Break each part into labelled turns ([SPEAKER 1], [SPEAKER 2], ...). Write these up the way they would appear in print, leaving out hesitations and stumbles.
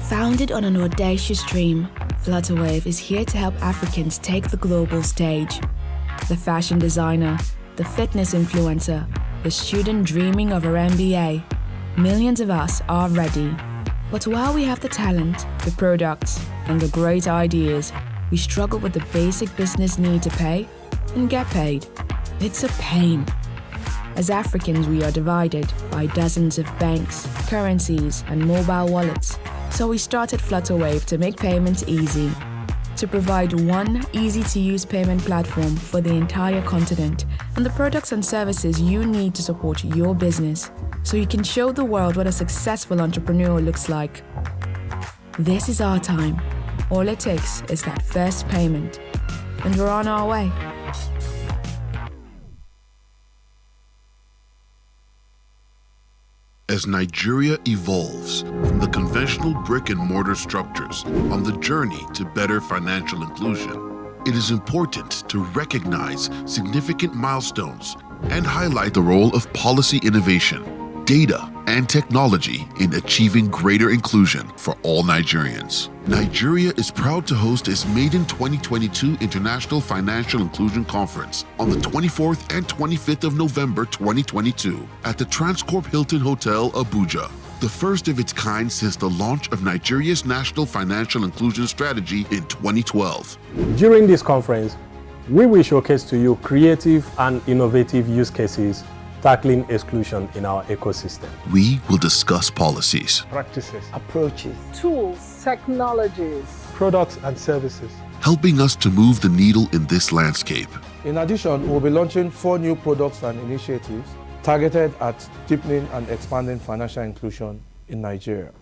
[SPEAKER 1] Founded on an audacious dream, Flutterwave is here to help Africans take the global stage. The fashion designer, the fitness influencer, the student dreaming of her MBA, millions of us are ready. But while we have the talent, the products, and the great ideas, we struggle with the basic business need to pay and get paid. It's a pain. As Africans, we are divided by dozens of banks, currencies, and mobile wallets. So we started Flutterwave to make payments easy, to provide one easy-to-use payment platform for the entire continent and the products and services you need to support your business, so you can show the world what a successful entrepreneur looks like. This is our time. All it takes is that first payment, and we're on our way.
[SPEAKER 2] As Nigeria evolves from the conventional brick-and-mortar structures on the journey to better financial inclusion, it is important to recognize significant milestones and highlight the role of policy innovation, data, and technology in achieving greater inclusion for all Nigerians. Nigeria is proud to host its maiden 2022 International Financial Inclusion Conference on the 24th and 25th of November 2022 at the Transcorp Hilton Hotel, Abuja, the first of its kind since the launch of Nigeria's National Financial Inclusion Strategy in 2012.
[SPEAKER 3] During this conference, we will showcase to you creative and innovative use cases tackling exclusion in our ecosystem.
[SPEAKER 2] We will discuss policies,
[SPEAKER 3] Practices,
[SPEAKER 4] approaches,
[SPEAKER 5] tools, technologies,
[SPEAKER 3] products and services,
[SPEAKER 2] helping us to move the needle in this landscape.
[SPEAKER 4] In addition, we'll be launching 4 new products and initiatives targeted at deepening and expanding financial inclusion in Nigeria.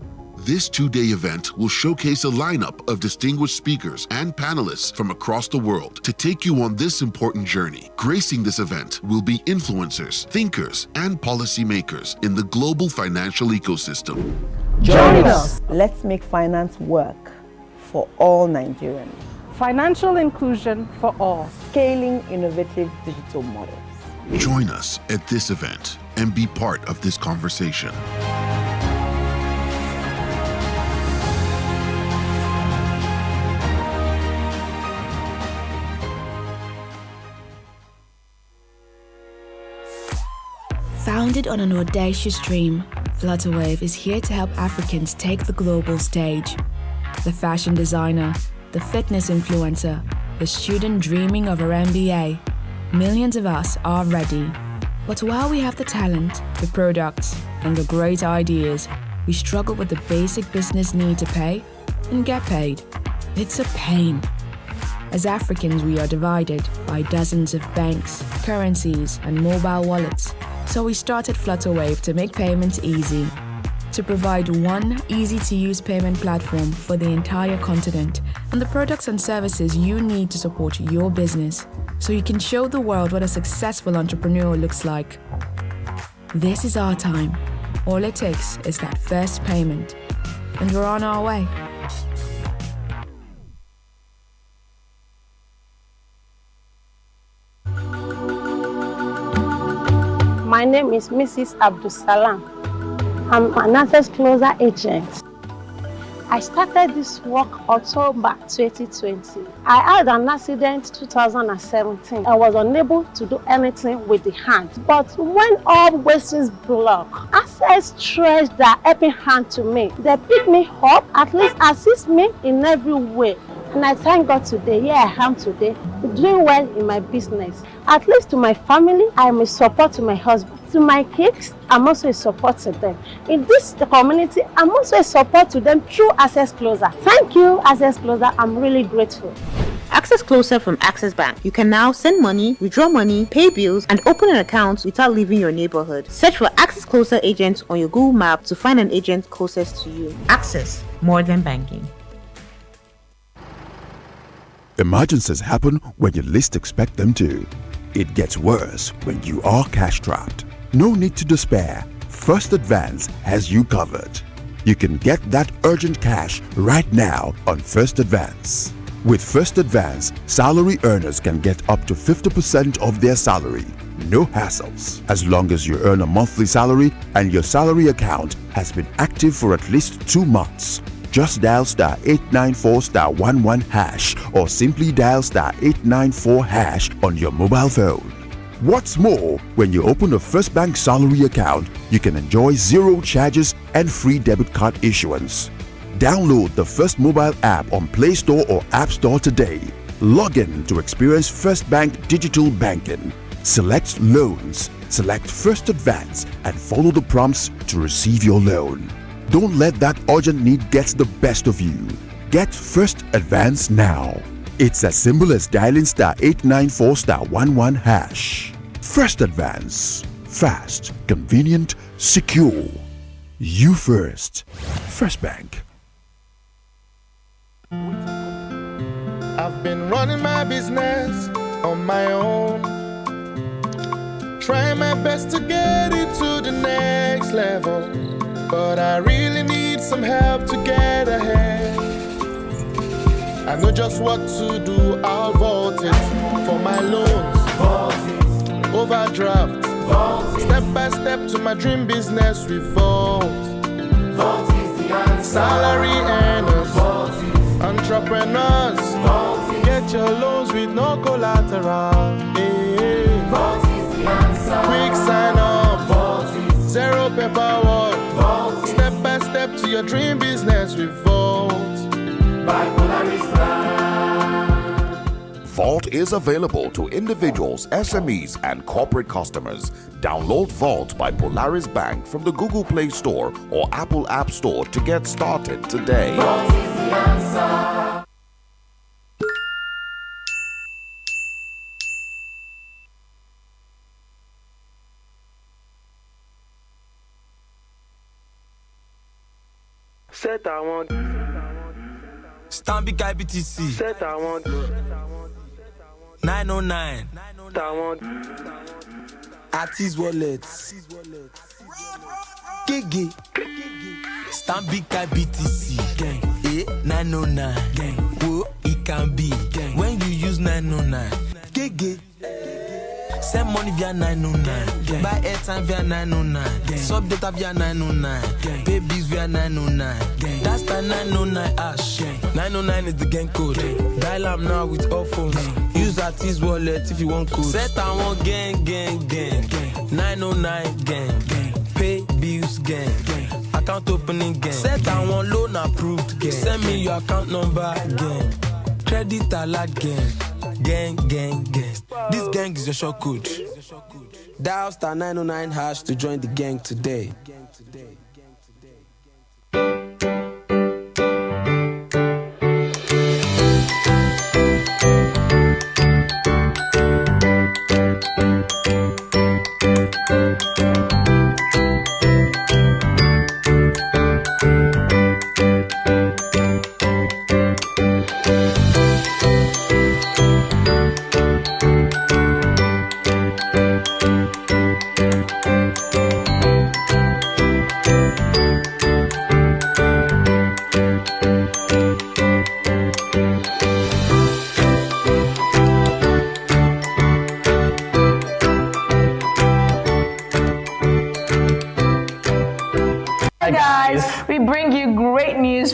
[SPEAKER 2] This 2-day event will showcase a lineup of distinguished speakers and panelists from across the world to take you on this important journey. Gracing this event will be influencers, thinkers, and policymakers in the global financial ecosystem.
[SPEAKER 5] Join us.
[SPEAKER 6] Let's make finance work for all Nigerians.
[SPEAKER 5] Financial inclusion for all.
[SPEAKER 6] Scaling innovative digital models.
[SPEAKER 2] Join us at this event and be part of this conversation.
[SPEAKER 1] Founded on an audacious dream, Flutterwave is here to help Africans take the global stage. The fashion designer, the fitness influencer, the student dreaming of her MBA, millions of us are ready. But while we have the talent, the products, and the great ideas, we struggle with the basic business need to pay and get paid. It's a pain. As Africans, we are divided by dozens of banks, currencies, and mobile wallets. So we started Flutterwave to make payments easy, to provide one easy-to-use payment platform for the entire continent and the products and services you need to support your business, so you can show the world what a successful entrepreneur looks like. This is our time. All it takes is that first payment, and we're on our way.
[SPEAKER 7] My name is Mrs. Abdulsalam. I'm an access closer agent. I started this work October 2020. I had an accident 2017. I was unable to do anything with the hand. But when all wastes block, access stretched their helping hand to me. They pick me up, at least assist me in every way. And I thank God today, here I am today, doing well in my business. At least to my family, I am a support to my husband. To my kids, I'm also a support to them. In this community, I'm also a support to them through Access Closer. Thank you, Access Closer. I'm really grateful.
[SPEAKER 8] Access Closer from Access Bank. You can now send money, withdraw money, pay bills, and open an account without leaving your neighborhood. Search for Access Closer agent on your Google map to find an agent closest to you. Access, more than banking.
[SPEAKER 9] Emergencies happen when you least expect them to. It gets worse when you are cash strapped. No need to despair. First Advance has you covered. You can get that urgent cash right now on First Advance. With First Advance, salary earners can get up to 50% of their salary. No hassles. As long as you earn a monthly salary and your salary account has been active for at least 2 months. Just dial star 894 star 11 hash or simply dial star 894 hash on your mobile phone. What's more, when you open a First Bank salary account, you can enjoy zero charges and free debit card issuance. Download the First mobile app on Play Store or App Store today. Log in to experience First Bank digital banking. Select loans, select First Advance, and follow the prompts to receive your loan. Don't let that urgent need get the best of you. Get First Advance now. It's as simple as dialing star 894 star 11 hash. First Advance. Fast, convenient, secure. You first. First Bank.
[SPEAKER 10] I've been running my business on my own, trying my best to get it to the next level, but I really need some help to get ahead. I know just what to do, I'll vault it for my loans, vault it, overdraft, vault it, step by step to my dream business we vault. Vault is the answer. Salary earners, vault it, entrepreneurs, vault it, get your loans with no collateral. Hey. Vault is the answer. Quick sign up, vault it, zero paperwork, vault it, step by step to your dream business we vault.
[SPEAKER 11] Vault is available to individuals, SMEs, and corporate customers. Download Vault by Polaris Bank from the Google Play Store or Apple App Store to get started today.
[SPEAKER 10] Vault is the answer.
[SPEAKER 12] Set I want.
[SPEAKER 13] Stanbic IBTC.
[SPEAKER 12] Set I want.
[SPEAKER 13] 909.
[SPEAKER 12] I want.
[SPEAKER 13] Artist Wallet. Gigi. Stanbic IBTC. Gang. 909. Gang. Whoa, it can be. Gang. When you use 909. Gigi. Send money via 909. Gang. Buy airtime via 909. Gang. Sub data via 909. Gang. Pay bills via 909. Gang. That's the 909 hash. Gang. 909 is the gang code. Gang. Dial up now with all phones. Gang. Use Artist Wallet if you want code. Set I want gang, gang, gang. Gang. 909 gang. Gang. Pay bills gang. Gang. Account opening gang. Set I want loan approved gang. Send me your account number gang. Credit alert gang. Gang, gang, gang. This gang is your short code. Dial star 909 hash to join the gang today.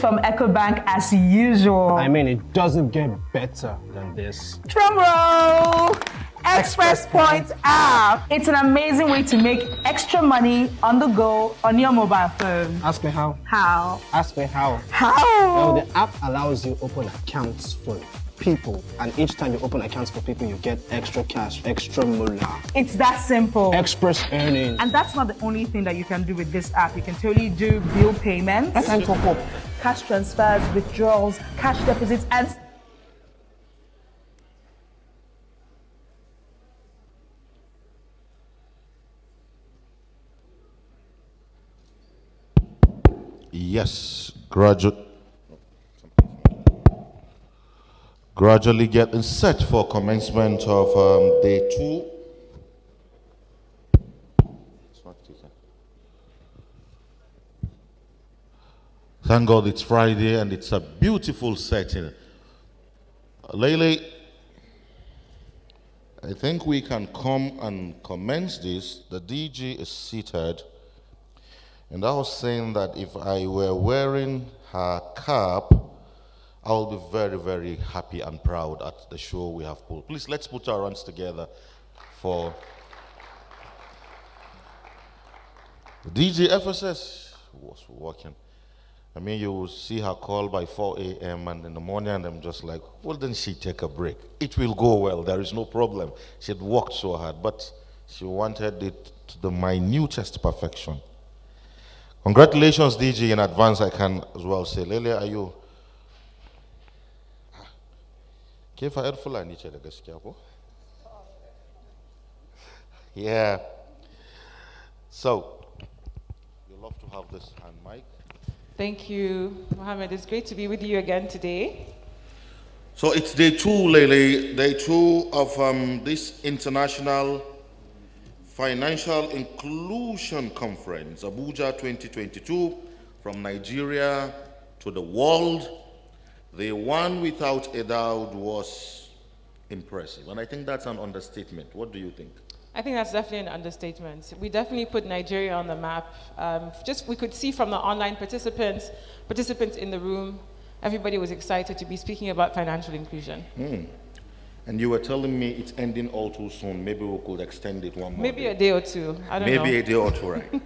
[SPEAKER 14] From EcoBank as usual.
[SPEAKER 15] I mean, it doesn't get better than this.
[SPEAKER 14] Drum roll! Express Point app. It's an amazing way to make extra money on the go on your mobile phone.
[SPEAKER 15] Ask me how.
[SPEAKER 14] How?
[SPEAKER 15] Ask me how.
[SPEAKER 14] How?
[SPEAKER 15] Well, the app allows you open accounts for people, and each time you open accounts for people, you get extra cash, extra moolah.
[SPEAKER 14] It's that simple.
[SPEAKER 15] Express earnings.
[SPEAKER 14] And that's not the only thing that you can do with this app. You can totally do bill payments, cash transfers, withdrawals, cash deposits, and
[SPEAKER 2] yes, gradually getting set for commencement of day 2. Thank God it's Friday and it's a beautiful setting. Lele, I think we can come and commence this. The DG is seated. And I was saying that if I were wearing
[SPEAKER 16] her cap, I'll be very, very happy and proud at the show we have pulled. Please, let's put our hands together for DJ FSS was working. I mean, you will see her call by 4 a.m. and in the morning, and I'm just like, well, then she take a break. It will go well. There is no problem. She had worked so hard, but she wanted it to the minutest perfection. Congratulations, DG, in advance, I can as well say. Lele, are you? Yeah. So, you love to have this hand mic.
[SPEAKER 17] Thank you, Mohammed. It's great to be with you again today.
[SPEAKER 16] So it's day 2, Lele, day 2 of this International Financial Inclusion Conference, Abuja 2022, from Nigeria to the world. The one, without a doubt, was impressive. And I think that's an understatement. What do you think?
[SPEAKER 17] I think that's definitely an understatement. We definitely put Nigeria on the map. We could see from the online participants in the room, everybody was excited to be speaking about financial inclusion.
[SPEAKER 16] And you were telling me it's ending all too soon. Maybe we could extend it one more
[SPEAKER 17] Maybe
[SPEAKER 16] day.
[SPEAKER 17] a day or two. I don't know.
[SPEAKER 16] Maybe a day or two, right?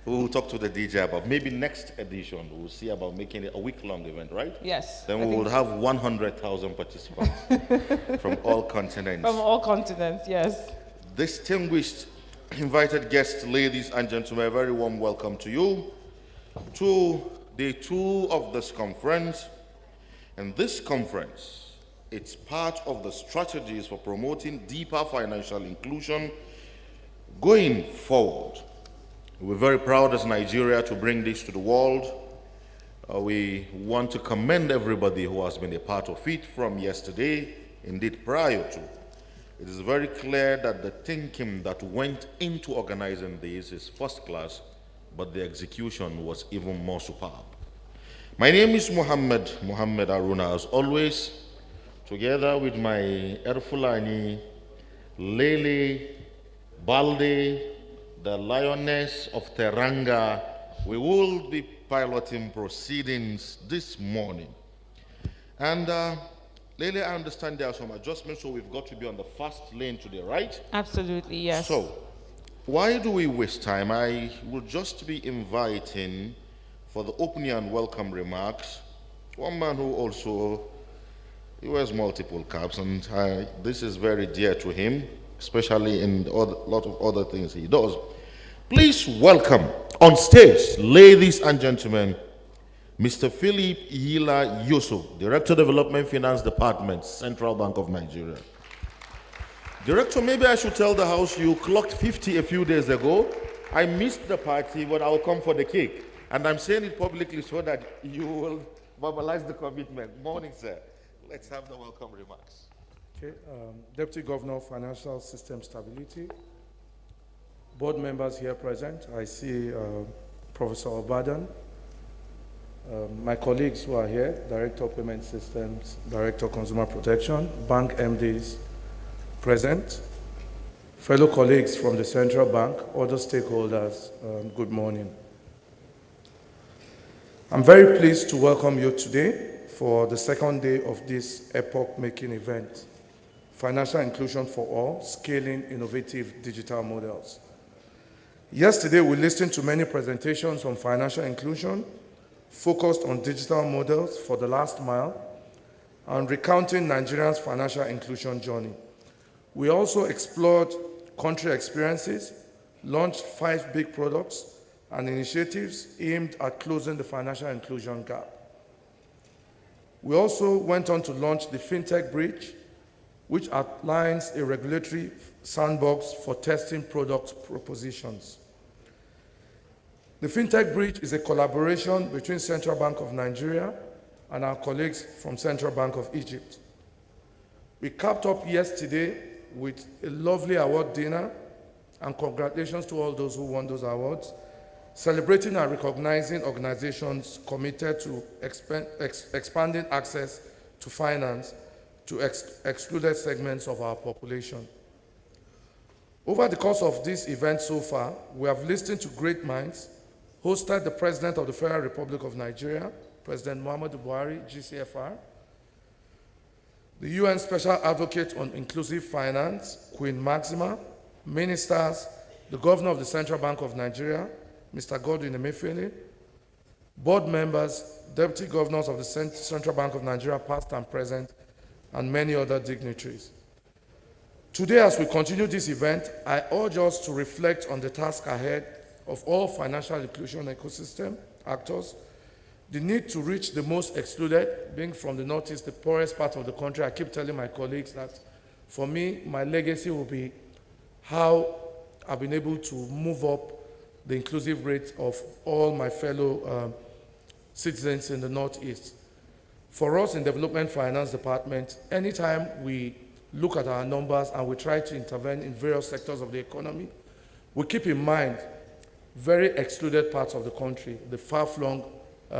[SPEAKER 16] We'll talk to the DJ about maybe next edition. We'll see about making it a week-long event, right?
[SPEAKER 17] Yes.
[SPEAKER 16] Then we will have 100,000 participants from all continents.
[SPEAKER 17] From all continents, yes.
[SPEAKER 16] Distinguished invited guests, ladies and gentlemen, a very warm welcome to you to day 2 of this conference. And this conference, it's part of the strategies for promoting deeper financial inclusion going forward. We're very proud as Nigeria to bring this to the world. We want to commend everybody who has been a part of it from yesterday, indeed prior to. It is very clear that the thinking that went into organizing this is first class, but the execution was even more superb. My name is Mohammed Aruna, as always, together with my Erfulani, Lele, Balde, the Lioness of Teranga. We will be piloting proceedings this morning. And Lele, I understand there are some adjustments, so we've got to be on the fast lane today, right?
[SPEAKER 17] Absolutely, yes.
[SPEAKER 16] So, why do we waste time? I will just be inviting for the opening and welcome remarks one man who also he wears multiple caps, and this is very dear to him, especially in a lot of other things he does. Please welcome on stage, ladies and gentlemen, Mr. Philip Yila Yusuf, Director Development Finance Department, Central Bank of Nigeria. Director, maybe I should tell the House you clocked 50 a few days ago. I missed the party, but I'll come for the cake. And I'm saying it publicly so that you will verbalize the commitment. Morning, sir. Let's have the welcome remarks.
[SPEAKER 4] Okay, Deputy Governor, Financial System Stability, board members here present. I see Professor Obadan, my colleagues who are here, Director of Payment Systems, Director of Consumer Protection, bank MDs present, fellow colleagues from the Central Bank, other stakeholders, good morning. I'm very pleased to welcome you today for the second day of this epoch-making event, Financial Inclusion for All, Scaling Innovative Digital Models. Yesterday, we listened to many presentations on financial inclusion, focused on digital models for the last mile, and recounting Nigerians' financial inclusion journey. We also explored country experiences, launched 5 big products and initiatives aimed at closing the financial inclusion gap. We also went on to launch the FinTech Bridge, which outlines a regulatory sandbox for testing product propositions. The FinTech Bridge is a collaboration between Central Bank of Nigeria and our colleagues from Central Bank of Egypt. We capped up yesterday with a lovely award dinner, and congratulations to all those who won those awards, celebrating and recognizing organizations committed to expanding access to finance to excluded segments of our population. Over the course of this event so far, we have listened to great minds, hosted the President of the Federal Republic of Nigeria, President Muhammadu Buhari, GCFR, the UN Special Advocate on Inclusive Finance, Queen Maxima, ministers, the Governor of the Central Bank of Nigeria, Mr. Godwin Emefiele, board members, deputy governors of the Central Bank of Nigeria, past and present, and many other dignitaries. Today, as we continue this event, I urge us to reflect on the task ahead of all financial inclusion ecosystem actors, the need to reach the most excluded, being from the Northeast, the poorest part of the country. I keep telling my colleagues that for me, my legacy will be how I've been able to move up the inclusive rate of all my fellow citizens in the Northeast. For us in Development Finance Department, anytime we look at our numbers and we try to intervene in various sectors of the economy, we keep in mind very excluded parts of the country, the far-flung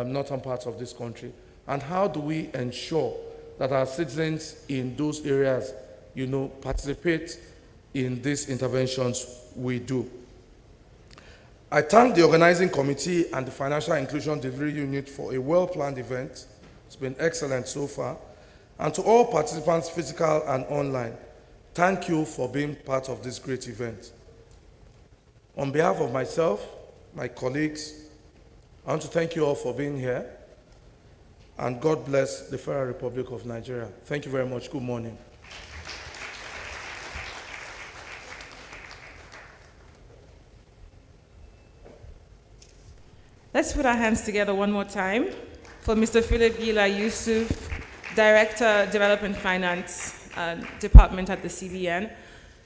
[SPEAKER 4] northern parts of this country, and how do we ensure that our citizens in those areas, participate in these interventions we do. I thank the organizing committee and the Financial Inclusion Delivery Unit for a well-planned event. It's been excellent so far. And to all participants, physical and online, thank you for being part of this great event. On behalf of myself, my colleagues, I want to thank you all for being here, and God bless the Federal Republic of Nigeria. Thank you very much. Good morning.
[SPEAKER 17] Let's put our hands together one more time for Mr. Philip Gila Yusuf, Director, Development Finance Department at the CBN.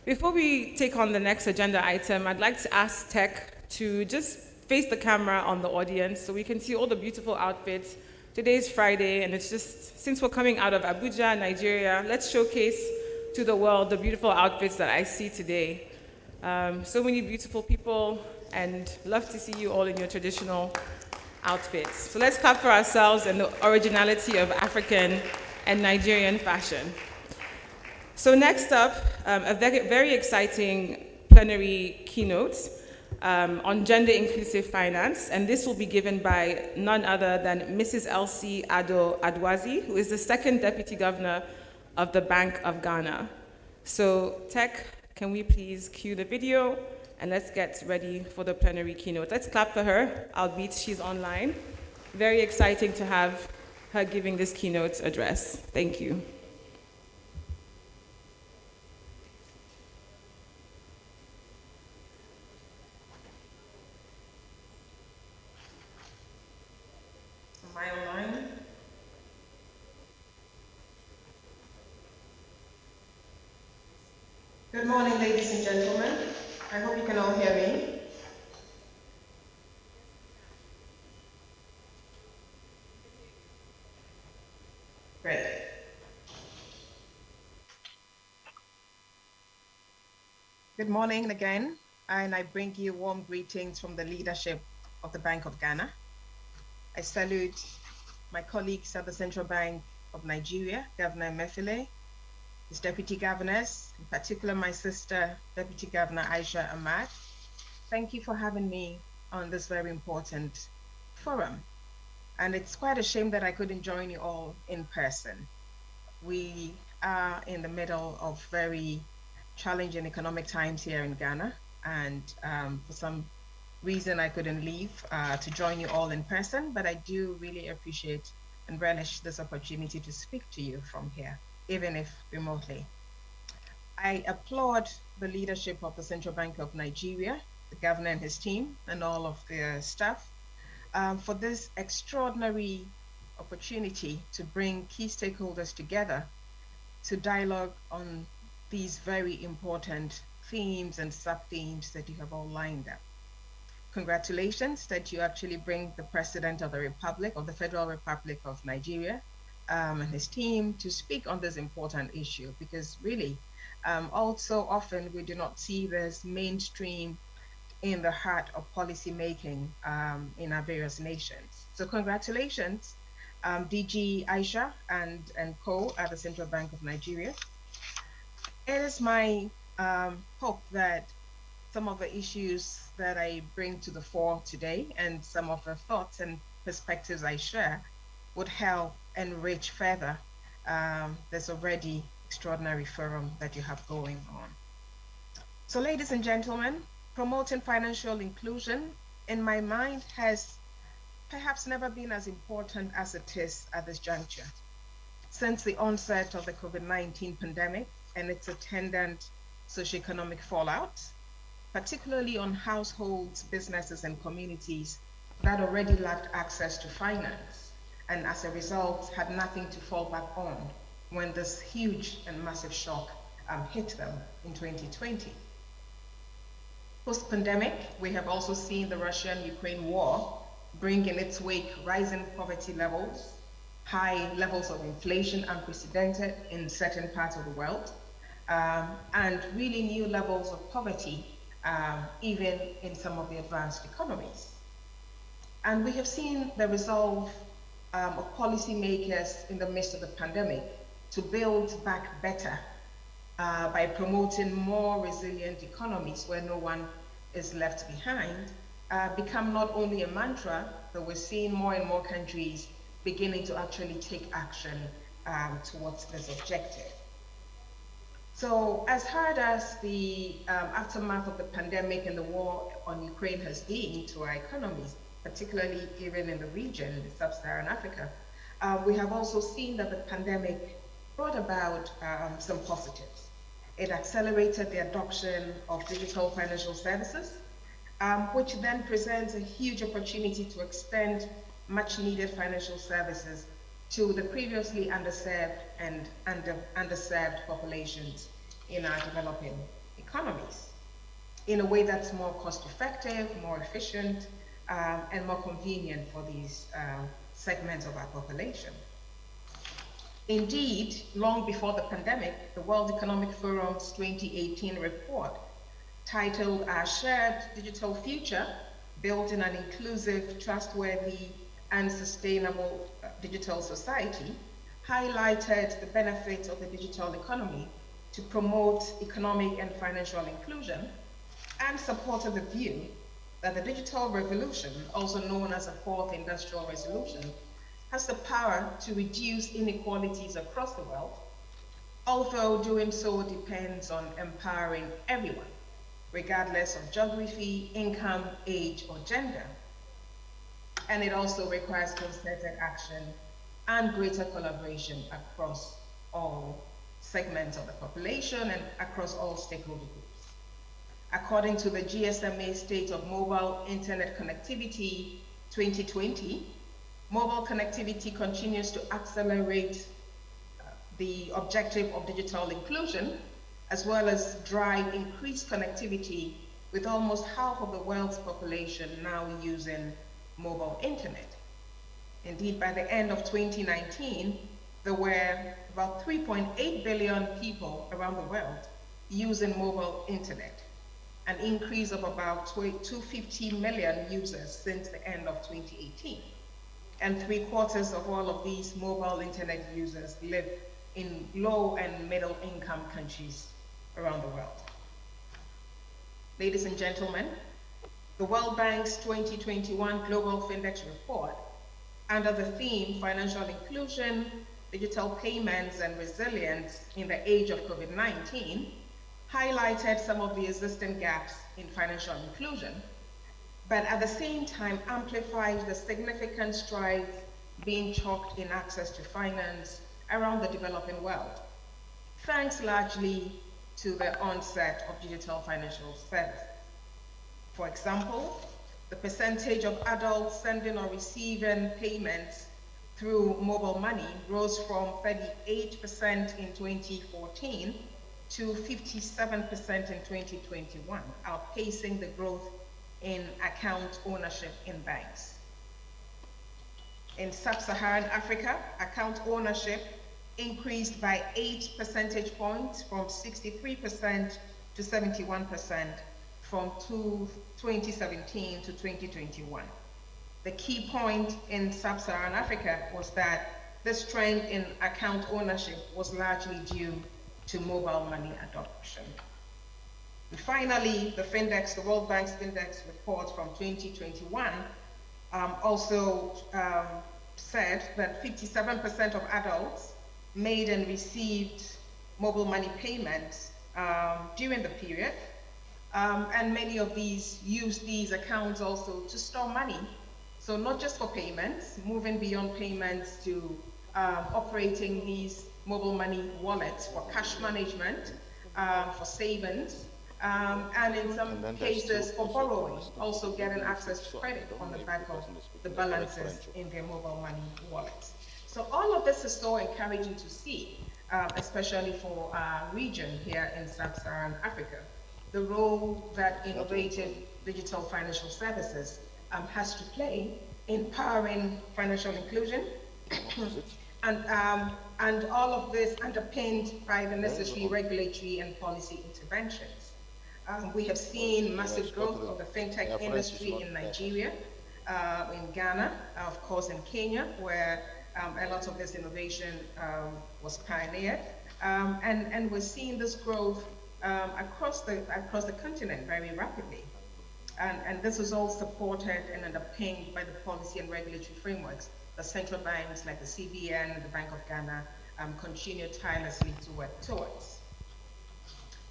[SPEAKER 17] Before we take on the next agenda item, I'd like to ask Tech to just face the camera on the audience so we can see all the beautiful outfits. Today's Friday, and it's just, since we're coming out of Abuja, Nigeria, let's showcase to the world the beautiful outfits that I see today. So many beautiful people, and love to see you all in your traditional outfits. So let's clap for ourselves and the originality of African and Nigerian fashion. So next up, a very exciting plenary keynote on gender inclusive finance, and this will be given by none other than Mrs. Elsie Ado Adwazi, who is the second Deputy Governor of the Bank of Ghana. So Tech, can we please cue the video, and let's get ready for the plenary keynote. Let's clap for her, albeit she's online. Very exciting to have her giving this keynote address. Thank you. Am I online?
[SPEAKER 18] Good morning, ladies and gentlemen. I hope you can all hear me. Great. Good morning again, and I bring you warm greetings from the leadership of the Bank of Ghana. I salute my colleagues at the Central Bank of Nigeria, Governor Emefiele, his deputy governors, in particular my sister, Deputy Governor Aisha Ahmad. Thank you for having me on this very important forum. And it's quite a shame that I couldn't join you all in person. We are in the middle of very challenging economic times here in Ghana, and for some reason I couldn't leave to join you all in person, but I do really appreciate and relish this opportunity to speak to you from here, even if remotely. I applaud the leadership of the Central Bank of Nigeria, the governor and his team, and all of their staff for this extraordinary opportunity to bring key stakeholders together to dialogue on these very important themes and sub-themes that you have all lined up. Congratulations that you actually bring the President of the Republic, of the Federal Republic of Nigeria, and his team to speak on this important issue, because really, also often we do not see this mainstream in the heart of policy making in our various nations. So congratulations, DG Aisha and co at the Central Bank of Nigeria. It is my hope that some of the issues that I bring to the fore today and some of the thoughts and perspectives I share would help enrich further this already extraordinary forum that you have going on. So ladies and gentlemen, promoting financial inclusion, in my mind, has perhaps never been as important as it is at this juncture. Since the onset of the COVID-19 pandemic and its attendant socioeconomic fallout, particularly on households, businesses, and communities that already lacked access to finance, and as a result had nothing to fall back on when this huge and massive shock hit them in 2020. Post-pandemic, we have also seen the Russian-Ukraine war bring in its wake rising poverty levels, high levels of inflation unprecedented in certain parts of the world, and really new levels of poverty even in some of the advanced economies. And we have seen the resolve of policymakers in the midst of the pandemic to build back better by promoting more resilient economies where no one is left behind, become not only a mantra, but we're seeing more and more countries beginning to actually take action towards this objective. So as hard as the aftermath of the pandemic and the war on Ukraine has been to our economies, particularly even in the region, sub-Saharan Africa, we have also seen that the pandemic brought about some positives. It accelerated the adoption of digital financial services, which then presents a huge opportunity to extend much needed financial services to the previously underserved and underserved populations in our developing economies in a way that's more cost effective, more efficient, and more convenient for these segments of our population. Indeed, long before the pandemic, the World Economic Forum's 2018 report titled Our Shared Digital Future, Building an Inclusive, Trustworthy, and Sustainable Digital Society, highlighted the benefits of the digital economy to promote economic and financial inclusion, and supported the view that the digital revolution, also known as a fourth industrial revolution, has the power to reduce inequalities across the world, although doing so depends on empowering everyone, regardless of geography, income, age, or gender. And it also requires concerted action and greater collaboration across all segments of the population and across all stakeholder groups. According to the GSMA State of Mobile Internet Connectivity 2020, mobile connectivity continues to accelerate the objective of digital inclusion, as well as drive increased connectivity, with almost half of the world's population now using mobile internet. Indeed, by the end of 2019, there were about 3.8 billion people around the world using mobile internet, an increase of about 250 million users since the end of 2018. And 3/4 of all of these mobile internet users live in low and middle income countries around the world. Ladies and gentlemen, the World Bank's 2021 Global Findex report, under the theme Financial Inclusion, Digital Payments, and Resilience in the Age of COVID-19, highlighted some of the existing gaps in financial inclusion, but at the same time amplified the significant strides being chalked in access to finance around the developing world, thanks largely to the onset of digital financial services. For example, the percentage of adults sending or receiving payments through mobile money rose from 38% in 2014 to 57% in 2021, outpacing the growth in account ownership in banks. In sub-Saharan Africa, account ownership increased by 8 percentage points from 63% to 71% from 2017 to 2021. The key point in sub-Saharan Africa was that this trend in account ownership was largely due to mobile money adoption. And finally, the Findex, the World Bank's Findex report from 2021 also said that 57% of adults made and received mobile money payments during the period. And many of these use these accounts also to store money. So not just for payments, moving beyond payments to operating these mobile money wallets for cash management, for savings, and in some cases for borrowing, also getting access to credit on the back of the balances in their mobile money wallets. So all of this is so encouraging to see, especially for our region here in Sub-Saharan Africa. The role that innovative digital financial services has to play in powering financial inclusion, and all of this underpinned by the necessary regulatory and policy interventions. We have seen massive growth of the fintech industry in Nigeria, in Ghana, of course in Kenya, where a lot of this innovation was pioneered, and we're seeing this growth across the continent very rapidly. And this is all supported and underpinned by the policy and regulatory frameworks the central banks like the CBN and the Bank of Ghana continue tirelessly to work towards.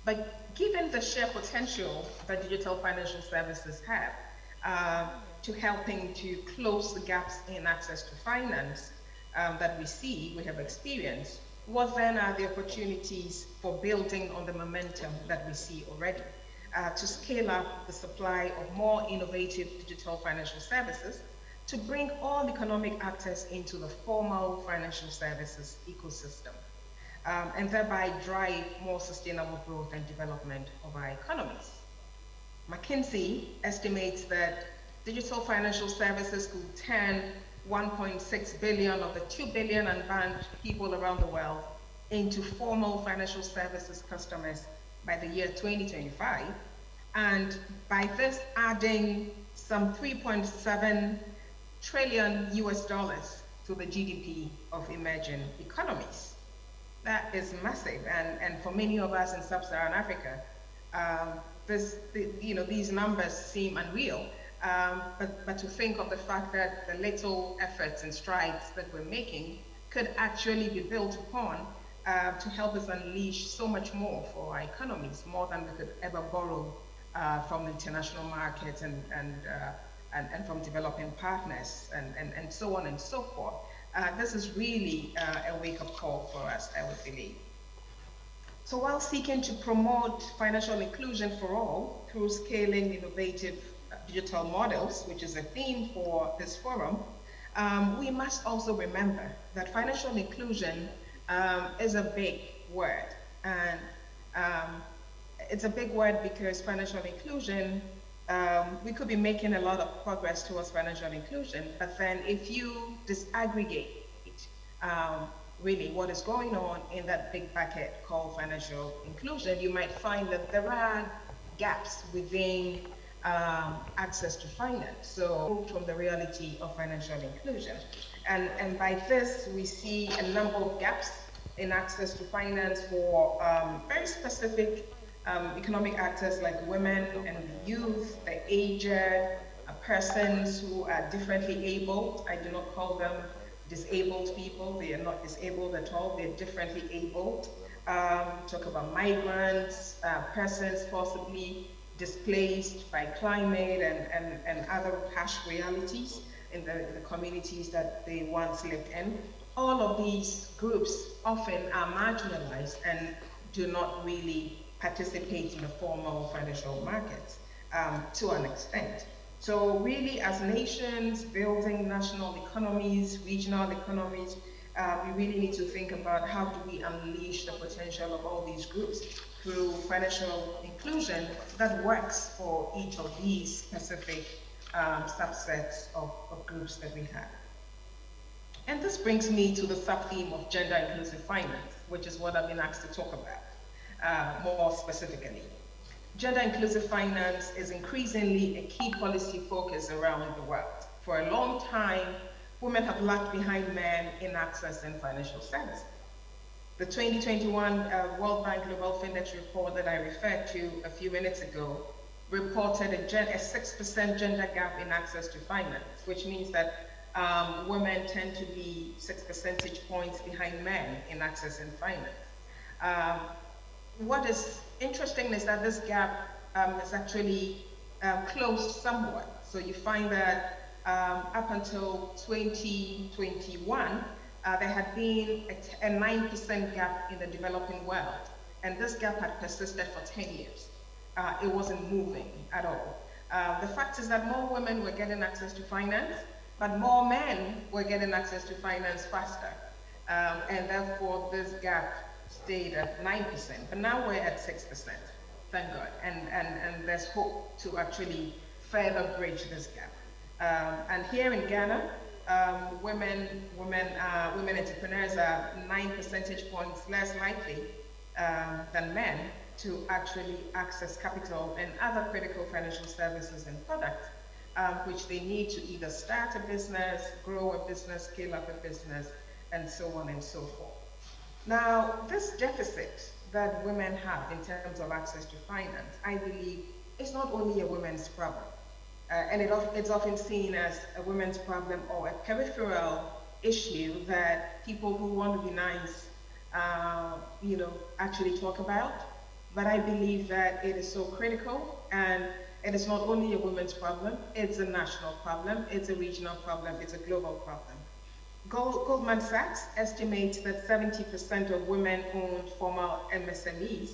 [SPEAKER 18] But given the sheer potential that digital financial services have to helping to close the gaps in access to finance that we have experienced, what then are the opportunities for building on the momentum that we see already to scale up the supply of more innovative digital financial services to bring all economic actors into the formal financial services ecosystem and thereby drive more sustainable growth and development of our economies. McKinsey estimates that digital financial services could turn 1.6 billion of the 2 billion unbanked people around the world into formal financial services customers by the year 2025, and by this adding some 3.7 trillion US dollars to the GDP of emerging economies. That is massive, and for many of us in Sub-Saharan Africa, these numbers seem unreal. But to think of the fact that the little efforts and strides that we're making could actually be built upon to help us unleash so much more for our economies, more than we could ever borrow from international markets and from developing partners and so on and so forth. This is really a wake-up call for us, I would believe. So while seeking to promote financial inclusion for all through scaling innovative digital models, which is a theme for this forum, we must also remember that financial inclusion is a big word. And it's a big word because financial inclusion, we could be making a lot of progress towards financial inclusion, but then if you disaggregate really what is going on in that big bucket called financial inclusion, you might find that there are gaps within access to finance, so from the reality of financial inclusion. And by this, we see a number of gaps in access to finance for very specific economic actors like women and the youth, the aged, persons who are differently abled. I do not call them disabled people. They are not disabled at all. They're differently abled. Talk about migrants, persons possibly displaced by climate and other harsh realities in the communities that they once lived in. All of these groups often are marginalized and do not really participate in the formal financial markets to an extent. So really, as nations building national economies, regional economies, we really need to think about how do we unleash the potential of all these groups through financial inclusion that works for each of these specific subsets of groups that we have. And this brings me to the sub-theme of gender-inclusive finance, which is what I've been asked to talk about more specifically. Gender-inclusive finance is increasingly a key policy focus around the world. For a long time, women have lagged behind men in accessing financial services. The 2021 World Bank Global Findex report that I referred to a few minutes ago reported a 6% gender gap in access to finance, which means that women tend to be 6 percentage points behind men in accessing finance. What is interesting is that this gap is actually closed somewhat. So you find that up until 2021, there had been a 9% gap in the developing world, and this gap had persisted for 10 years. It wasn't moving at all. The fact is that more women were getting access to finance, but more men were getting access to finance faster. And therefore, this gap stayed at 9%, but now we're at 6%, thank God. And there's hope to actually further bridge this gap. And here in Ghana, women entrepreneurs are 9 percentage points less likely than men to actually access capital and other critical financial services and products, which they need to either start a business, grow a business, scale up a business, and so on and so forth. Now, this deficit that women have in terms of access to finance, I believe, is not only a women's problem. And it's often seen as a women's problem or a peripheral issue that people who want to be nice, actually talk about. But I believe that it is so critical, and it is not only a women's problem, it's a national problem, it's a regional problem, it's a global problem. Goldman Sachs estimates that 70% of women-owned formal MSMEs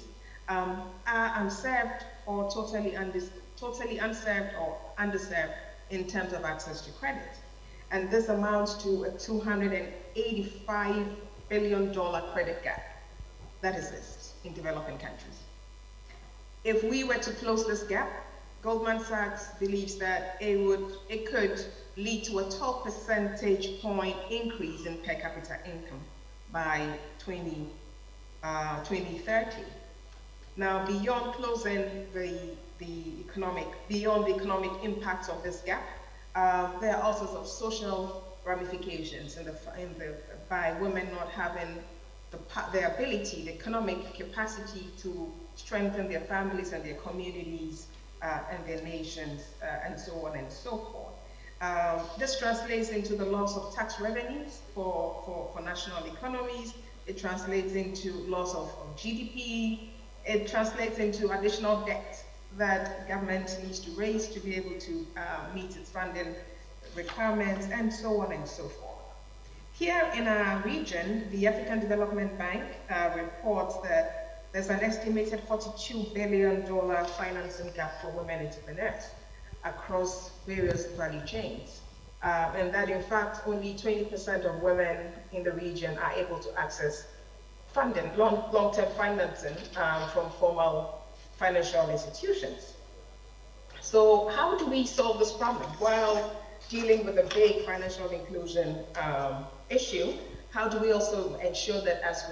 [SPEAKER 18] are unserved or totally unserved or underserved in terms of access to credit. And this amounts to a $285 billion credit gap that exists in developing countries. If we were to close this gap, Goldman Sachs believes that it could lead to a 12 percentage point increase in per capita income by 2030. Now, beyond closing beyond the economic impacts of this gap, there are all sorts of social ramifications by women not having the ability, the economic capacity to strengthen their families and their communities and their nations, and so on and so forth. This translates into the loss of tax revenues for national economies. It translates into loss of GDP. It translates into additional debt that government needs to raise to be able to meet its funding requirements, and so on and so forth. Here in our region, the African Development Bank reports that there's an estimated $42 billion financing gap for women entrepreneurs across various value chains. And that in fact, only 20% of women in the region are able to access funding, long-term financing from formal financial institutions. So how do we solve this problem? While dealing with a big financial inclusion issue, how do we also ensure that as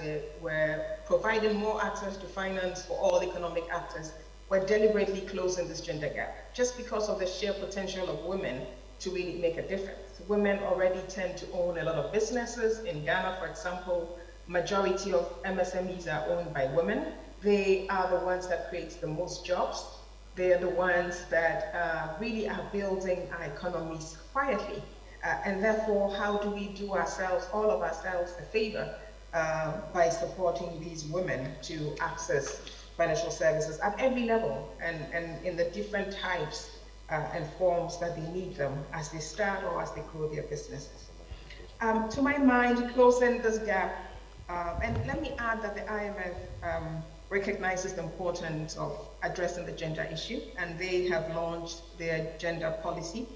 [SPEAKER 18] we're providing more access to finance for all economic actors, we're deliberately closing this gender gap, just because of the sheer potential of women to really make a difference. Women already tend to own a lot of businesses. In Ghana, for example, majority of MSMEs are owned by women. They are the ones that create the most jobs. They are the ones that really are building our economies quietly. And therefore, how do we do all of ourselves a favor by supporting these women to access financial services at every level and in the different types and forms that they need them as they start or as they grow their businesses. To my mind, closing this gap, and let me add that the IMF recognizes the importance of addressing the gender issue, and they have launched their gender policy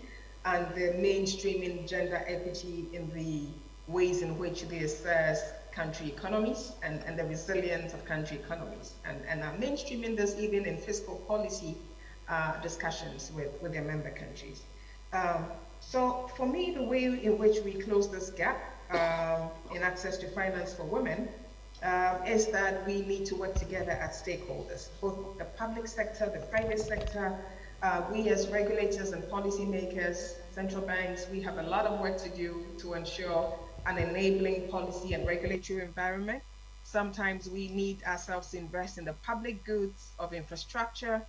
[SPEAKER 18] and the mainstreaming gender equity in the ways in which they assess country economies and the resilience of country economies, and are mainstreaming this even in fiscal policy discussions with their member countries. So for me, the way in which we close this gap in access to finance for women is that we need to work together as stakeholders, both the public sector, the private sector. We as regulators and policymakers, central banks, we have a lot of work to do to ensure an enabling policy and regulatory environment. Sometimes we need ourselves to invest in the public goods of infrastructure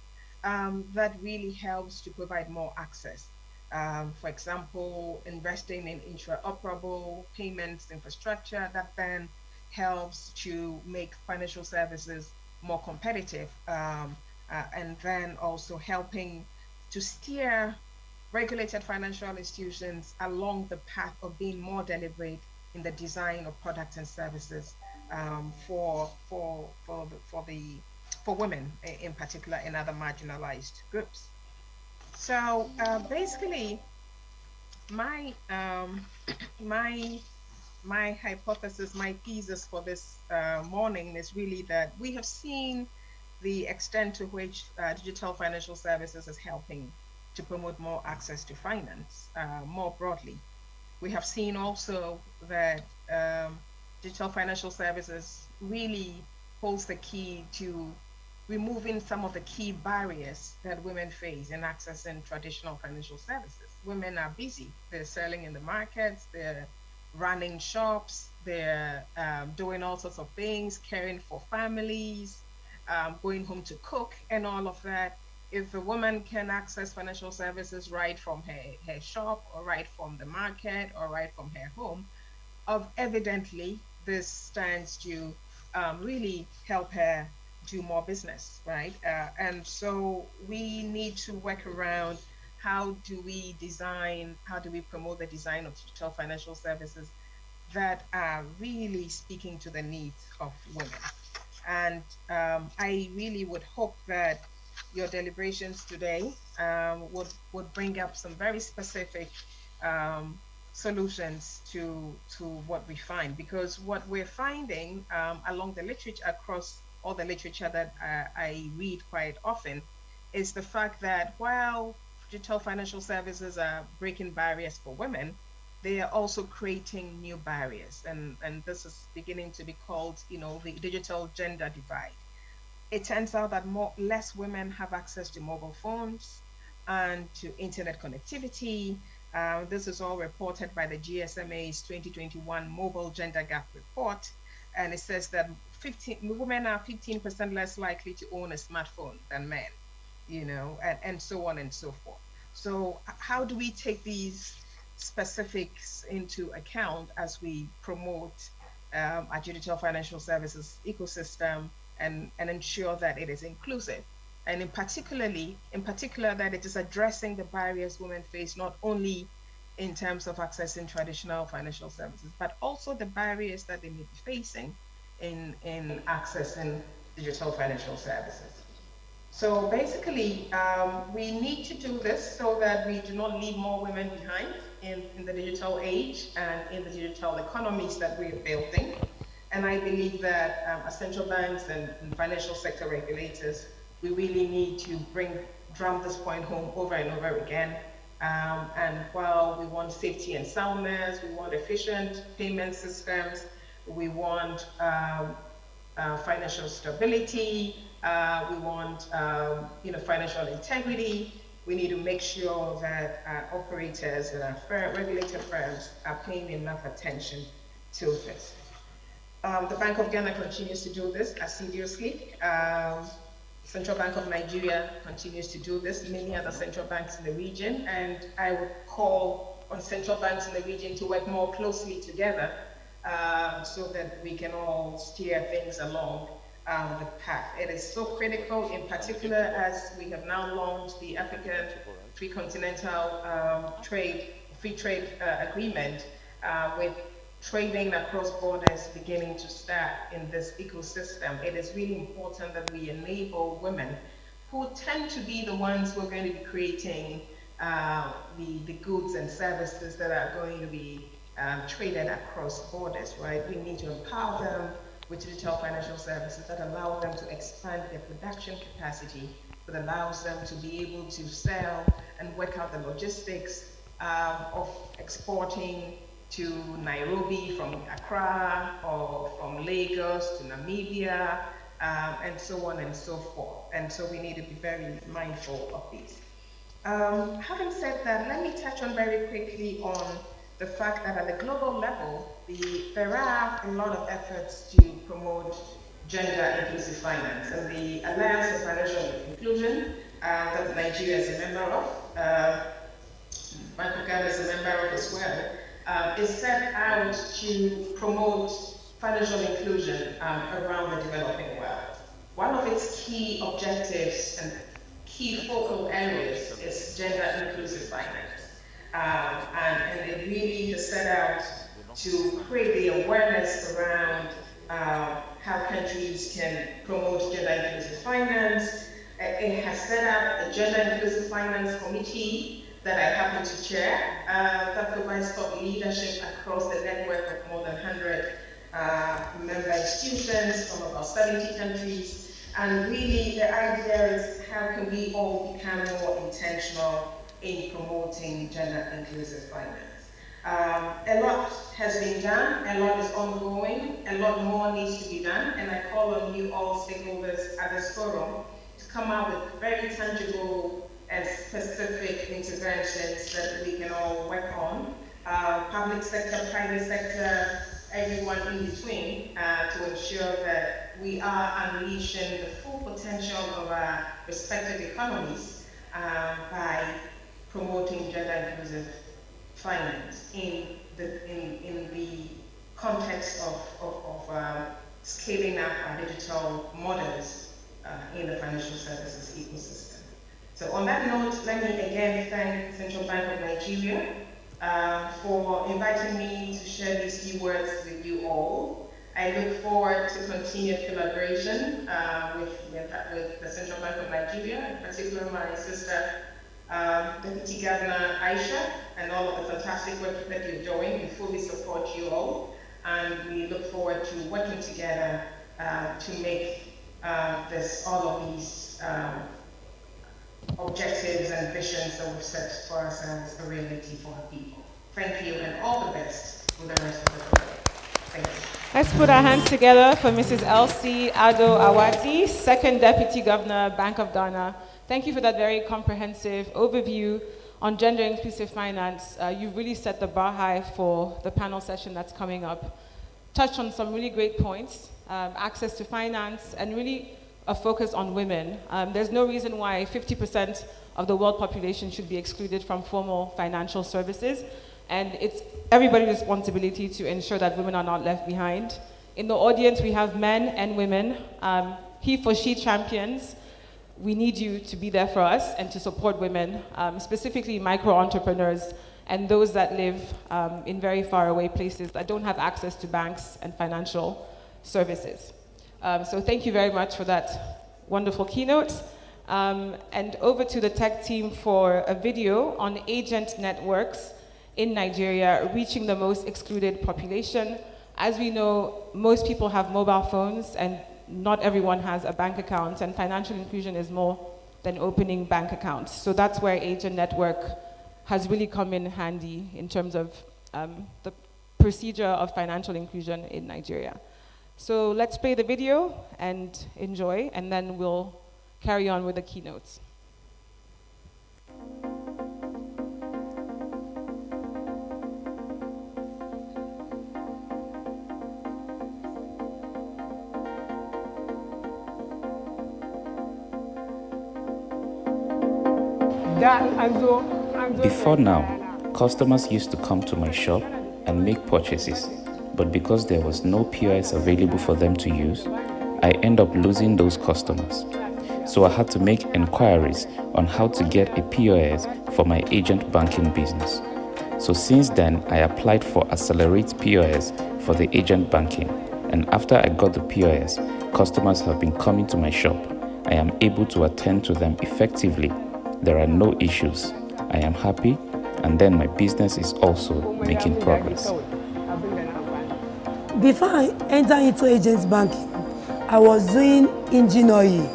[SPEAKER 18] that really helps to provide more access. For example, investing in interoperable payments infrastructure that then helps to make financial services more competitive, and then also helping to steer regulated financial institutions along the path of being more deliberate in the design of products and services for women in particular and other marginalized groups. So basically, my my hypothesis, my thesis for this morning is really that we have seen the extent to which digital financial services is helping to promote more access to finance more broadly. We have seen also that digital financial services really holds the key to removing some of the key barriers that women face in accessing traditional financial services. Women are busy, they're selling in the markets, they're running shops, they're doing all sorts of things, caring for families, going home to cook and all of that. If a woman can access financial services right from her shop or right from the market or right from her home, evidently this stands to really help her do more business, right? And so we need to work around how do we promote the design of digital financial services that are really speaking to the needs of women. And I really would hope that your deliberations today would bring up some very specific solutions to what we find, because what we're finding along the literature, across all the literature that I read quite often, is the fact that while digital financial services are breaking barriers for women, they are also creating new barriers, and this is beginning to be called, the digital gender divide. It turns out that less women have access to mobile phones and to internet connectivity. This is all reported by the GSMA's 2021 Mobile Gender Gap Report, and it says that women are 15% less likely to own a smartphone than men, and so on and so forth. So how do we take these specifics into account as we promote our digital financial services ecosystem and ensure that it is inclusive, and in particular that it is addressing the barriers women face, not only in terms of accessing traditional financial services, but also the barriers that they may be facing in accessing digital financial services. So basically, we need to do this so that we do not leave more women behind in the digital age and in the digital economies that we're building. And I believe that as central banks and financial sector regulators, we really need to drum this point home over and over again. And while we want safety and soundness, we want efficient payment systems, we want financial stability, we want financial integrity. We need to make sure that operators and our regulated firms are paying enough attention to this. The Bank of Ghana continues to do this assiduously. Central Bank of Nigeria continues to do this, many other central banks in the region, and I would call on central banks in the region to work more closely together so that we can all steer things along the path. It is so critical, in particular, as we have now launched the African Free-Continental Free Trade Agreement with trading across borders beginning to start in this ecosystem. It is really important that we enable women who tend to be the ones who are going to be creating the goods and services that are going to be traded across borders, right? We need to empower them with digital financial services that allow them to expand their production capacity, that allows them to be able to sell and work out the logistics of exporting to Nairobi from Accra, or from Lagos to Namibia, and so on and so forth. And so we need to be very mindful of these. Having said that, let me touch on very quickly on the fact that at the global level, there are a lot of efforts to promote gender inclusive finance. And the Alliance of Financial Inclusion that Nigeria is a member of Bank of Ghana is a member of as well, is set out to promote financial inclusion around the developing world. One of its key objectives and key focal areas is gender inclusive finance. And it really has set out to create the awareness around how countries can promote gender inclusive finance. It has set out a gender inclusive finance committee that I happen to chair that provides thought leadership across the network of more than 100 member institutions from about 70 countries. And really the idea is how can we all become more intentional in promoting gender inclusive finance. A lot has been done, a lot is ongoing, a lot more needs to be done, and I call on you all stakeholders at this forum to come up with very tangible and specific interventions that we can all work on. Public sector, private sector, everyone in between, to ensure that we are unleashing the full potential of our respective economies by promoting gender inclusive finance in the context of scaling up our digital models in the financial services ecosystem. So on that note, let me again thank the Central Bank of Nigeria for inviting me to share these few words with you all. I look forward to continued collaboration with the Central Bank of Nigeria, in particular my sister, Deputy Governor Aisha, and all of the fantastic work that you're doing. We fully support you all, and we look forward to working together to make all of these objectives and visions that we've set for ourselves a reality for our people. Thank you, and all the best for the rest of the day. Thank you.
[SPEAKER 17] Let's put our hands together for Mrs. Elsie Ado Awati, Second Deputy Governor, Bank of Ghana. Thank you for that very comprehensive overview on gender inclusive finance. You've really set the bar high for the panel session that's coming up. Touched on some really great points, access to finance, and really a focus on women. There's no reason why 50% of the world population should be excluded from formal financial services. And it's everybody's responsibility to ensure that women are not left behind. In the audience, we have men and women, he for she champions. We need you to be there for us and to support women, specifically micro entrepreneurs and those that live in very far away places that don't have access to banks and financial services. So thank you very much for that wonderful keynote. And over to the tech team for a video on agent networks in Nigeria, reaching the most excluded population. As we know, most people have mobile phones and not everyone has a bank account, and financial inclusion is more than opening bank accounts. So that's where agent network has really come in handy in terms of the procedure of financial inclusion in Nigeria. So let's play the video and enjoy, and then we'll carry on with the keynotes.
[SPEAKER 19] Before now, customers used to come to my shop and make purchases, but because there was no POS available for them to use, I end up losing those customers. So I had to make inquiries on how to get a POS for my agent banking business. So since then, I applied for Accelerate POS for the agent banking, and after I got the POS, customers have been coming to my shop. I am able to attend to them effectively. There are no issues. I am happy, and then my business is also making progress.
[SPEAKER 20] Before I entered into agents banking, I was doing engine oil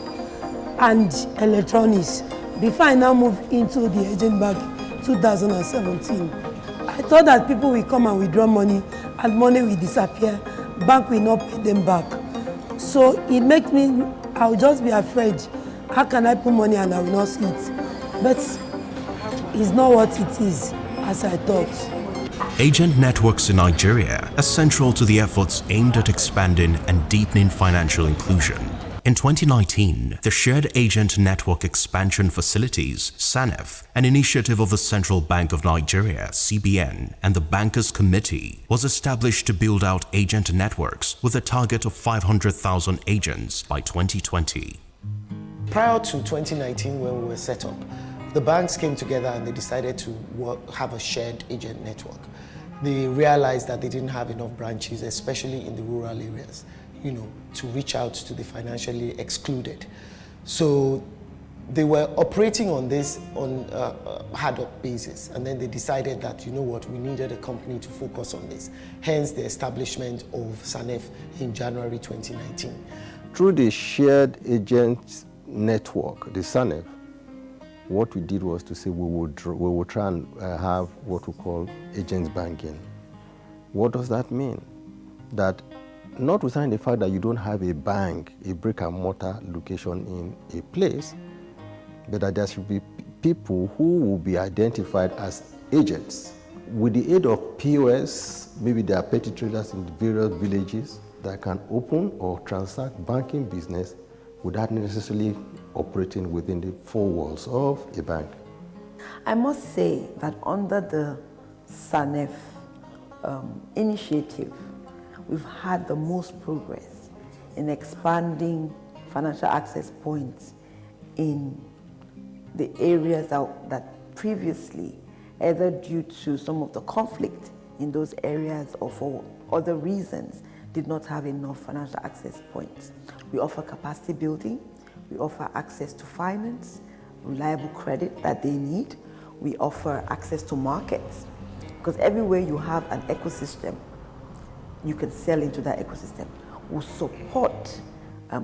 [SPEAKER 20] and electronics. Before I now moved into the agent banking 2017, I thought that people will come and withdraw money and money will disappear. Bank will not pay them back. So it makes me, I will just be afraid. How can I put money and I will not see it? But it's not what it is, as I thought.
[SPEAKER 21] Agent networks in Nigeria are central to the efforts aimed at expanding and deepening financial inclusion. In 2019, the Shared Agent Network Expansion Facilities, SANEF, an initiative of the Central Bank of Nigeria, CBN, and the Bankers Committee, was established to build out agent networks with a target of 500,000 agents by 2020.
[SPEAKER 15] Prior to 2019, when we were set up, the banks came together and they decided to have a shared agent network. They realized that they didn't have enough branches, especially in the rural areas, to reach out to the financially excluded. So they were operating on this on a ad hoc basis, and then they decided that, we needed a company to focus on this. Hence the establishment of SANEF in January 2019.
[SPEAKER 22] Through the shared agent network, the SANEF, what we did was to say we will try and have what we call agents banking. What does that mean? That notwithstanding the fact that you don't have a bank, a brick and mortar location in a place, but that there should be people who will be identified as agents. With the aid of POS, maybe there are petty traders in various villages that can open or transact banking business without necessarily operating within the four walls of a bank.
[SPEAKER 6] I must say that under the SANEF initiative, we've had the most progress in expanding financial access points in the areas that previously, either due to some of the conflict in those areas or for other reasons, did not have enough financial access points. We offer capacity building, we offer access to finance, reliable credit that they need. We offer access to markets, because everywhere you have an ecosystem, you can sell into that ecosystem. We support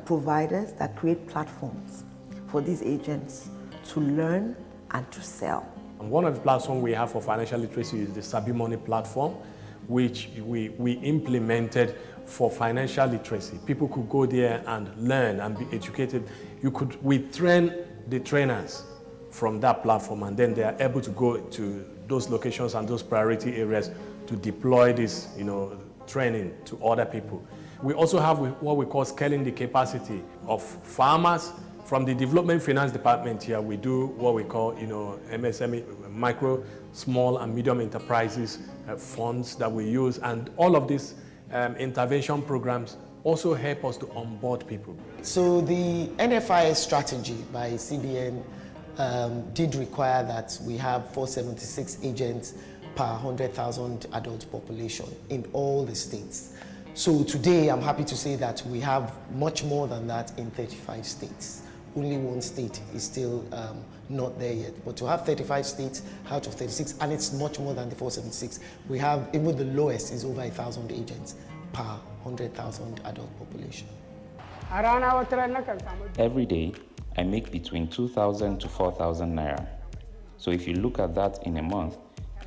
[SPEAKER 6] providers that create platforms for these agents to learn and to sell.
[SPEAKER 3] And one of the platforms we have for financial literacy is the Sabi Money platform, which we implemented for financial literacy. People could go there and learn and be educated. We train the trainers from that platform, and then they are able to go to those locations and those priority areas to deploy this, training to other people. We also have what we call scaling the capacity of farmers. From the Development Finance Department here, we do what we call, MSME, micro, small and medium enterprises funds that we use, and all of these intervention programs also help us to onboard people.
[SPEAKER 15] So the NFIS strategy by CBN did require that we have 476 agents per 100,000 adult population in all the states. So today I'm happy to say that we have much more than that in 35 states. Only one state is still not there yet. But to have 35 states out of 36, and it's much more than the 476, we have, even the lowest is over 1,000 agents per 100,000 adult population.
[SPEAKER 19] Every day, I make between 2,000 to 4,000 naira. So if you look at that in a month,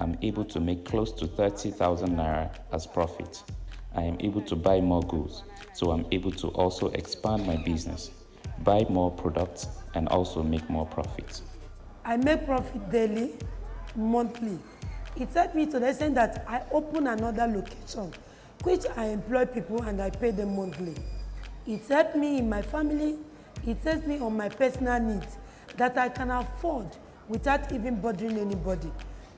[SPEAKER 19] I'm able to make close to 30,000 naira as profit. I am able to buy more goods, so I'm able to also expand my business, buy more products, and also make more profits.
[SPEAKER 20] I make profit daily, monthly. It helped me to the extent that I open another location, which I employ people and I pay them monthly. It helped me in my family, it helps me on my personal needs that I can afford without even bothering anybody,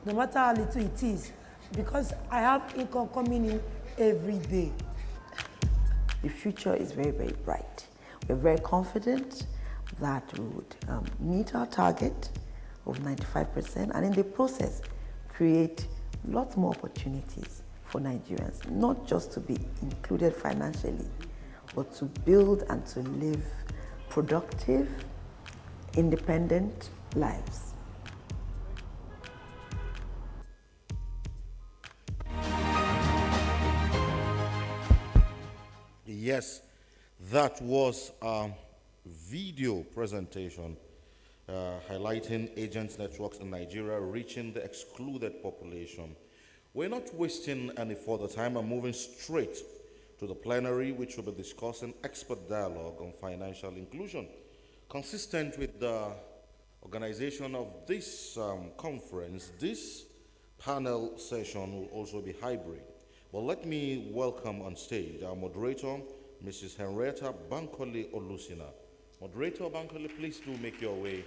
[SPEAKER 20] no matter how little it is, because I have income coming in every day.
[SPEAKER 6] The future is very, very bright. We're very confident that we would meet our target of 95%, and in the process create lots more opportunities for Nigerians, not just to be included financially, but to build and to live productive, independent lives.
[SPEAKER 16] Yes, that was a video presentation highlighting agents networks in Nigeria reaching the excluded population. We're not wasting any further time. I'm moving straight to the plenary, which will be discussing expert dialogue on financial inclusion. Consistent with the organization of this conference, this panel session will also be hybrid. But let me welcome on stage our moderator, Mrs. Henrietta Bankole Olusina. Moderator Bankole, please do make your way.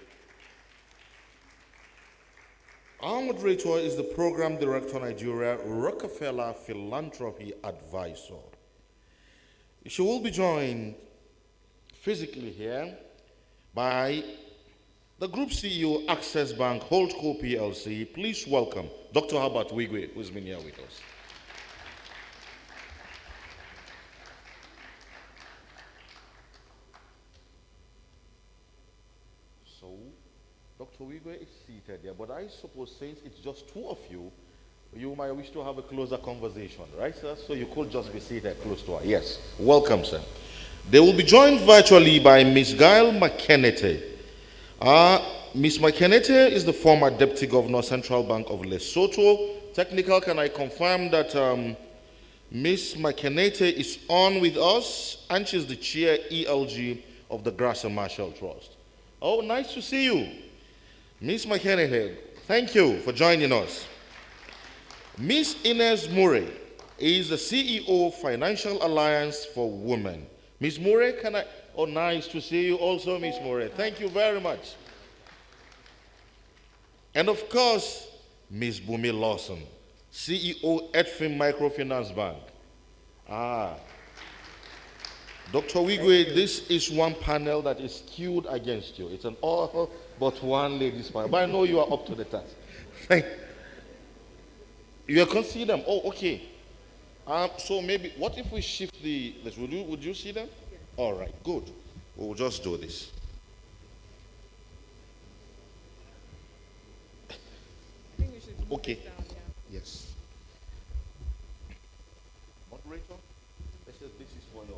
[SPEAKER 16] Our moderator is the Program Director Nigeria, Rockefeller Philanthropy Advisor. She will be joined physically here by the Group CEO, Access Bank Holdco PLC. Please welcome Dr. Herbert Wigwe, who's been here with us. So, Dr. Wigwe is seated there, but I suppose since it's just two of you, you might wish to have a closer conversation, right, sir? So you could just be seated close to her. Yes, welcome, sir. They will be joined virtually by Ms. Gail McKennety. Ms. McKennety is the former Deputy Governor, Central Bank of Lesotho. Technical, can I confirm that Ms. McKennety is on with us, and she's the Chair ELG of the Grasser Marshall Trust. Oh, nice to see you. Ms. McKennety, thank you for joining us. Ms. Ines Murray is the CEO, Financial Alliance for Women. Ms. Murray, can I? Oh, nice to see you also, Ms. Murray. Thank you very much. And of course, Ms. Bumi Lawson, CEO, Edfin Microfinance Bank. Dr. Wigwe, this is one panel that is skewed against you. It's an all but one ladies panel. But I know you are up to the task. Thank you. You can see them. Oh, okay. So maybe, what if we shift this? Would you see them? Yes. All right, good. We'll just do this.
[SPEAKER 17] I think we should move
[SPEAKER 16] Okay.
[SPEAKER 17] this down, yeah.
[SPEAKER 16] Yes. Moderator, this is for your.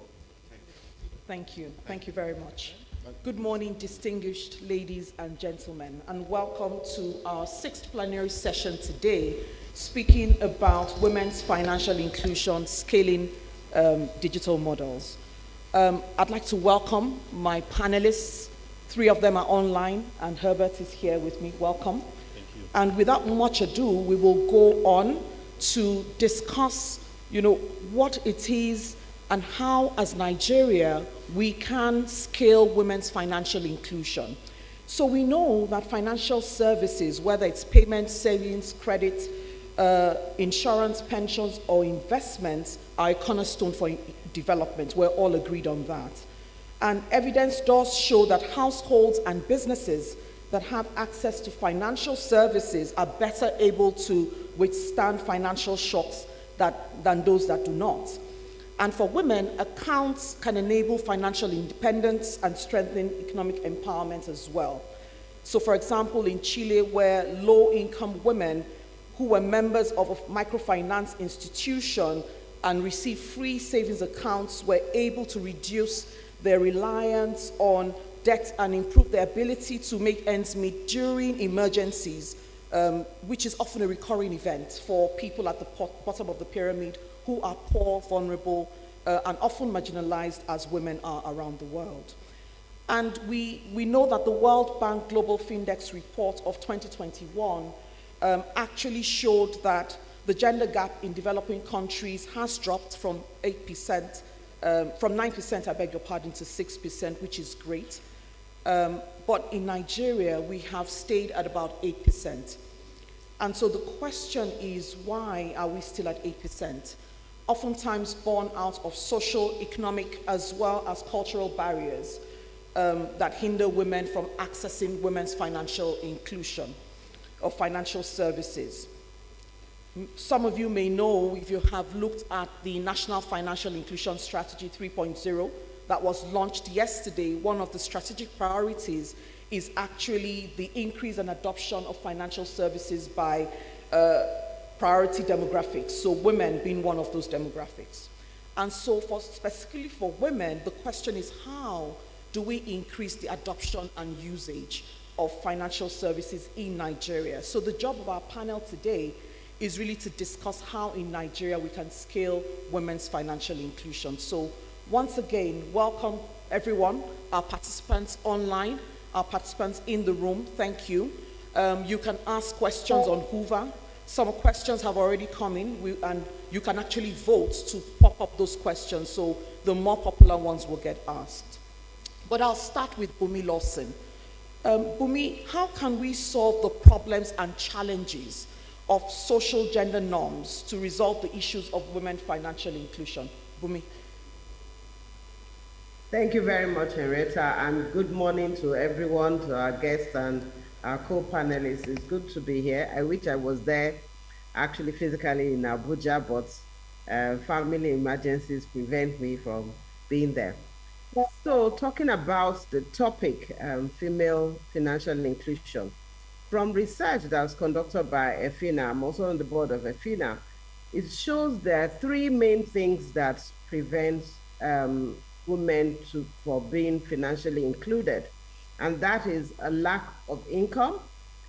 [SPEAKER 1] Thank you. Thank you very much. Good morning, distinguished ladies and gentlemen, and welcome to our 6th plenary session today, speaking about women's financial inclusion, scaling digital models. I'd like to welcome my panelists. 3 of them are online, and Herbert is here with me. Welcome.
[SPEAKER 16] Thank you.
[SPEAKER 1] And without much ado, we will go on to discuss, what it is and how, as Nigeria, we can scale women's financial inclusion. So we know that financial services, whether it's payments, savings, credit, insurance, pensions, or investments, are a cornerstone for development. We're all agreed on that. And evidence does show that households and businesses that have access to financial services are better able to withstand financial shocks than those that do not. And for women, accounts can enable financial independence and strengthen economic empowerment as well. So for example, in Chile, where low-income women who were members of a microfinance institution and received free savings accounts were able to reduce their reliance on debt and improve their ability to make ends meet during emergencies, which is often a recurring event for people at the bottom of the pyramid who are poor, vulnerable, and often marginalized as women are around the world. And we know that the World Bank Global Findex report of 2021 actually showed that the gender gap in developing countries has dropped from 8%, from 9%, I beg your pardon, to 6%, which is great. But in Nigeria, we have stayed at about 8%. And so the question is, why are we still at 8%? Oftentimes born out of social, economic, as well as cultural barriers that hinder women from accessing women's financial inclusion or financial services. Some of you may know, if you have looked at the National Financial Inclusion Strategy 3.0 that was launched yesterday, one of the strategic priorities is actually the increase and adoption of financial services by priority demographics, so women being one of those demographics. And so specifically for women, the question is, how do we increase the adoption and usage of financial services in Nigeria? So the job of our panel today is really to discuss how in Nigeria we can scale women's financial inclusion. So once again, welcome everyone, our participants online, our participants in the room, thank you. You can ask questions on Hoover. Some questions have already come in, and you can actually vote to pop up those questions, so the more popular ones will get asked. But I'll start with Bumi Lawson. Bumi, how can we solve the problems and challenges of social gender norms to resolve the issues of women financial inclusion? Bumi.
[SPEAKER 5] Thank you very much, Henrietta, and good morning to everyone, to our guests and our co-panelists. It's good to be here. I wish I was there, actually physically in Abuja, but family emergencies prevent me from being there. So, talking about the topic, female financial inclusion, from research that was conducted by EFINA, I'm also on the board of EFINA, it shows there are three main things that prevent women for being financially included. And that is a lack of income,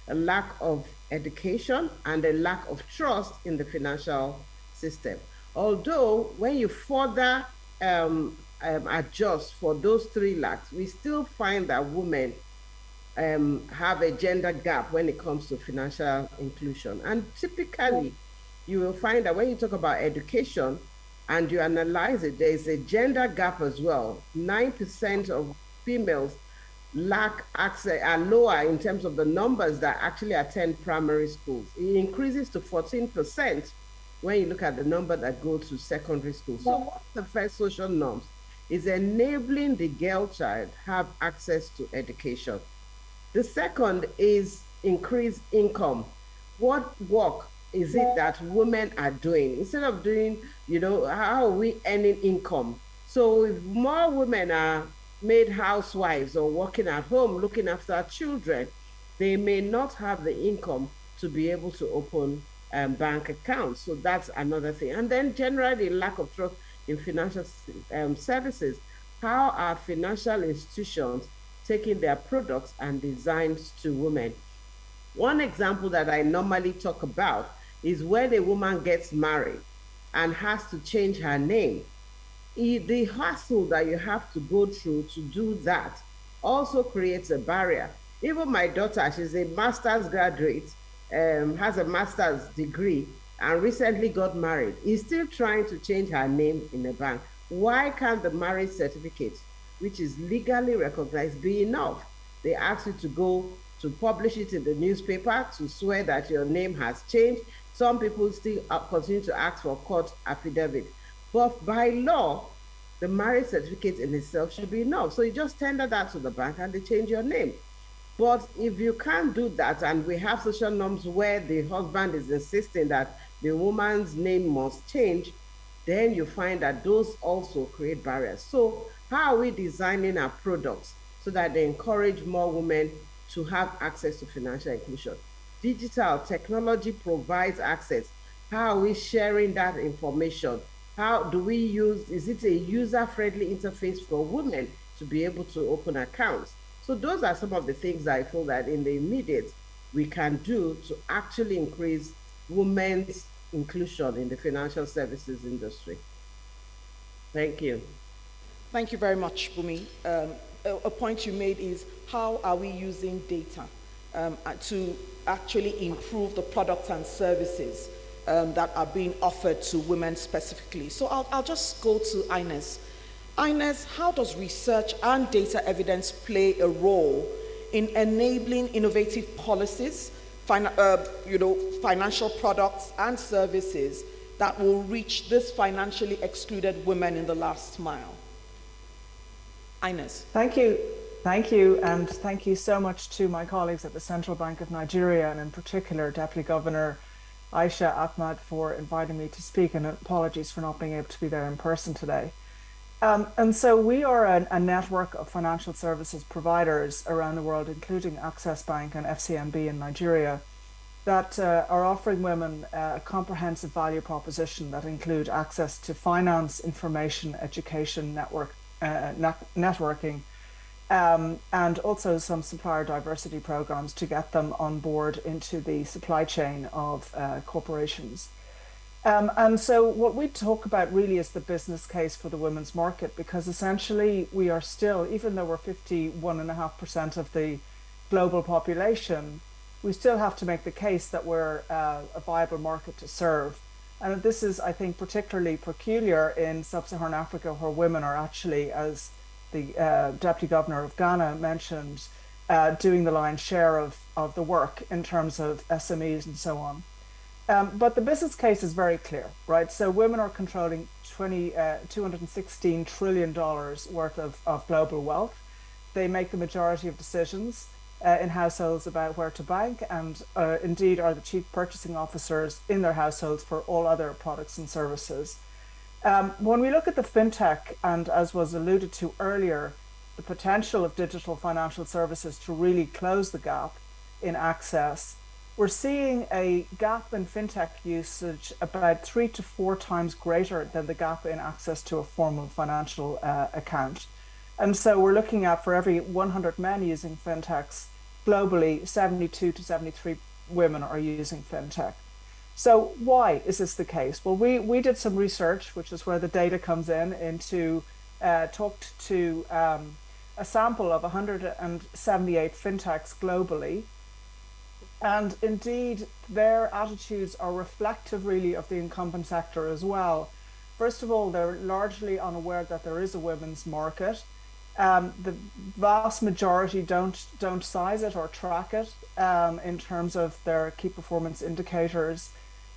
[SPEAKER 5] a lack of education, and a lack of trust in the financial system. Although, when you further adjust for those three lacks, we still find that women have a gender gap when it comes to financial inclusion. And typically, you will find that when you talk about education and you analyze it, there is a gender gap as well. 9% of females lack access, are lower in terms of the numbers that actually attend primary schools. It increases to 14% when you look at the number that go to secondary school. So what's the first social norms? Is enabling the girl child have access to education. The second is increased income. What work is it that women are doing? Instead of doing, how are we earning income? So if more women are made housewives or working at home, looking after our children, they may not have the income to be able to open bank accounts. So that's another thing. And then generally lack of trust in financial services. How are financial institutions taking their products and designs to women? One example that I normally talk about is when a woman gets married and has to change her name. The hassle that you have to go through to do that also creates a barrier. Even my daughter, she's a master's graduate, has a master's degree, and recently got married, is still trying to change her name in a bank. Why can't the marriage certificate, which is legally recognized, be enough? They ask you to go to publish it in the newspaper to swear that your name has changed. Some people still continue to ask for court affidavit. But by law, the marriage certificate in itself should be enough. So you just tender that to the bank and they change your name. But if you can't do that, and we have social norms where the husband is insisting that the woman's name must change, then you find that those also create barriers. So how are we designing our products so that they encourage more women to have access to financial inclusion? Digital technology provides access. How are we sharing that information? How do we use, is it a user-friendly interface for women to be able to open accounts? So those are some of the things that I feel that in the immediate we can do to actually increase women's inclusion in the financial services industry. Thank you.
[SPEAKER 1] Thank you very much, Bumi. A point you made is how are we using data to actually improve the products and services that are being offered to women specifically. So I'll just go to Ines. Ines, how does research and data evidence play a role in enabling innovative policies, financial products and services that will reach this financially excluded women in the last mile? Ines.
[SPEAKER 7] Thank you, and thank you so much to my colleagues at the Central Bank of Nigeria, and in particular Deputy Governor Aisha Ahmad, for inviting me to speak, and apologies for not being able to be there in person today. And so we are a network of financial services providers around the world, including Access Bank and FCMB in Nigeria, that are offering women a comprehensive value proposition that include access to finance, information, education, networking, and also some supplier diversity programs to get them on board into the supply chain of corporations. And so what we talk about really is the business case for the women's market, because essentially we are still, even though we're 51.5% of the global population, we still have to make the case that we're a viable market to serve. And this is, I think, particularly peculiar in sub-Saharan Africa, where women are actually, as the Deputy Governor of Ghana mentioned, doing the lion's share of the work in terms of SMEs and so on. But the business case is very clear, right? So women are controlling $216 trillion worth of global wealth. They make the majority of decisions in households about where to bank, and indeed are the chief purchasing officers in their households for all other products and services. When we look at the fintech, and as was alluded to earlier, the potential of digital financial services to really close the gap in access, we're seeing a gap in fintech usage about 3 to 4 times greater than the gap in access to a formal financial account. And so we're looking at, for every 100 men using fintechs, globally, 72 to 73 women are using fintech. So why is this the case? Well, we did some research, which is where the data comes in, into talked to a sample of 178 fintechs globally. And indeed, their attitudes are reflective really of the incumbent sector as well. First of all, they're largely unaware that there is a women's market. The vast majority don't size it or track it in terms of their key performance indicators.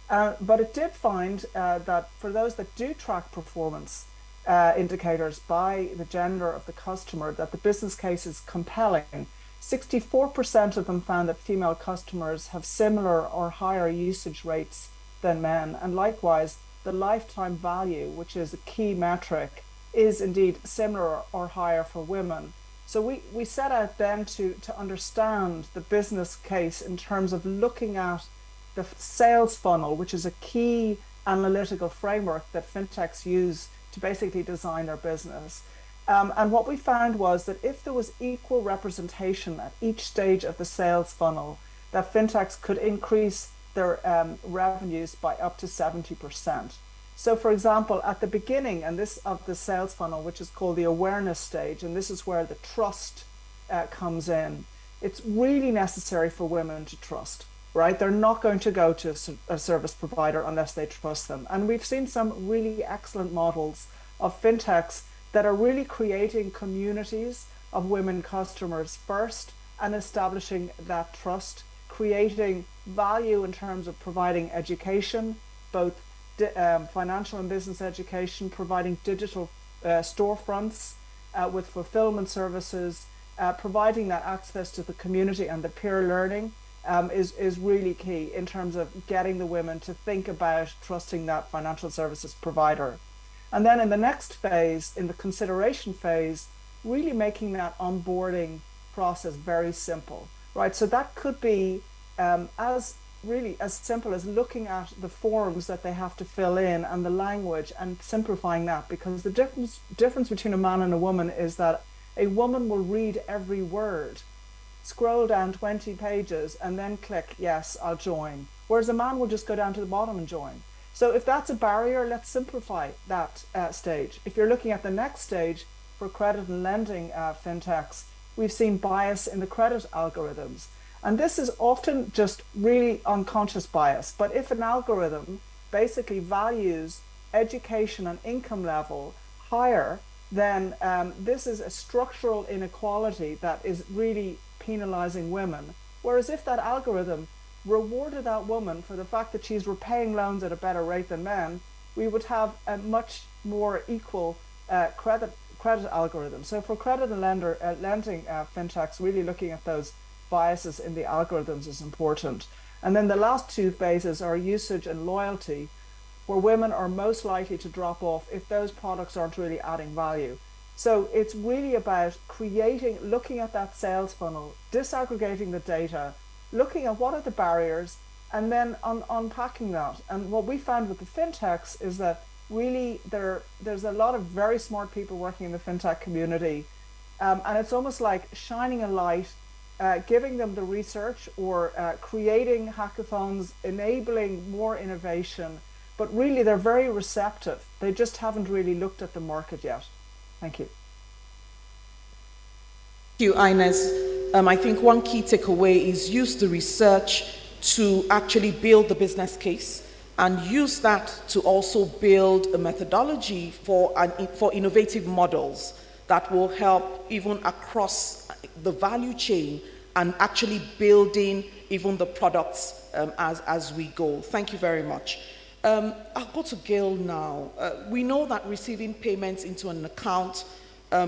[SPEAKER 7] But it did find that for those that do track performance indicators by the gender of the customer, that the business case is compelling. 64% of them found that female customers have similar or higher usage rates than men. And likewise, the lifetime value, which is a key metric, is indeed similar or higher for women. So we set out then to understand the business case in terms of looking at the sales funnel, which is a key analytical framework that fintechs use to basically design their business. And what we found was that if there was equal representation at each stage of the sales funnel, that fintechs could increase their revenues by up to 70%. So for example, at the beginning of the sales funnel, which is called the awareness stage, and this is where the trust comes in, it's really necessary for women to trust, right? They're not going to go to a service provider unless they trust them. And we've seen some really excellent models of fintechs that are really creating communities of women customers first and establishing that trust, creating value in terms of providing education, both financial and business education, providing digital storefronts with fulfillment services, providing that access to the community and the peer learning is really key in terms of getting the women to think about trusting that financial services provider. And then in the next phase, in the consideration phase, really making that onboarding process very simple, right? So that could be as simple as looking at the forms that they have to fill in and the language and simplifying that, because the difference between a man and a woman is that a woman will read every word, scroll down 20 pages and then click, yes, I'll join. Whereas a man will just go down to the bottom and join. So if that's a barrier, let's simplify that stage. If you're looking at the next stage for credit and lending fintechs, we've seen bias in the credit algorithms. And this is often just really unconscious bias. But if an algorithm basically values education and income level higher, then this is a structural inequality that is really penalizing women. Whereas if that algorithm rewarded that woman for the fact that she's repaying loans at a better rate than men, we would have a much more equal credit algorithm. So for credit and lending fintechs, really looking at those biases in the algorithms is important. And then the last two phases are usage and loyalty, where women are most likely to drop off if those products aren't really adding value. So it's really about looking at that sales funnel, disaggregating the data, looking at what are the barriers, and then unpacking that. And what we found with the fintechs is that really there's a lot of very smart people working in the fintech community, and it's almost like shining a light, giving them the research or creating hackathons, enabling more innovation, but really they're very receptive. They just haven't really looked at the market yet. Thank you.
[SPEAKER 1] Thank you, Ines. I think one key takeaway is use the research to actually build the business case and use that to also build a methodology for innovative models that will help even across the value chain and actually building even the products as we go. Thank you very much. I'll go to Gail now. We know that receiving payments into an account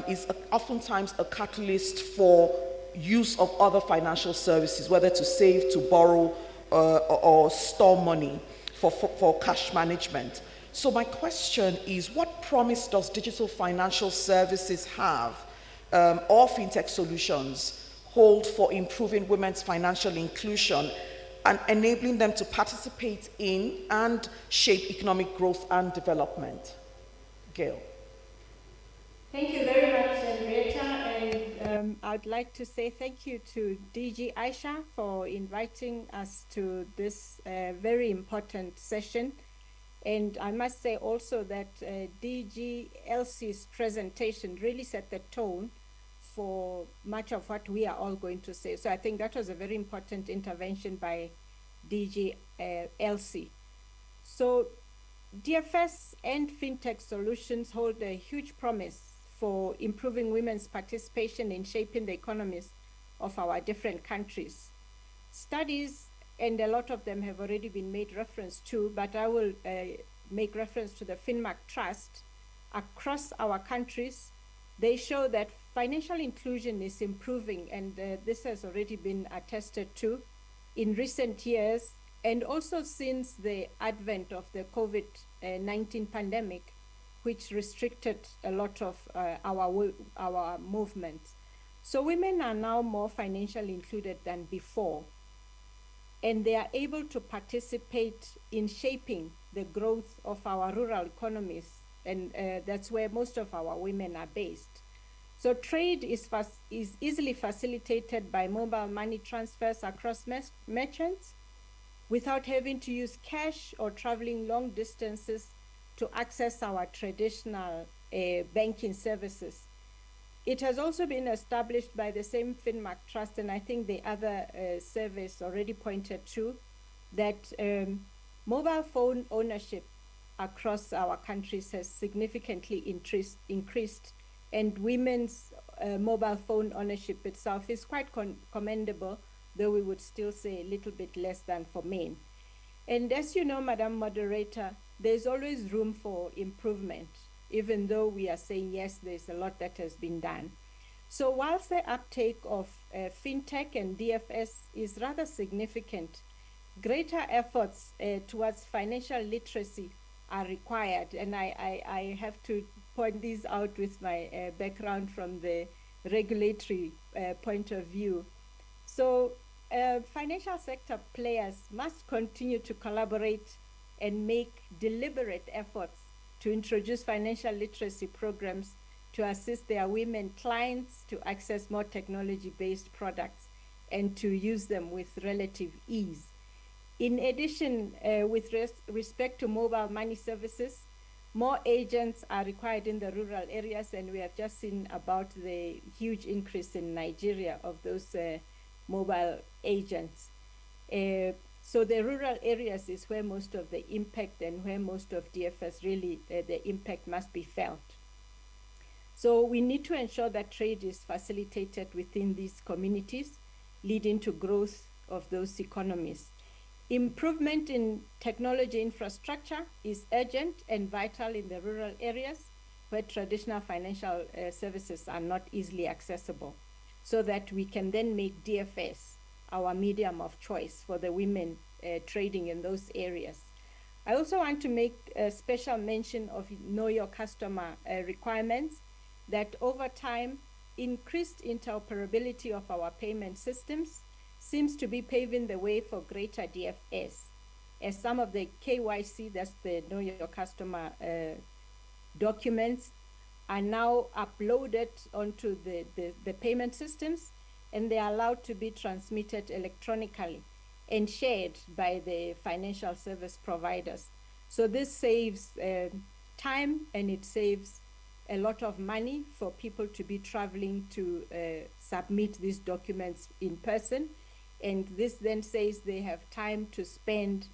[SPEAKER 1] is oftentimes a catalyst for use of other financial services, whether to save, to borrow, or store money for cash management. So my question is, what promise does digital financial services have, or fintech solutions hold for improving women's financial inclusion and enabling them to participate in and shape economic growth and development? Gail.
[SPEAKER 8] Thank you very much, Henrietta, and I'd like to say thank you to DG Aisha for inviting us to this very important session. And I must say also that DG Elsie's presentation really set the tone for much of what we are all going to say. So I think that was a very important intervention by DG Elsie. So DFS and fintech solutions hold a huge promise for improving women's participation in shaping the economies of our different countries. Studies, and a lot of them have already been made reference to, but I will make reference to the Finmark Trust across our countries. They show that financial inclusion is improving, and this has already been attested to in recent years, and also since the advent of the COVID-19 pandemic, which restricted a lot of our movements. So women are now more financially included than before, and they are able to participate in shaping the growth of our rural economies, and that's where most of our women are based. So trade is easily facilitated by mobile money transfers across merchants without having to use cash or traveling long distances to access our traditional banking services. It has also been established by the same Finmark Trust, and I think the other surveys already pointed to, that mobile phone ownership across our countries has significantly increased, and women's mobile phone ownership itself is quite commendable, though we would still say a little bit less than for men. And as you know, Madam Moderator, there's always room for improvement, even though we are saying, yes, there's a lot that has been done. So whilst the uptake of fintech and DFS is rather significant, greater efforts towards financial literacy are required. And I have to point these out with my background from the regulatory point of view. So financial sector players must continue to collaborate and make deliberate efforts to introduce financial literacy programs to assist their women clients to access more technology-based products and to use them with relative ease. In addition, with respect to mobile money services, more agents are required in the rural areas, and we have just seen about the huge increase in Nigeria of those mobile agents. So the rural areas is where most of the impact and where most of DFS really, the impact must be felt. So we need to ensure that trade is facilitated within these communities, leading to growth of those economies. Improvement in technology infrastructure is urgent and vital in the rural areas where traditional financial services are not easily accessible, so that we can then make DFS our medium of choice for the women trading in those areas. I also want to make a special mention of know your customer requirements, that over time, increased interoperability of our payment systems seems to be paving the way for greater DFS, as some of the KYC, that's the know your customer documents, are now uploaded onto the payment systems, and they are allowed to be transmitted electronically and shared by the financial service providers. So this saves time, and it saves a lot of money for people to be traveling to submit these documents in person. And this then says they have time to spend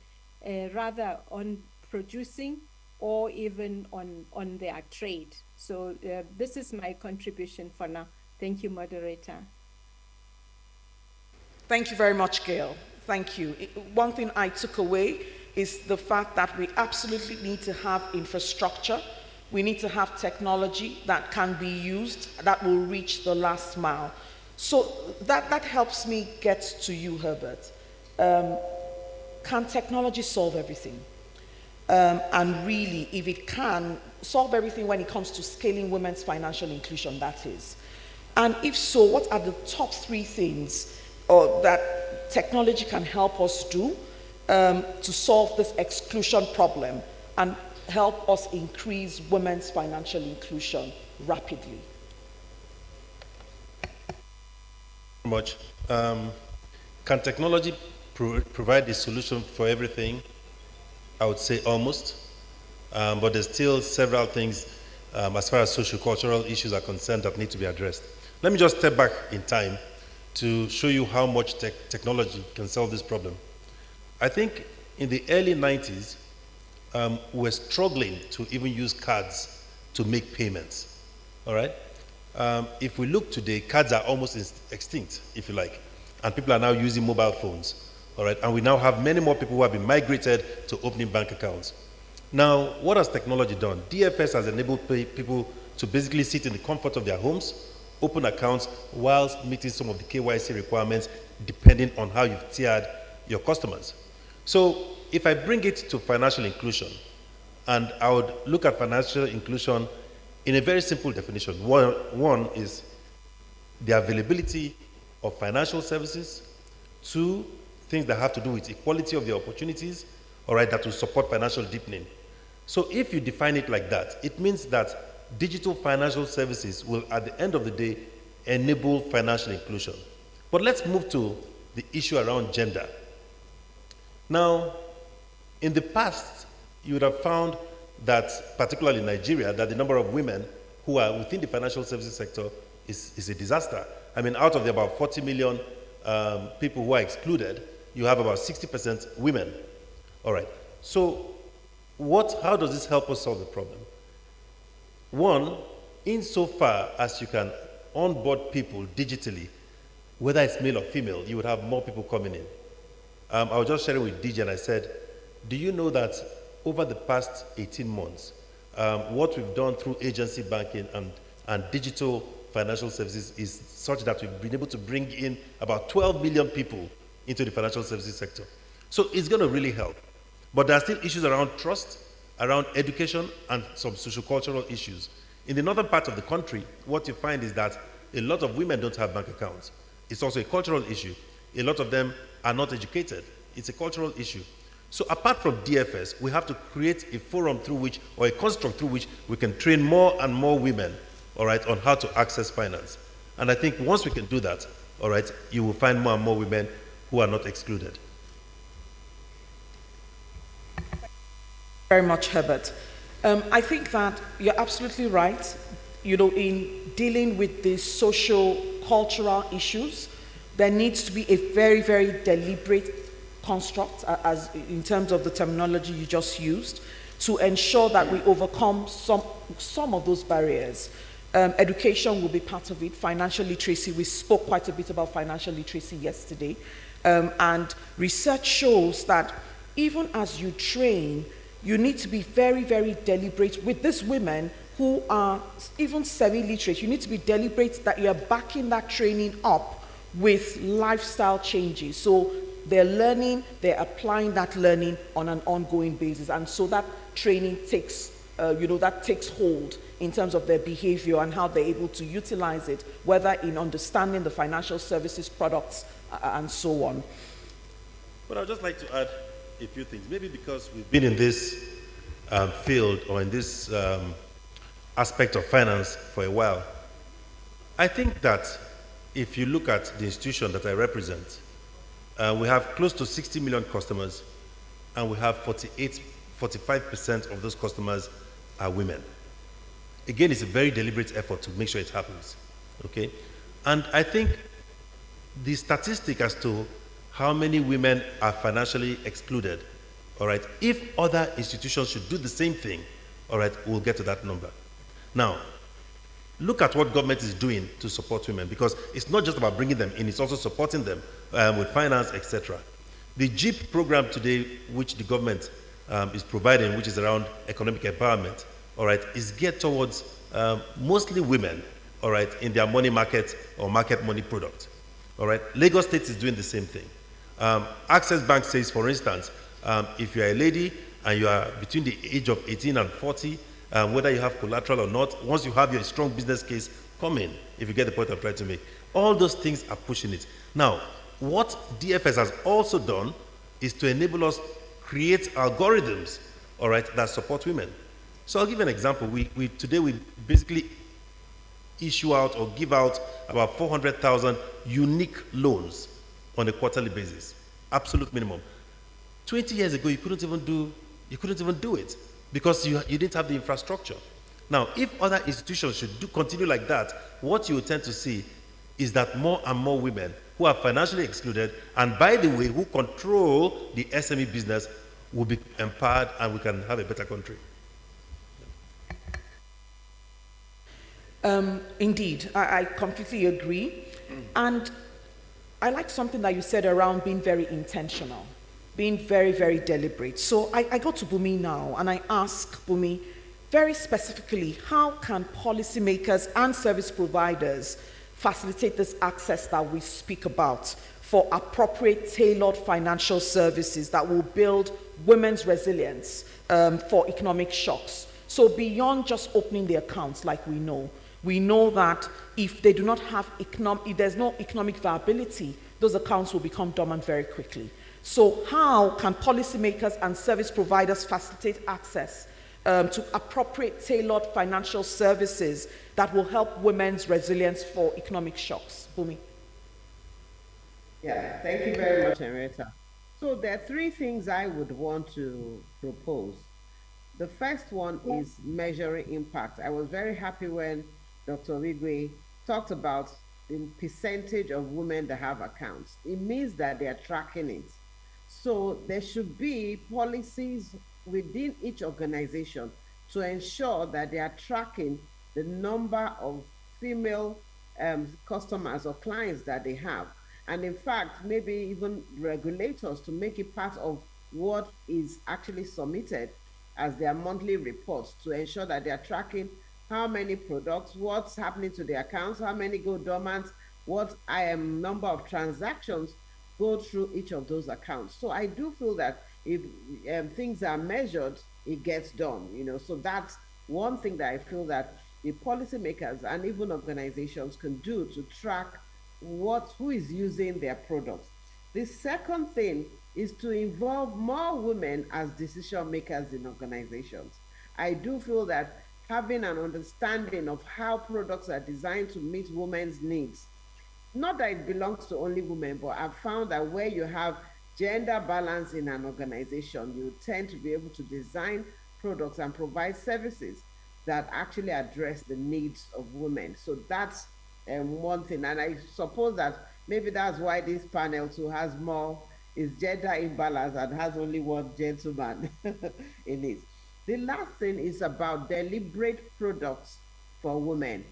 [SPEAKER 8] rather on producing or even on their trade. So this is my contribution for now. Thank you, moderator.
[SPEAKER 1] Thank you very much, Gail. Thank you. One thing I took away is the fact that we absolutely need to have infrastructure. We need to have technology that can be used, that will reach the last mile. So that helps me get to you, Herbert. Can technology solve everything? And really, if it can, solve everything when it comes to scaling women's financial inclusion, that is. And if so, what are the top 3 things that technology can help us do to solve this exclusion problem and help us increase women's financial inclusion rapidly?
[SPEAKER 9] Much. Can technology provide a solution for everything? I would say almost, but there's still several things as far as socio-cultural issues are concerned that need to be addressed. Let me just step back in time to show you how much technology can solve this problem. I think in the early 90s, we're struggling to even use cards to make payments, all right? If we look today, cards are almost extinct, if you like, and people are now using mobile phones, all right? And we now have many more people who have been migrated to opening bank accounts. Now, what has technology done? DFS has enabled people to basically sit in the comfort of their homes, open accounts whilst meeting some of the KYC requirements depending on how you've tiered your customers. So if I bring it to financial inclusion, and I would look at financial inclusion in a very simple definition. One is the availability of financial services. 2, things that have to do with equality of the opportunities, all right, that will support financial deepening. So if you define it like that, it means that digital financial services will, at the end of the day, enable financial inclusion. But let's move to the issue around gender. Now, in the past, you would have found that, particularly in Nigeria, that the number of women who are within the financial services sector is a disaster. I mean, out of the about 40 million people who are excluded, you have about 60% women. All right. So how does this help us solve the problem? One, insofar as you can onboard people digitally, whether it's male or female, you would have more people coming in. I was just sharing with DJ and I said, do you know that over the past 18 months, what we've done through agency banking and digital financial services is such that we've been able to bring in about 12 million people into the financial services sector. So it's going to really help. But there are still issues around trust, around education, and some sociocultural issues. In the northern part of the country, what you find is that a lot of women don't have bank accounts. It's also a cultural issue. A lot of them are not educated. It's a cultural issue. So apart from DFS, we have to create a forum through which, or a construct through which we can train more and more women, all right, on how to access finance. And I think once we can do that, all right, you will find more and more women who are not excluded.
[SPEAKER 1] Very much, Herbert. I think that you're absolutely right. You know, in dealing with the social, cultural issues, there needs to be a very, very deliberate construct, as in terms of the terminology you just used, to ensure that we overcome some of those barriers. Education will be part of it. Financial literacy, we spoke quite a bit about financial literacy yesterday. And research shows that even as you train, you need to be very, very deliberate with these women who are even semi-literate. You need to be deliberate that you're backing that training up with lifestyle changes. So they're learning, they're applying that learning on an ongoing basis. And so that training takes, that takes hold in terms of their behavior and how they're able to utilize it, whether in understanding the financial services products and so on.
[SPEAKER 9] But I'd just like to add a few things. Maybe because we've been in this field or in this aspect of finance for a while. I think that if you look at the institution that I represent, we have close to 60 million customers, and we have 45% of those customers are women. Again, it's a very deliberate effort to make sure it happens, okay? And I think the statistic as to how many women are financially excluded, all right, if other institutions should do the same thing, all right, we'll get to that number. Now, look at what government is doing to support women, because it's not just about bringing them in, it's also supporting them with finance, etc. The JEEP program today, which the government is providing, which is around economic empowerment, all right, is geared towards mostly women, all right, in their money market or market money product. All right, Lagos State is doing the same thing. Access Bank says, for instance, if you are a lady and you are between the age of 18 and 40, whether you have collateral or not, once you have your strong business case, come in, if you get the point I'm trying to make. All those things are pushing it. Now, what DFS has also done is to enable us create algorithms, all right, that support women. So I'll give you an example. Today we basically issue out or give out about 400,000 unique loans on a quarterly basis, absolute minimum. 20 years ago, you couldn't even do it because you didn't have the infrastructure. Now, if other institutions should continue like that, what you will tend to see is that more and more women who are financially excluded, and by the way, who control the SME business, will be empowered, and we can have a better country.
[SPEAKER 1] Indeed, I completely agree. And I like something that you said around being very intentional, being very, very deliberate. So I go to Bumi now and I ask Bumi very specifically, how can policymakers and service providers facilitate this access that we speak about for appropriate tailored financial services that will build women's resilience for economic shocks? So beyond just opening the accounts, like we know that if they do not have if there's no economic viability, those accounts will become dormant very quickly. So how can policymakers and service providers facilitate access to appropriate tailored financial services that will help women's resilience for economic shocks? Bumi.
[SPEAKER 5] Yeah, thank you very much, Henrietta. So there are three things I would want to propose. The first one is measuring impact. I was very happy when Dr. Wigwe talked about the percentage of women that have accounts. It means that they are tracking it. So there should be policies within each organization to ensure that they are tracking the number of female customers or clients that they have. And in fact, maybe even regulators to make it part of what is actually submitted as their monthly reports to ensure that they are tracking how many products, what's happening to the accounts, how many go dormant, what number of transactions go through each of those accounts. So I do feel that if things are measured, it gets done, So that's one thing that I feel that the policymakers and even organizations can do to track who is using their products. The second thing is to involve more women as decision makers in organizations. I do feel that having an understanding of how products are designed to meet women's needs, not that it belongs to only women, but I've found that where you have gender balance in an organization, you tend to be able to design products and provide services that actually address the needs of women. So that's one thing. And I suppose that maybe that's why this panel too has more, is gender imbalance and has only one gentleman in it. The last thing is about deliberate products for women.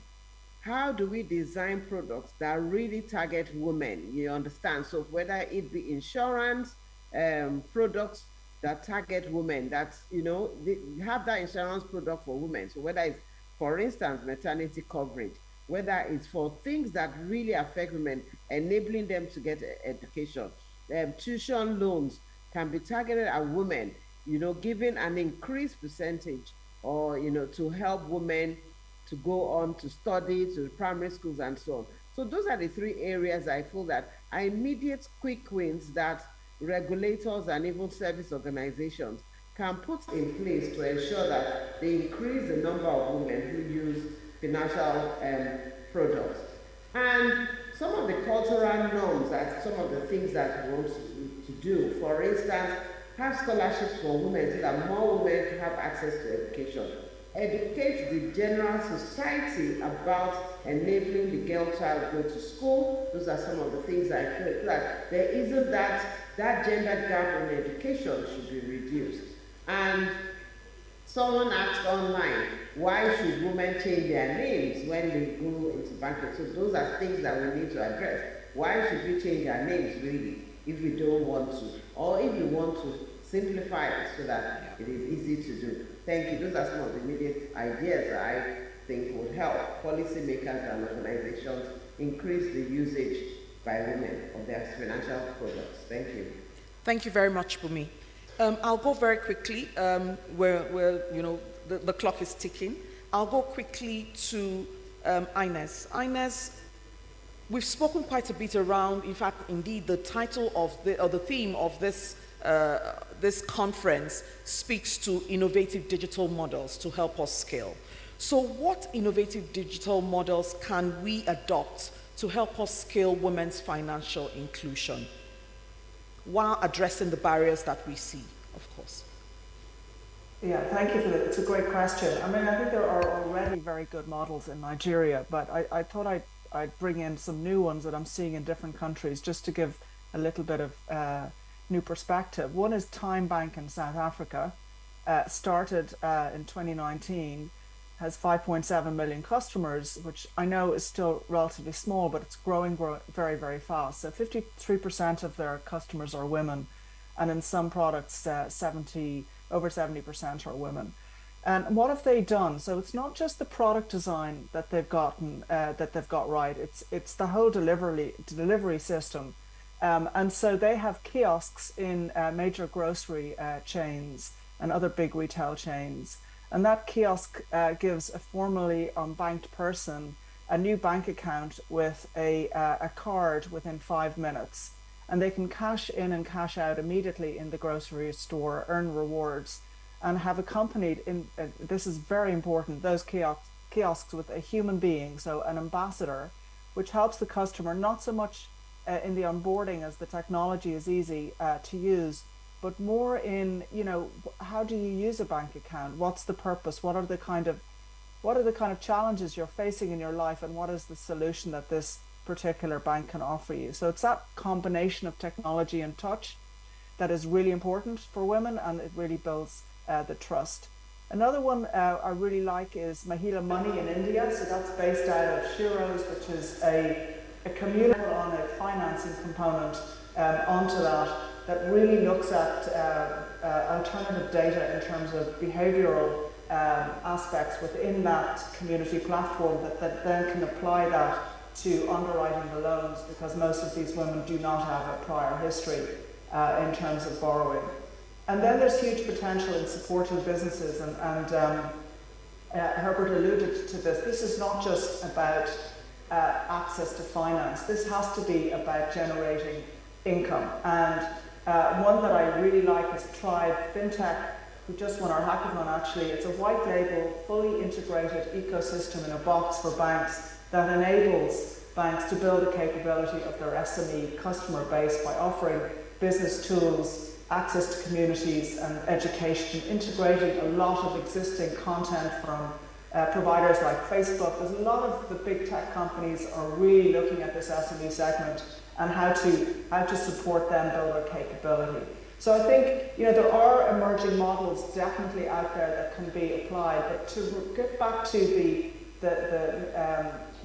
[SPEAKER 5] How do we design products that really target women? You understand? So whether it be insurance products that target women, that's, they have that insurance product for women. So whether it's, for instance, maternity coverage, whether it's for things that really affect women, enabling them to get education. Tuition loans can be targeted at women, giving an increased percentage or, to help women to go on to study, to primary schools and so on. So those are the three areas I feel that are immediate quick wins that regulators and even service organizations can put in place to ensure that they increase the number of women who use financial products. And some of the cultural norms are some of the things that we want to do. For instance, have scholarships for women so that more women have access to education. educate the general society about enabling the girl child to go to school. Those are some of the things I feel like there isn't that gender gap in education should be reduced. And someone asked online, why should women change their names when they go into banking? So those are things that we need to address. Why should we change our names really if we don't want to? Or if we want to, simplify it so that it is easy to do. Thank you. Those are some of the immediate ideas that I think would help policymakers and organizations increase the usage by women of their financial products. Thank you.
[SPEAKER 1] Thank you very much, Bumi. I'll go very quickly. The clock is ticking. I'll go quickly to Ines. Ines, we've spoken quite a bit around, in fact, indeed, the title of the theme of this conference speaks to innovative digital models to help us scale. So what innovative digital models can we adopt to help us scale women's financial inclusion while addressing the barriers that we see, of course?
[SPEAKER 7] Yeah, thank you for that. It's a great question. I mean, I think there are already very good models in Nigeria, but I thought I'd bring in some new ones that I'm seeing in different countries just to give a little bit of new perspective. One is Time Bank in South Africa, started in 2019, has 5.7 million customers, which I know is still relatively small, but it's growing very, very fast. So 53% of their customers are women, and in some products, over 70% are women. And what have they done? So it's not just the product design that they've gotten, that they've got right. It's the whole delivery system. And so they have kiosks in major grocery chains and other big retail chains. And that kiosk gives a formerly unbanked person a new bank account with a card within 5 minutes. And they can cash in and cash out immediately in the grocery store, earn rewards, and have accompanied, this is very important, those kiosks with a human being, so an ambassador, which helps the customer not so much in the onboarding as the technology is easy to use, but more in, how do you use a bank account? What's the purpose? What are the kind of challenges you're facing in your life, and what is the solution that this particular bank can offer you? So it's that combination of technology and touch that is really important for women, and it really builds the trust. Another one I really like is Mahila Money in India. So that's based out of Shiro's, which is a community on a financing component onto that really looks at alternative data in terms of behavioral aspects within that community platform that then can apply that to underwriting the loans, because most of these women do not have a prior history in terms of borrowing. And then there's huge potential in supporting businesses, and Herbert alluded to this. This is not just about access to finance. This has to be about generating income. And one that I really like is Tribe FinTech, who just won our hackathon actually. It's a white label, fully integrated ecosystem in a box for banks that enables banks to build the capability of their SME customer base by offering business tools, access to communities and education, integrating a lot of existing content from providers like Facebook. There's a lot of the big tech companies are really looking at this SME segment and how to support them build their capability. So I think there are emerging models definitely out there that can be applied. But to get back to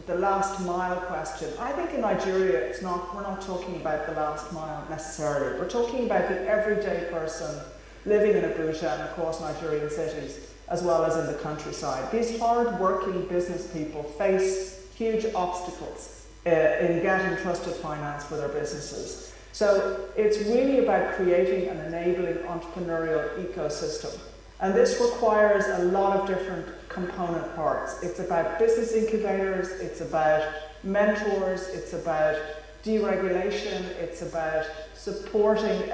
[SPEAKER 7] the last mile question, I think in Nigeria we're not talking about the last mile necessarily. We're talking about the everyday person living in Abuja and across Nigerian cities, as well as in the countryside. These hard-working business people face huge obstacles in getting trusted finance for their businesses. So it's really about creating an enabling entrepreneurial ecosystem. And this requires a lot of different component parts. It's about business incubators, it's about mentors, it's about deregulation, it's about supporting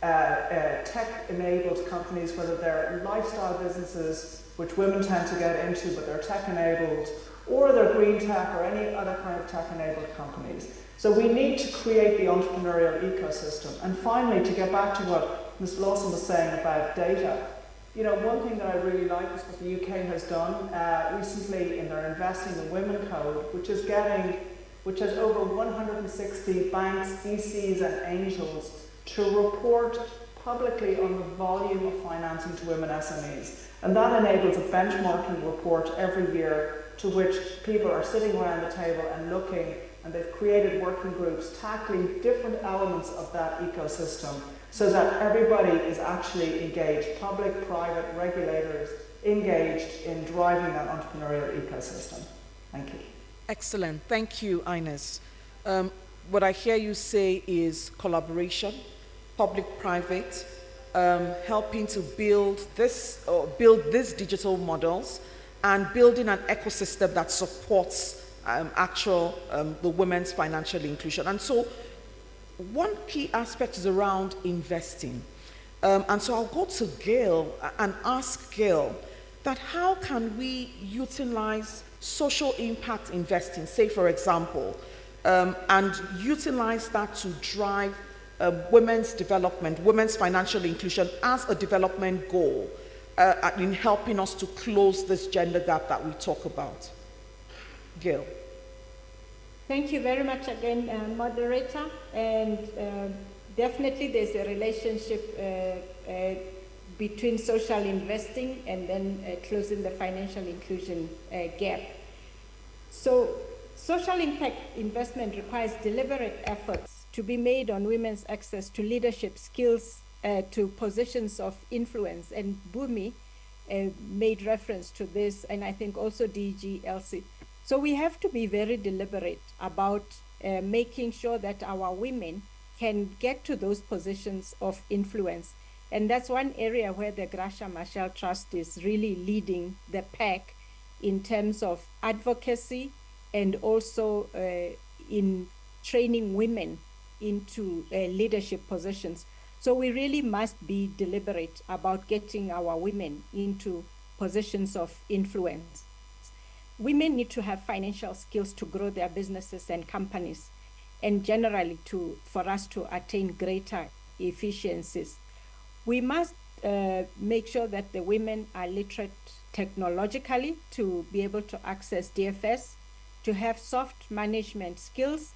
[SPEAKER 7] tech-enabled companies, whether they're lifestyle businesses, which women tend to get into, but they're tech-enabled, or they're green tech or any other kind of tech-enabled companies. So we need to create the entrepreneurial ecosystem. And finally, to get back to what Ms. Lawson was saying about data, You know, one thing that I really like is what the UK has done recently in their Investing in Women Code, which has over 160 banks, VCs and angels to report publicly on the volume of financing to women SMEs. And that enables a benchmarking report every year to which people are sitting around the table and looking, and they've created working groups tackling different elements of that ecosystem so that everybody is actually engaged, public, private, regulators, engaged in driving that entrepreneurial ecosystem. Thank you.
[SPEAKER 1] Excellent. Thank you, Ines. What I hear you say is collaboration, public-private, helping to build these digital models and building an ecosystem that supports the women's financial inclusion. And so one key aspect is around investing. And so I'll go to Gail and ask Gail that how can we utilize social impact investing, say for example, and utilize that to drive women's development, women's financial inclusion as a development goal in helping us to close this gender gap that we talk about. Gail.
[SPEAKER 8] Thank you very much again, moderator. And definitely there's a relationship between social investing and then closing the financial inclusion gap. So social impact investment requires deliberate efforts to be made on women's access to leadership skills, to positions of influence. And Bumi made reference to this, and I think also DG Elsie. So we have to be very deliberate about making sure that our women can get to those positions of influence. And that's one area where the Gracia Machel Trust is really leading the pack in terms of advocacy and also in training women into leadership positions. So we really must be deliberate about getting our women into positions of influence. Women need to have financial skills to grow their businesses and companies, and generally for us to attain greater efficiencies. We must make sure that the women are literate technologically to be able to access DFS, to have soft management skills,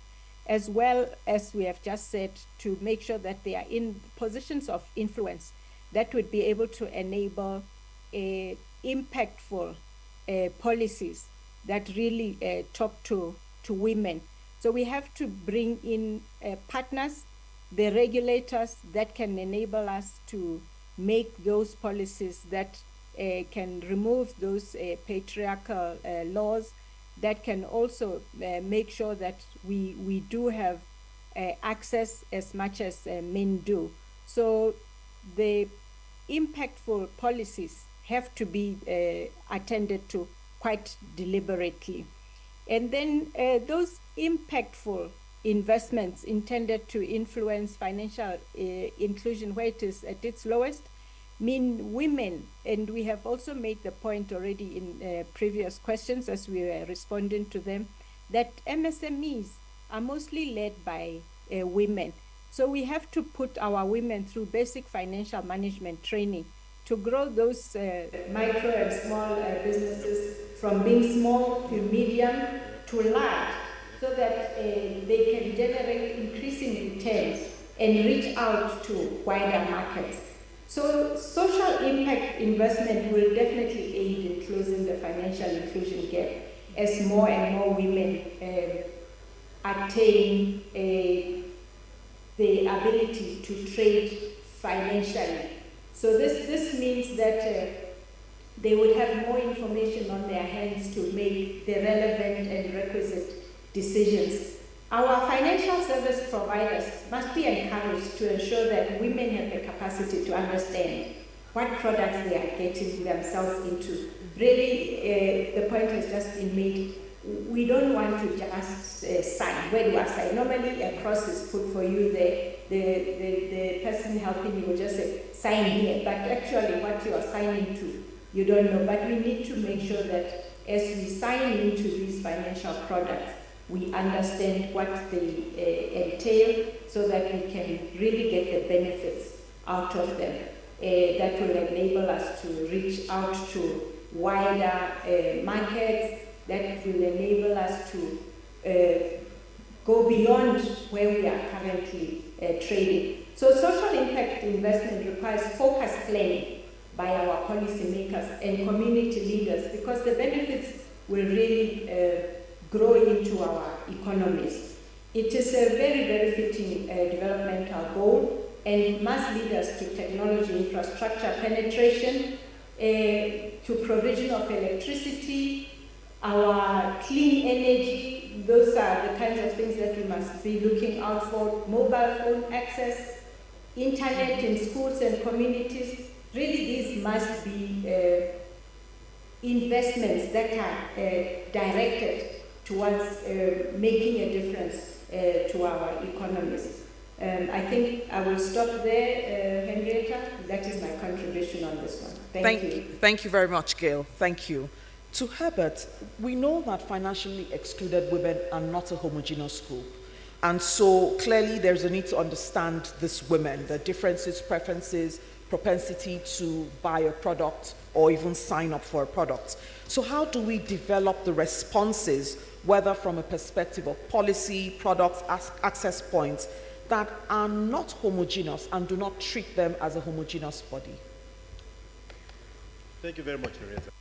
[SPEAKER 8] as well as we have just said, to make sure that they are in positions of influence that would be able to enable impactful policies that really talk to women. So we have to bring in partners, the regulators that can enable us to make those policies that can remove those patriarchal laws, that can also make sure that we do have access as much as men do. So the impactful policies have to be attended to quite deliberately. And then those impactful investments intended to influence financial inclusion where it is at its lowest mean women. And we have also made the point already in previous questions as we were responding to them, that MSMEs are mostly led by women. So we have to put our women through basic financial management training to grow those micro and small businesses from being small to medium to large, so that they can generate increasing returns and reach out to wider markets. So social impact investment will definitely aid in closing the financial inclusion gap as more and more women attain the ability to trade financially. So this means that they would have more information on their hands to make the relevant and requisite decisions. Our financial service providers must be encouraged to ensure that women have the capacity to understand what products they are getting themselves into. Really, the point has just been made. We don't want to just sign. Where do I sign? Normally, a cross is put for you. The person helping you will just say, sign here. But actually, what you are signing to, you don't know. But we need to make sure that as we sign into these financial products, we understand what they entail so that we can really get the benefits out of them. that will enable us to reach out to wider markets, that will enable us to go beyond where we are currently trading. So social impact investment requires focused planning by our policymakers and community leaders, because the benefits will really grow into our economies. It is a very, very fitting developmental goal, and it must lead us to technology infrastructure penetration, to provision of electricity, our clean energy. Those are the kinds of things that we must be looking out for. Mobile phone access, internet in schools and communities. Really, these must be investments that are directed towards making a difference to our economies. I think I will stop there, Henrietta. That is my contribution on this one. Thank you.
[SPEAKER 1] Thank you very much, Gail. Thank you. To Herbert, we know that financially excluded women are not a homogeneous group. And so clearly there's a need to understand these women, their differences, preferences, propensity to buy a product or even sign up for a product. So how do we develop the responses, whether from a perspective of policy, products, access points, that are not homogeneous and do not treat them as a homogeneous body?
[SPEAKER 9] Thank you very much, Henrietta.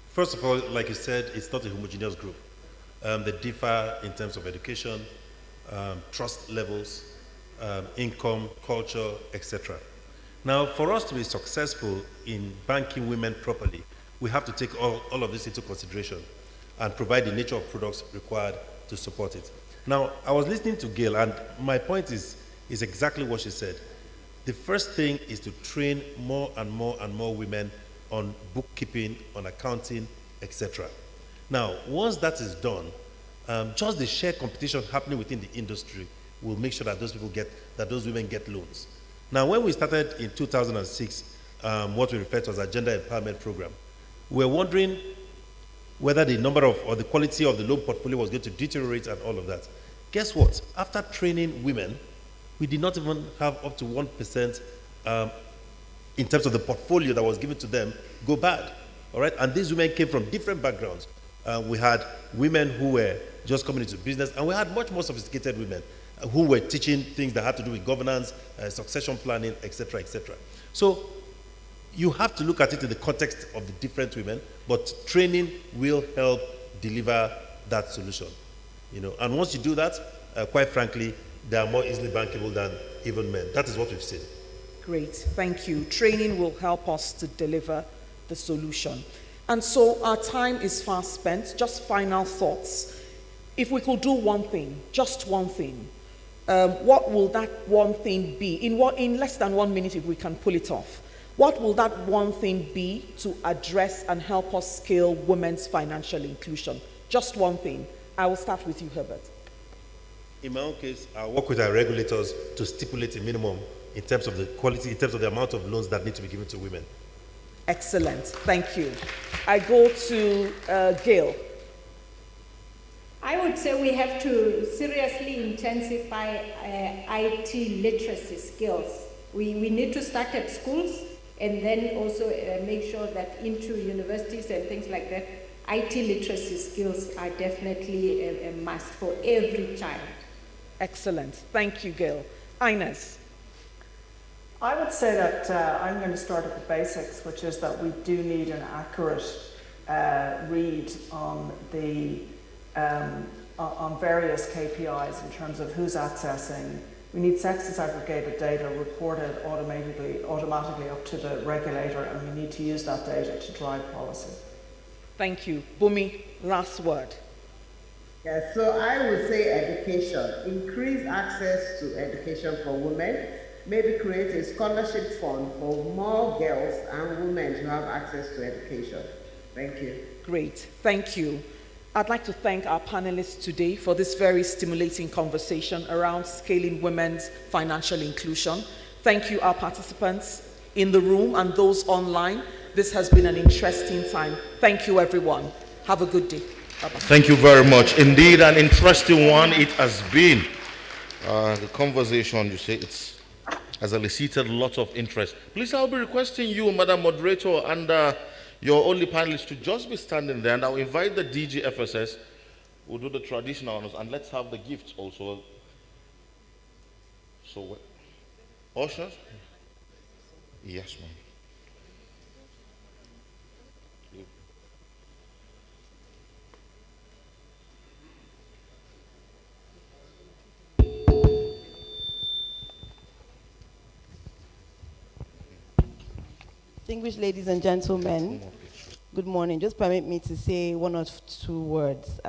[SPEAKER 9] First of all, like you said, it's not a homogeneous group. They differ in terms of education, trust levels, income, culture, etc. Now, for us to be successful in banking women properly, we have to take all of this into consideration and provide the nature of products required to support it. Now, I was listening to Gail, and my point is exactly what she said. The first thing is to train more and more and more women on bookkeeping, on accounting, etc. Now, once that is done, just the sheer competition happening within the industry will make sure that those women get loans. Now, when we started in 2006, what we refer to as our gender empowerment program, we were wondering whether the number of or the quality of the loan portfolio was going to deteriorate and all of that. Guess what? After training women, we did not even have up to 1% in terms of the portfolio that was given to them go bad. All right? And these women came from different backgrounds. We had women who were just coming into business, and we had much more sophisticated women who were teaching things that had to do with governance, succession planning, etc., etc. So you have to look at it in the context of the different women, but training will help deliver that solution. And once you do that, quite frankly, they are more easily bankable than even men. That is what we've seen.
[SPEAKER 1] Great, thank you. Training will help us to deliver the solution. And so our time is fast spent. Just final thoughts. If we could do one thing, just one thing, what will that one thing be? In less than 1 minute, if we can pull it off, what will that one thing be to address and help us scale women's financial inclusion? Just one thing. I will start with you, Herbert.
[SPEAKER 9] In my own case, I'll work with our regulators to stipulate a minimum in terms of the quality, in terms of the amount of loans that need to be given to women.
[SPEAKER 1] Excellent, thank you. I go to Gail.
[SPEAKER 8] I would say we have to seriously intensify IT literacy skills. We need to start at schools and then also make sure that into universities and things like that, IT literacy skills are definitely a must for every child.
[SPEAKER 1] Excellent, thank you, Gail. Ines.
[SPEAKER 7] I would say that I'm going to start at the basics, which is that we do need an accurate read on the on various KPIs in terms of who's accessing. We need sex disaggregated data reported automatically up to the regulator, and we need to use that data to drive policy.
[SPEAKER 1] Thank you. Bumi, last word.
[SPEAKER 5] Yeah, so I would say education. Increase access to education for women. Maybe create a scholarship fund for more girls and women to have access to education. Thank you.
[SPEAKER 1] Great, thank you. I'd like to thank our panelists today for this very stimulating conversation around scaling women's financial inclusion. Thank you, our participants in the room and those online. This has been an interesting time. Thank you, everyone. Have a good day. Bye-bye.
[SPEAKER 16] Thank you very much. Indeed, an interesting one it has been. The conversation, you say, it's has elicited lots of interest. Please, I'll be requesting you, Madam Moderator, and your only panelists to just be standing there, and I'll invite the DG FSS. We'll do the traditional honors, and let's have the gifts also. So, ushers? Yes, ma'am.
[SPEAKER 10] Distinguished ladies and gentlemen, good morning. Just permit me to say one or two words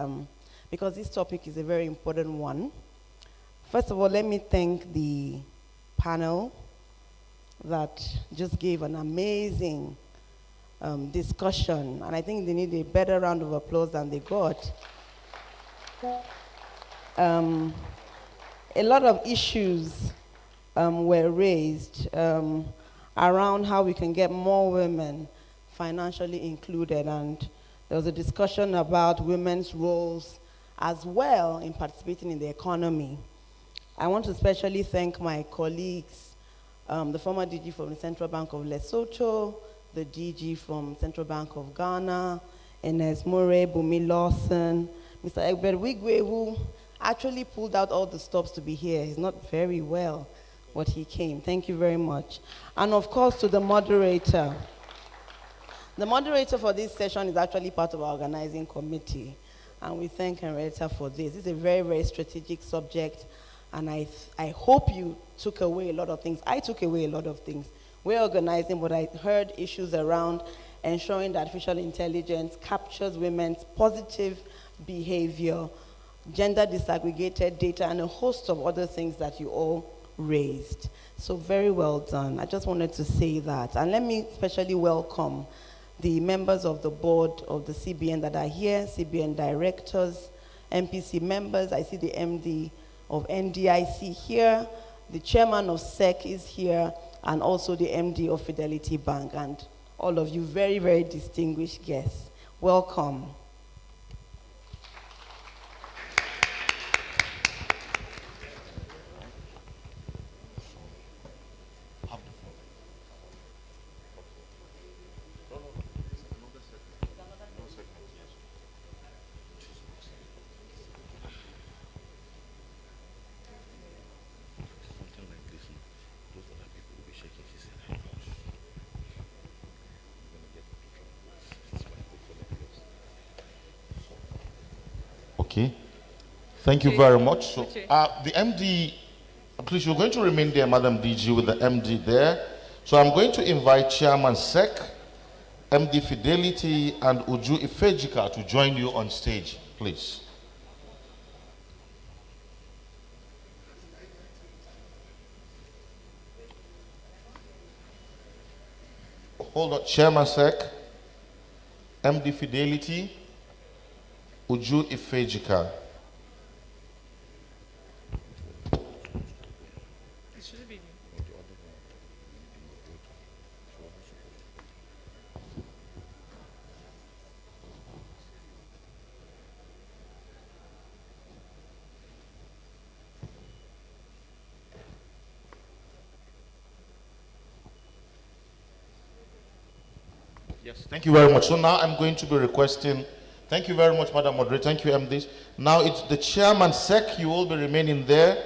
[SPEAKER 10] because this topic is a very important one. First of all, let me thank the panel that just gave an amazing discussion, and I think they need a better round of applause than they got. A lot of issues were raised around how we can get more women financially included, and there was a discussion about women's roles as well in participating in the economy. I want to especially thank my colleagues, the former DG from the Central Bank of Lesotho, the DG from Central Bank of Ghana, Enes Mure, Bumi Lawson, Mr. Egbert Wigwe, who actually pulled out all the stops to be here. He's not very well, but he came. Thank you very much. And of course to the moderator. The moderator for this session is actually part of our organizing committee, and we thank Henrietta for this. This is a very, very strategic subject, and I hope you took away a lot of things. I took away a lot of things. We're organizing, but I heard issues around ensuring that artificial intelligence captures women's positive behavior, gender disaggregated data, and a host of other things that you all raised. So very well done. I just wanted to say that. And let me especially welcome the members of the board of the CBN that are here, CBN directors, MPC members. I see the MD of NDIC here, the chairman of SEC is here, and also the MD of Fidelity Bank, and all of you very, very distinguished guests. Welcome.
[SPEAKER 16] Okay. Thank you very much. So, the MD, please, you're going to remain there, Madam DG, with the MD there. So I'm going to invite Chairman SEC, MD Fidelity, and Uju Ifejika to join you on stage, please. Hold on, Chairman SEC, MD Fidelity, Uju Ifejika. Yes, thank you very much. So now I'm going to be requesting, thank you very much, Madam Moderator, thank you, MDs. Now it's the Chairman SEC, you will be remaining there,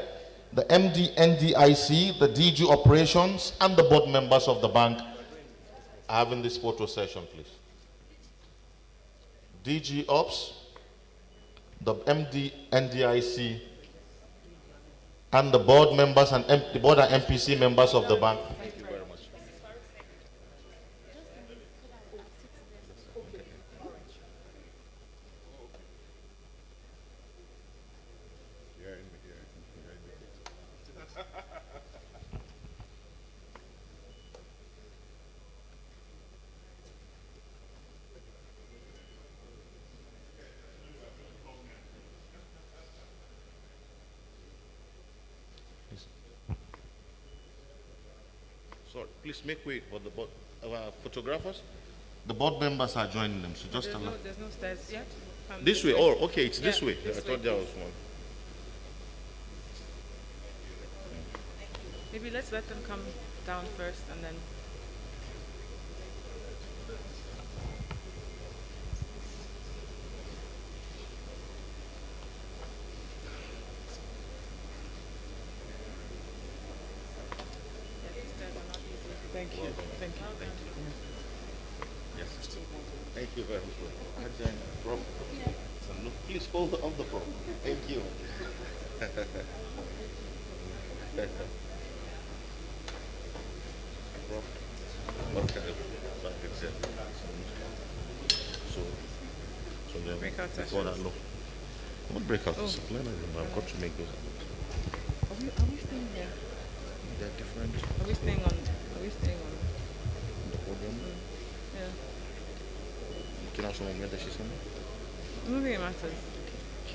[SPEAKER 16] the MD NDIC, the DG Operations, and the board members of the bank are having this photo session, please. DG Ops, the MD NDIC, and the board members and the board and MPC members of the bank. Thank you very much. Sorry, please make way for the board, photographers. The board members are joining them, so just allow.
[SPEAKER 17] There's no stairs yet.
[SPEAKER 16] This way? Oh, okay, it's this way.
[SPEAKER 17] This
[SPEAKER 16] I thought there was one.
[SPEAKER 17] Maybe let's let them come down first and then.
[SPEAKER 3] Thank you. Thank you. Thank you.
[SPEAKER 16] Yes. Thank you very much. And then, Rob, so look, please hold the phone. Thank you. Rob, okay. So then,
[SPEAKER 17] Breakout
[SPEAKER 16] before that,
[SPEAKER 17] sessions.
[SPEAKER 16] look. What breakout
[SPEAKER 17] Oh.
[SPEAKER 16] disciplinary room? I've got to make those.
[SPEAKER 17] Are we staying here?
[SPEAKER 16] They're different.
[SPEAKER 17] Are we staying on? Are we staying on?
[SPEAKER 16] The podium.
[SPEAKER 17] Yeah.
[SPEAKER 16] Can I have someone where does she somewhere?
[SPEAKER 17] I don't think it matters.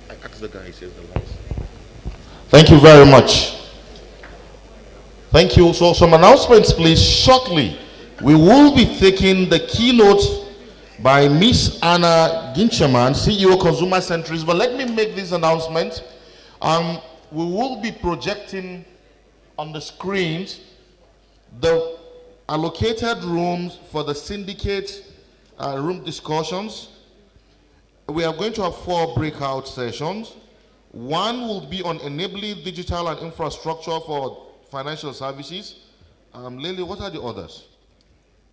[SPEAKER 16] I asked the guy, he says the lights. Thank you very much. Thank you. So some announcements, please. Shortly, we will be taking the keynote by Miss Anna Ginchaman, CEO Consumer Centuries. But let me make this announcement. We will be projecting on the screens the allocated rooms for the syndicate room discussions. We are going to have 4 breakout sessions. One will be on enabling digital and infrastructure for financial services. Lily, what are the others?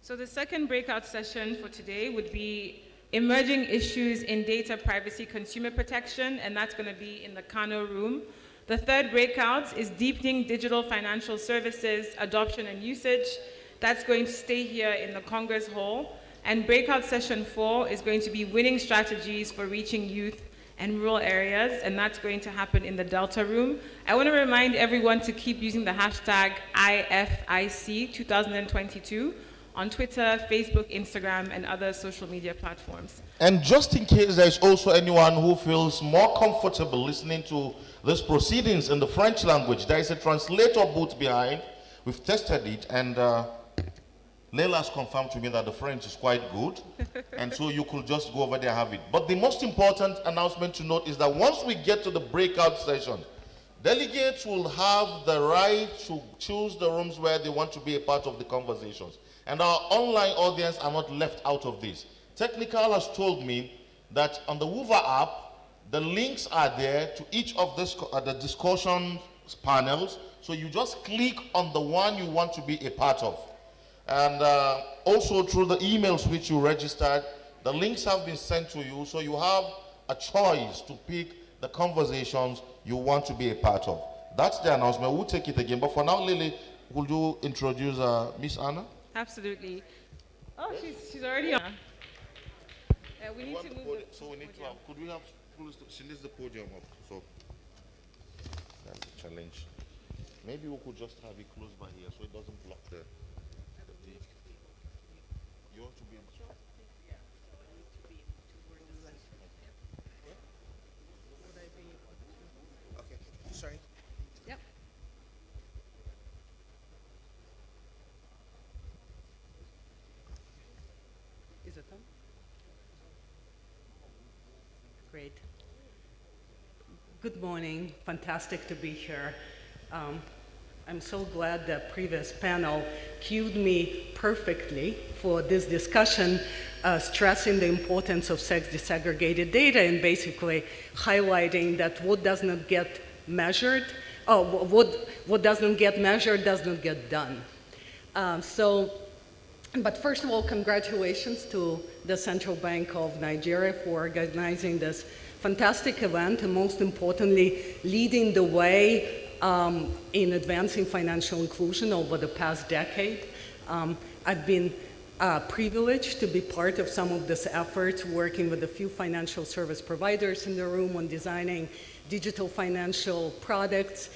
[SPEAKER 17] So the second breakout session for today would be emerging issues in data privacy consumer protection, and that's going to be in the Kano room. The third breakout is deepening digital financial services adoption and usage. That's going to stay here in the Congress Hall. And breakout session 4 is going to be winning strategies for reaching youth and rural areas, and that's going to happen in the Delta room. I want to remind everyone to keep using the hashtag IFIC 2022 on Twitter, Facebook, Instagram, and other social media platforms.
[SPEAKER 16] And just in case there's also anyone who feels more comfortable listening to these proceedings in the French language, there is a translator booth behind. We've tested it, and Leila has confirmed to me that the French is quite good, and so you could just go over there and have it. But the most important announcement to note is that once we get to the breakout session, delegates will have the right to choose the rooms where they want to be a part of the conversations. And our online audience are not left out of this. Technical has told me that on the Woover app, the links are there to each of the discussion panels. So you just click on the one you want to be a part of. And also through the emails which you registered, the links have been sent to you. So you have a choice to pick the conversations you want to be a part of. That's the announcement. We'll take it again. But for now, Lily, would you introduce Miss Anna?
[SPEAKER 17] Absolutely. Oh, she's already on. We need to move
[SPEAKER 16] so we need to have, could we have, she needs the podium up, so that's a challenge. Maybe we could just have it close by here so it doesn't block the you want to be
[SPEAKER 11] okay, sorry.
[SPEAKER 17] Yep.
[SPEAKER 11] Is it on? Great. Good morning. Fantastic to be here. I'm so glad the previous panel cued me perfectly for this discussion, stressing the importance of sex disaggregated data and basically highlighting that what does not get measured, what doesn't get measured does not get done. But first of all, congratulations to the Central Bank of Nigeria for organizing this fantastic event and most importantly, leading the way in advancing financial inclusion over the past decade. I've been privileged to be part of some of this effort, working with a few financial service providers in the room on designing digital financial products,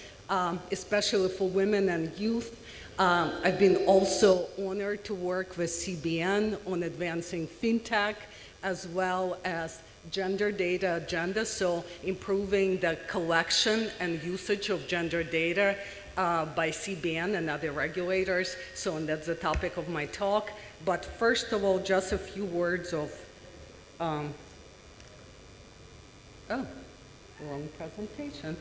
[SPEAKER 11] especially for women and youth. I've been also honored to work with CBN on advancing fintech as well as gender data agenda, so improving the collection and usage of gender data by CBN and other regulators. So that's the topic of my talk. But first of all, just a few words of, oh, wrong presentation.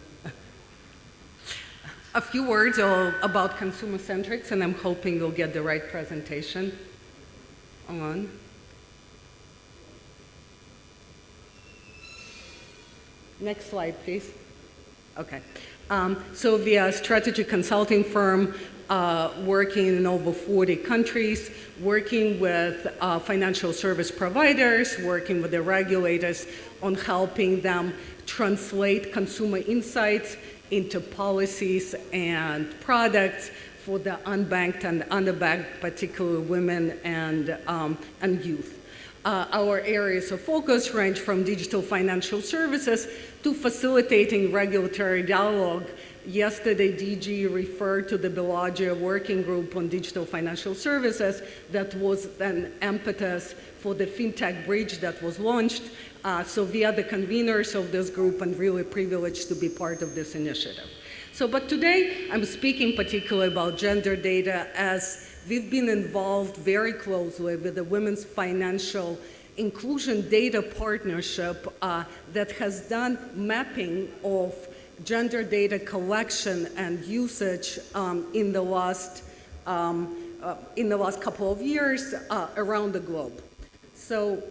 [SPEAKER 11] A few words about consumer centrics, and I'm hoping we'll get the right presentation on. Next slide, please. Okay. So we are a strategy consulting firm working in over 40 countries, working with financial service providers, working with the regulators on helping them translate consumer insights into policies and products for the unbanked and underbanked, particularly women and youth. Our areas of focus range from digital financial services to facilitating regulatory dialogue. Yesterday, DG referred to the Bellagio Working Group on Digital Financial Services that was an impetus for the FinTech Bridge that was launched. So we are the conveners of this group and really privileged to be part of this initiative. But today, I'm speaking particularly about gender data, as we've been involved very closely with the Women's Financial Inclusion Data Partnership that has done mapping of gender data collection and usage in the last couple of years around the globe. So,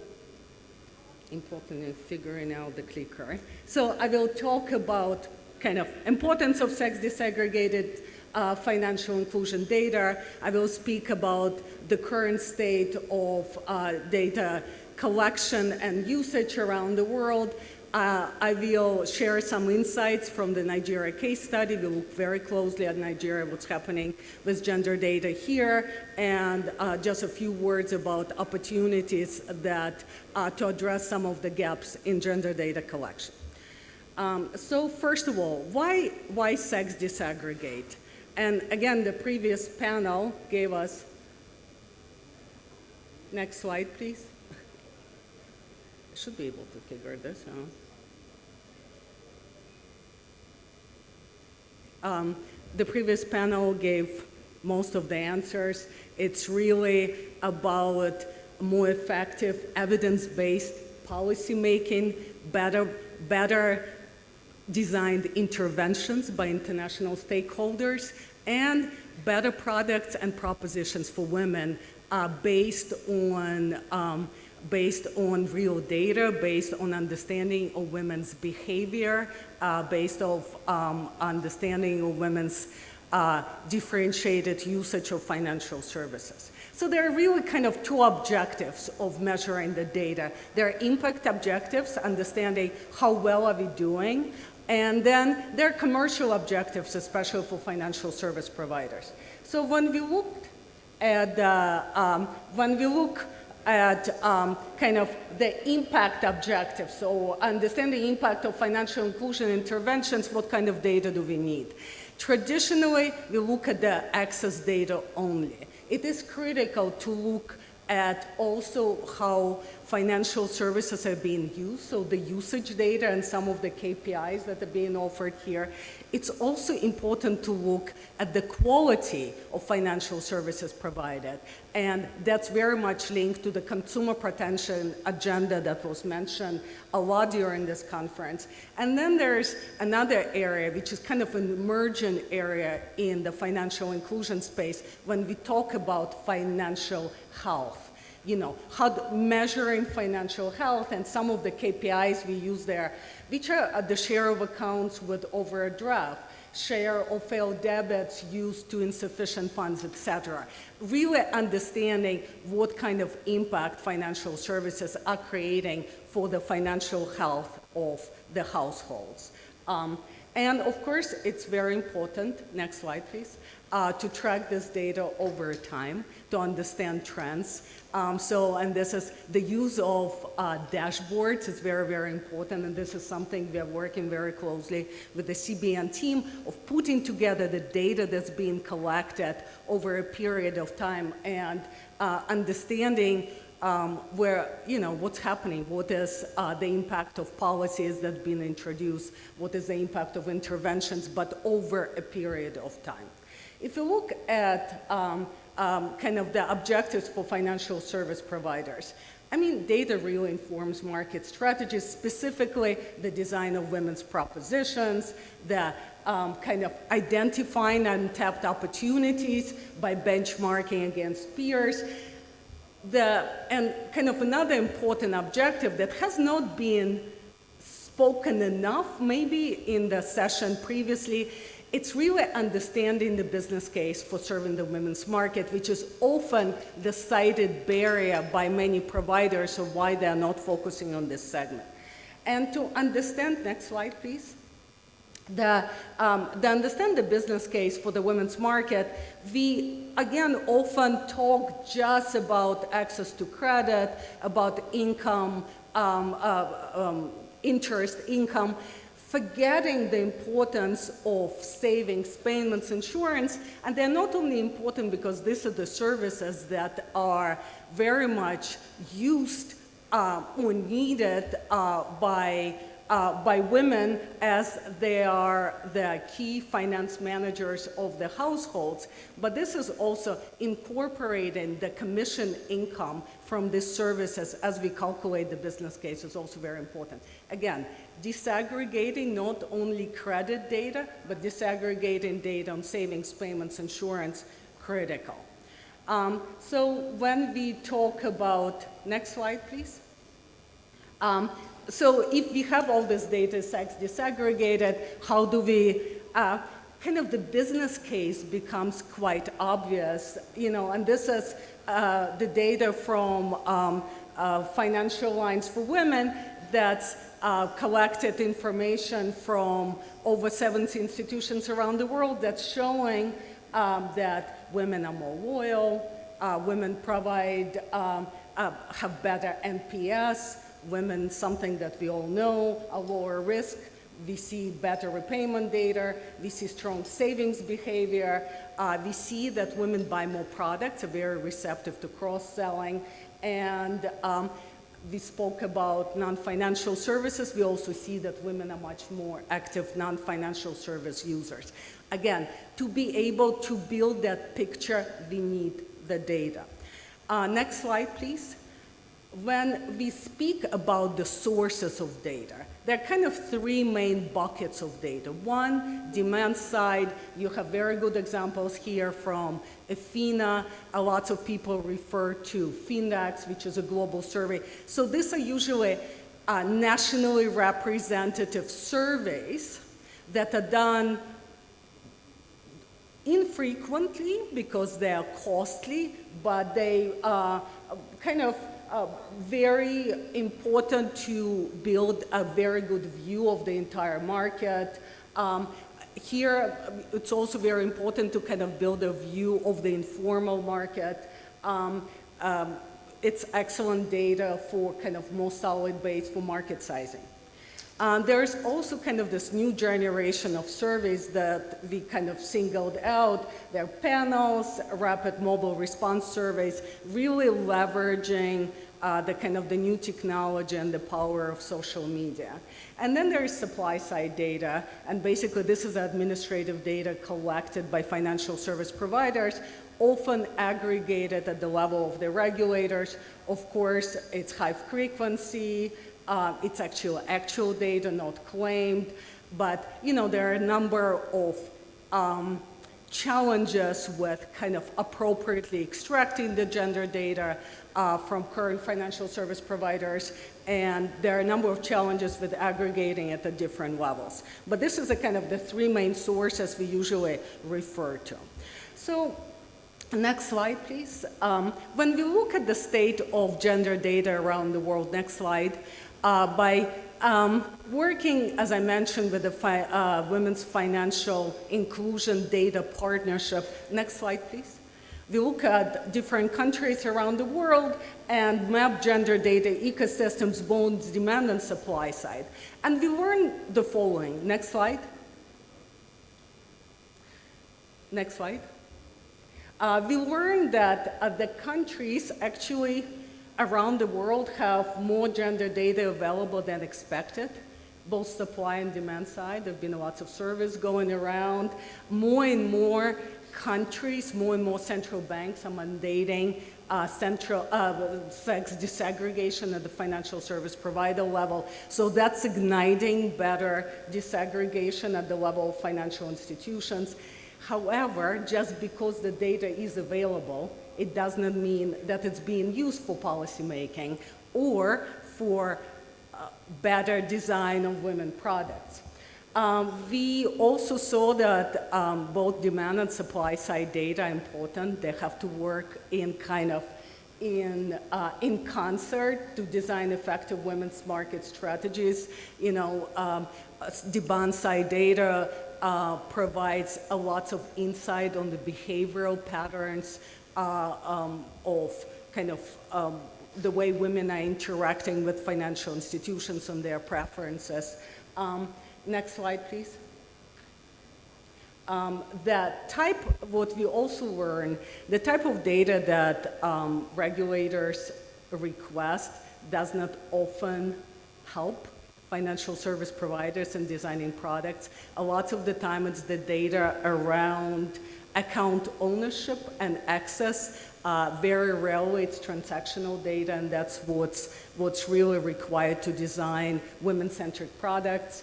[SPEAKER 11] important in figuring out the clicker, right? So I will talk about kind of importance of sex disaggregated financial inclusion data. I will speak about the current state of data collection and usage around the world. I will share some insights from the Nigeria case study. We look very closely at Nigeria, what's happening with gender data here, and just a few words about opportunities that to address some of the gaps in gender data collection. So first of all, why sex disaggregate? And again, the previous panel gave us, next slide, please. I should be able to figure this out. The previous panel gave most of the answers. It's really about more effective evidence-based policymaking, better designed interventions by international stakeholders, and better products and propositions for women based on real data, based on understanding of women's behavior, based on understanding of women's differentiated usage of financial services. So there are really kind of two objectives of measuring the data. There are impact objectives, understanding how well are we doing, and then there are commercial objectives, especially for financial service providers. So when we look at kind of the impact objectives, so understand the impact of financial inclusion interventions, what kind of data do we need? Traditionally, we look at the access data only. It is critical to look at also how financial services are being used, so the usage data and some of the KPIs that are being offered here. It's also important to look at the quality of financial services provided, and that's very much linked to the consumer protection agenda that was mentioned a lot during this conference. And then there's another area, which is kind of an emerging area in the financial inclusion space when we talk about financial health. You know, measuring financial health, and some of the KPIs we use there, which are the share of accounts with overdraft, share of failed debits used to insufficient funds, etc. Really understanding what kind of impact financial services are creating for the financial health of the households. And of course, it's very important, next slide please, to track this data over time, to understand trends. And this is the use of dashboards is very, very important, and this is something we are working very closely with the CBN team of putting together the data that's being collected over a period of time and understanding where, you know, what's happening, what is the impact of policies that have been introduced, what is the impact of interventions, but over a period of time. If you look at kind of the objectives for financial service providers, I mean, data really informs market strategies, specifically the design of women's propositions, the kind of identifying untapped opportunities by benchmarking against peers. And kind of another important objective that has not been spoken enough maybe in the session previously, it's really understanding the business case for serving the women's market, which is often the cited barrier by many providers of why they are not focusing on this segment. And to understand, next slide please, to understand the business case for the women's market, we again often talk just about access to credit, about income, interest income, forgetting the importance of savings, payments, insurance. And they're not only important because these are the services that are very much used or needed by women, as they are the key finance managers of the households, but this is also incorporating the commission income from these services as we calculate the business case is also very important. Again, disaggregating not only credit data, but disaggregating data on savings, payments, insurance, critical. So when we talk about, next slide please. So if we have all this data disaggregated, how do we, kind of the business case becomes quite obvious, you know, and this is the data from Financial Lines for Women that's collected information from over 70 institutions around the world that's showing that women are more loyal, women provide, have better NPS, women, something that we all know, a lower risk. We see better repayment data. We see strong savings behavior. We see that women buy more products, are very receptive to cross-selling. And we spoke about non-financial services. We also see that women are much more active non-financial service users. Again, to be able to build that picture, we need the data. Next slide, please. When we speak about the sources of data, there are kind of three main buckets of data. One, demand side. You have very good examples here from Athena. A lot of people refer to Findex, which is a global survey. So these are usually nationally representative surveys that are done infrequently because they are costly, but they are kind of very important to build a very good view of the entire market. Here, it's also very important to kind of build a view of the informal market. It's excellent data for kind of more solid base for market sizing. There's also kind of this new generation of surveys that we kind of singled out. They're panels, rapid mobile response surveys, really leveraging the kind of the new technology and the power of social media. And then there's supply side data, and basically this is administrative data collected by financial service providers, often aggregated at the level of the regulators. Of course, it's high frequency, it's actual data, not claimed, but you know, there are a number of challenges with kind of appropriately extracting the gender data from current financial service providers, and there are a number of challenges with aggregating at the different levels. But this is a kind of the three main sources we usually refer to. So, next slide, please. When we look at the state of gender data around the world, next slide, by working, as I mentioned, with the Women's Financial Inclusion Data Partnership, next slide, please. We look at different countries around the world and map gender data ecosystems, both demand and supply side. And we learn the following. Next slide. Next slide. We learned that the countries actually around the world have more gender data available than expected, both supply and demand side. There have been lots of surveys going around. More and more countries, more and more central banks are mandating sex desegregation at the financial service provider level. So that's igniting better desegregation at the level of financial institutions. However, just because the data is available, it does not mean that it's being used for policymaking or for better design of women products. We also saw that both demand and supply side data are important. They have to work in concert to design effective women's market strategies. You know, demand side data provides a lot of insight on the behavioral patterns of the way women are interacting with financial institutions and their preferences. Next slide, please. What we also learned, the type of data that regulators request does not often help financial service providers in designing products. A lot of the time it's the data around account ownership and access. Very rarely it's transactional data, and that's what's really required to design women-centric products.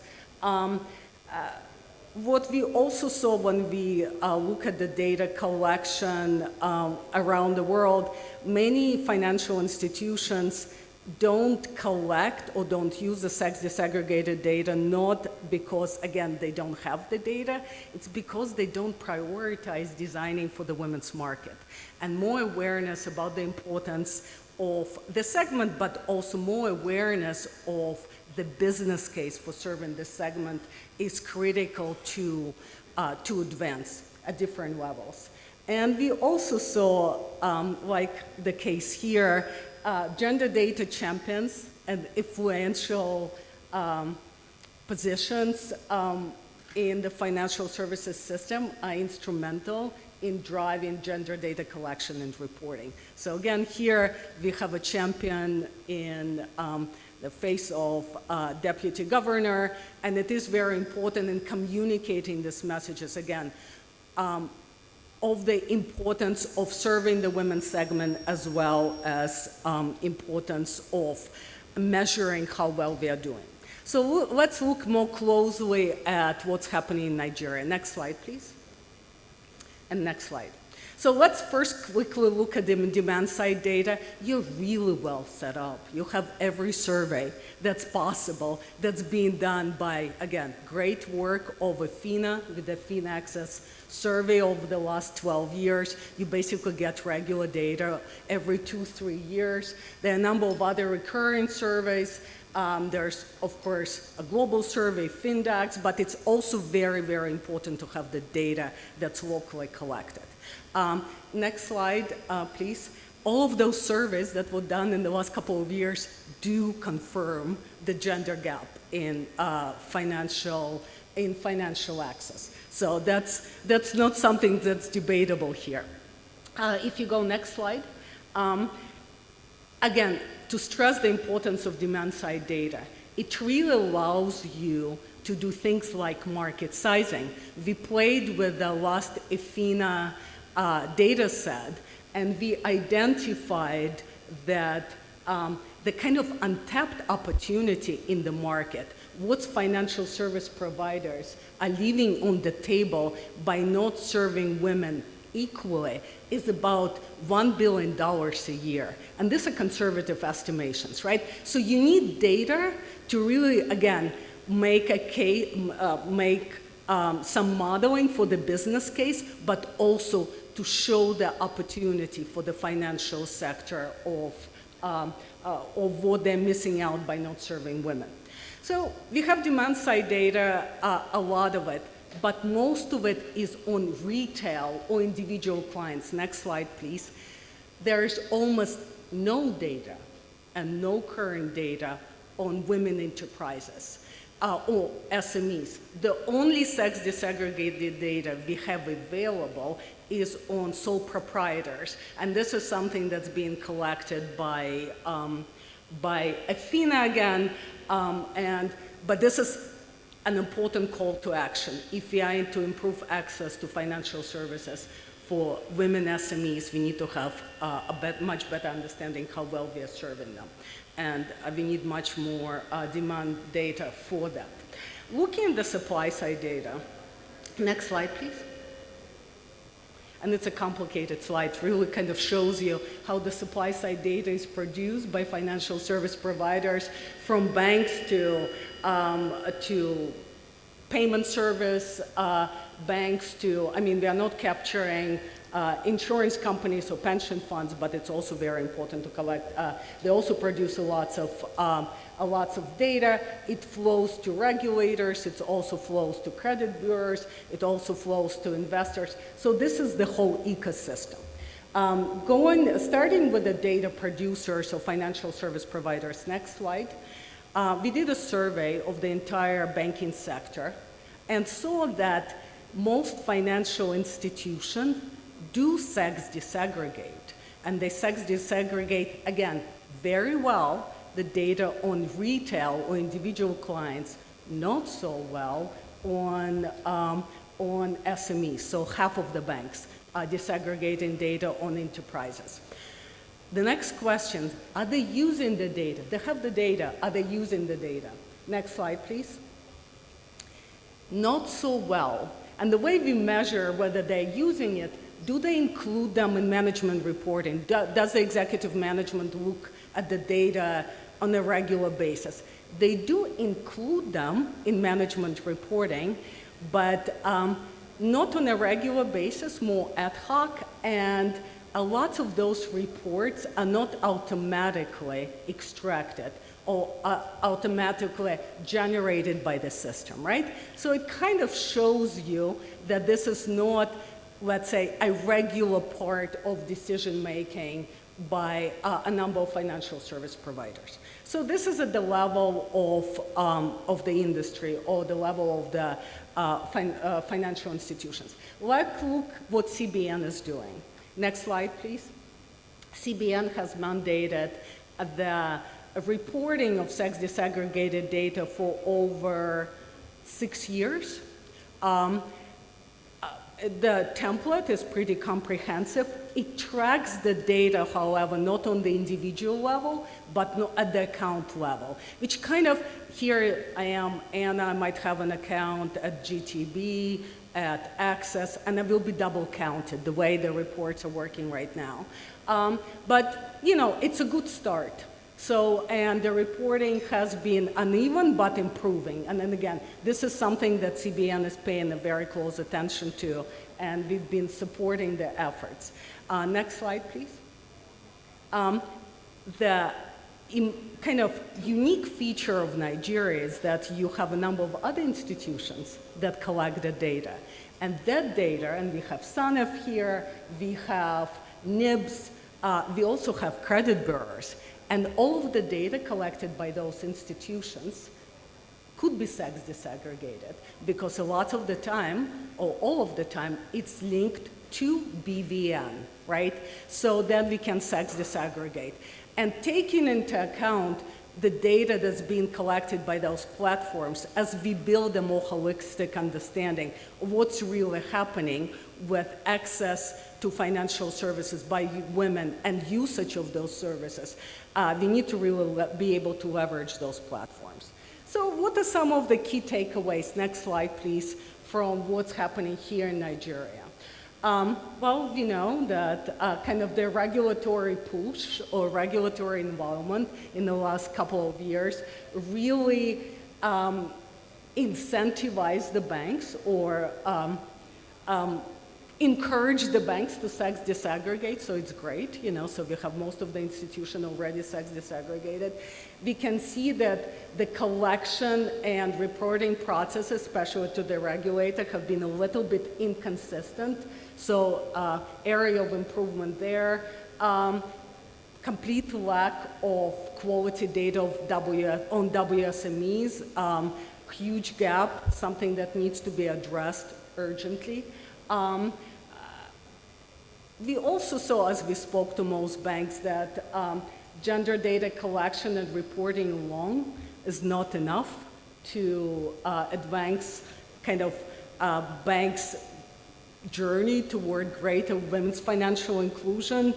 [SPEAKER 11] What we also saw when we look at the data collection around the world, many financial institutions don't collect or don't use the sex desegregated data, not because, again, they don't have the data, it's because they don't prioritize designing for the women's market. And more awareness about the importance of the segment, but also more awareness of the business case for serving this segment is critical to advance at different levels. And we also saw, like the case here, gender data champions and influential positions in the financial services system are instrumental in driving gender data collection and reporting. So again, here we have a champion in the face of deputy governor, and it is very important in communicating these messages, again, of the importance of serving the women's segment as well as importance of measuring how well we are doing. So let's look more closely at what's happening in Nigeria. Next slide, please. And next slide. So let's first quickly look at the demand side data. You're really well set up. You have every survey that's possible that's being done by, again, great work of IFINA with the IFINA Access survey over the last 12 years. You basically get regular data every 2-3 years. There are a number of other recurring surveys. There's, of course, a global survey, FINDAX, but it's also very, very important to have the data that's locally collected. Next slide, please. All of those surveys that were done in the last couple of years do confirm the gender gap in financial access. So that's not something that's debatable here. If you go next slide. Again, to stress the importance of demand-side data, it really allows you to do things like market sizing. We played with the last IFINA data set, and we identified that the kind of untapped opportunity in the market, what financial service providers are leaving on the table by not serving women equally, is about $1 billion a year. And these are conservative estimations, right? So you need data to really, again, make a case, some modeling for the business case, but also to show the opportunity for the financial sector of what they're missing out by not serving women. So we have demand side data, a lot of it, but most of it is on retail or individual clients. Next slide, please. There is almost no data and no current data on women enterprises or SMEs. The only sex desegregated data we have available is on sole proprietors. And this is something that's being collected by IFINA again, but this is an important call to action if we are to improve access to financial services for women SMEs, we need to have much better understanding how well we are serving them. And we need much more demand data for that. Looking at the supply side data, next slide, please. And it's a complicated slide. It really kind of shows you how the supply side data is produced by financial service providers, from banks to payment service banks to, I mean, we are not capturing insurance companies or pension funds, but it's also very important to collect. They also produce lots of data. It flows to regulators. It also flows to credit bureaus. It also flows to investors. So this is the whole ecosystem. Starting with the data producers or financial service providers. Next slide. We did a survey of the entire banking sector and saw that most financial institutions do sex desegregate. And they sex desegregate, again, very well, the data on retail or individual clients, not so well on SMEs. So half of the banks are desegregating data on enterprises. The next question, are they using the data? They have the data, are they using the data? Next slide, please. Not so well. And the way we measure whether they're using it, do they include them in management reporting? Does the executive management look at the data on a regular basis? They do include them in management reporting, but not on a regular basis, more ad hoc, and a lot of those reports are not automatically extracted or automatically generated by the system, right? So it kind of shows you that this is not, let's say, a regular part of decision-making by a number of financial service providers. So this is at the level of the industry or the level of the financial institutions. Let's look what CBN is doing. Next slide, please. CBN has mandated the reporting of sex desegregated data for over 6 years. The template is pretty comprehensive. It tracks the data, however, not on the individual level, but at the account level, which kind of, here I am, Anna, I might have an account at GTB, at Access, and it will be double counted the way the reports are working right now. But, you know, it's a good start. So, and the reporting has been uneven, but improving. And then again, this is something that CBN is paying a very close attention to, and we've been supporting the efforts. Next slide, please. The kind of unique feature of Nigeria is that you have a number of other institutions that collect the data. And that data, and we have SANEF here, we have NIBS, we also have credit bureaus. And all of the data collected by those institutions could be sex desegregated because a lot of the time, or all of the time, it's linked to BVN, right? So then we can sex desegregate. And taking into account the data that's being collected by those platforms as we build a more holistic understanding of what's really happening with access to financial services by women and usage of those services, we need to really be able to leverage those platforms. So what are some of the key takeaways, next slide please, from what's happening here in Nigeria? Well, we know that kind of the regulatory push or regulatory involvement in the last couple of years really incentivized the banks or encourage the banks to sex desegregate, so it's great, you know, so we have most of the institution already sex desegregated. We can see that the collection and reporting processes, especially to the regulator, have been a little bit inconsistent, so area of improvement there. Complete lack of quality data on WSMEs, huge gap, something that needs to be addressed urgently. We also saw, as we spoke to most banks, that gender data collection and reporting alone is not enough to advance kind of banks' journey toward greater women's financial inclusion,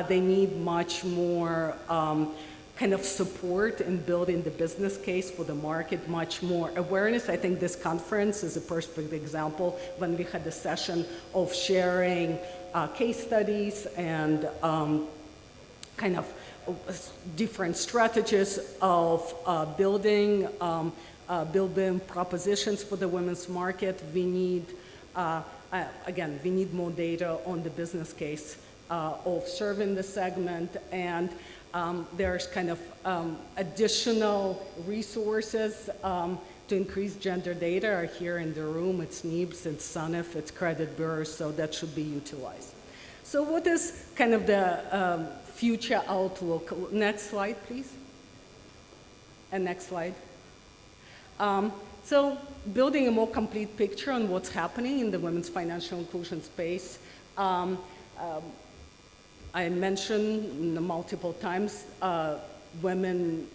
[SPEAKER 11] they need much more kind of support in building the business case for the market, much more awareness. I think this conference is a perfect example when we had a session of sharing case studies and kind of different strategies of building propositions for the women's market. We need, again, we need more data on the business case of serving the segment, and there's kind of additional resources to increase gender data are here in the room. It's NIBS, it's SANEF, it's credit bureaus, so that should be utilized. So what is kind of the future outlook? Next slide, please. And next slide. So building a more complete picture on what's happening in the women's financial inclusion space. I mentioned multiple times women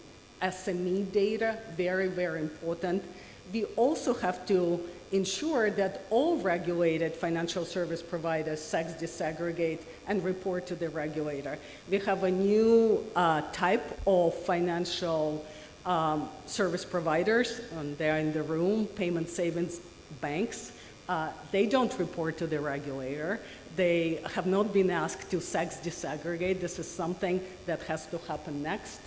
[SPEAKER 11] SME data, very, very important. We also have to ensure that all regulated financial service providers sex disaggregate and report to the regulator. We have a new type of financial service providers, and they're in the room, payment savings banks. They don't report to the regulator. They have not been asked to sex disaggregate. This is something that has to happen next.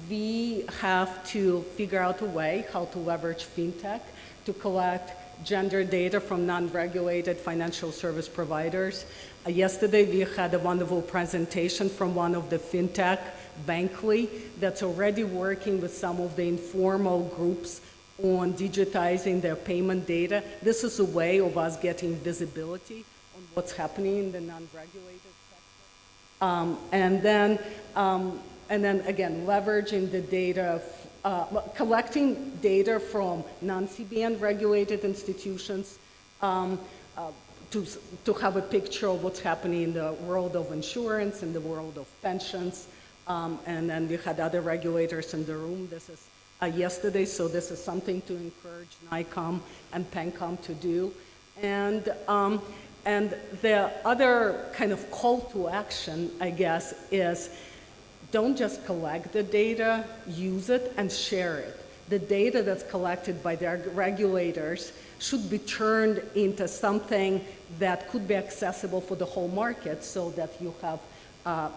[SPEAKER 11] We have to figure out a way how to leverage fintech to collect gender data from non-regulated financial service providers. Yesterday, we had a wonderful presentation from one of the fintech, Bankly, that's already working with some of the informal groups on digitizing their payment data. This is a way of us getting visibility on what's happening in the non-regulated sector. And then again, leveraging the data, collecting data from non-CBN regulated institutions to have a picture of what's happening in the world of insurance, in the world of pensions. And then we had other regulators in the room. This is yesterday, so this is something to encourage NICOM and PENCOM to do. And the other kind of call to action, I guess, is don't just collect the data, use it and share it. The data that's collected by the regulators should be turned into something that could be accessible for the whole market so that you have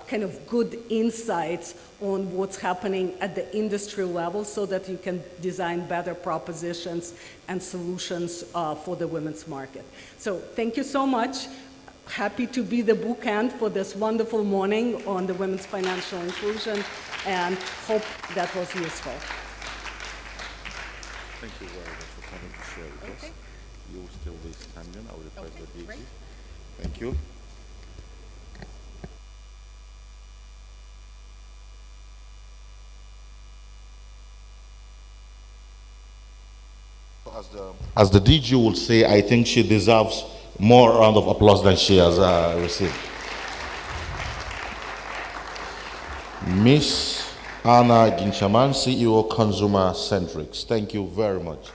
[SPEAKER 11] kind of good insights on what's happening at the industry level so that you can design better propositions and solutions for the women's market. So thank you so much. Happy to be the bookend for this wonderful morning on the women's financial inclusion, and hope that was useful.
[SPEAKER 16] Thank you very much for coming to share with us. You will still be standing. I will request the DG. Thank you. As the DG will say, I think she deserves more round of applause than she has received. Miss Anna Ginchaman, CEO Consumer Centrics. Thank you very much.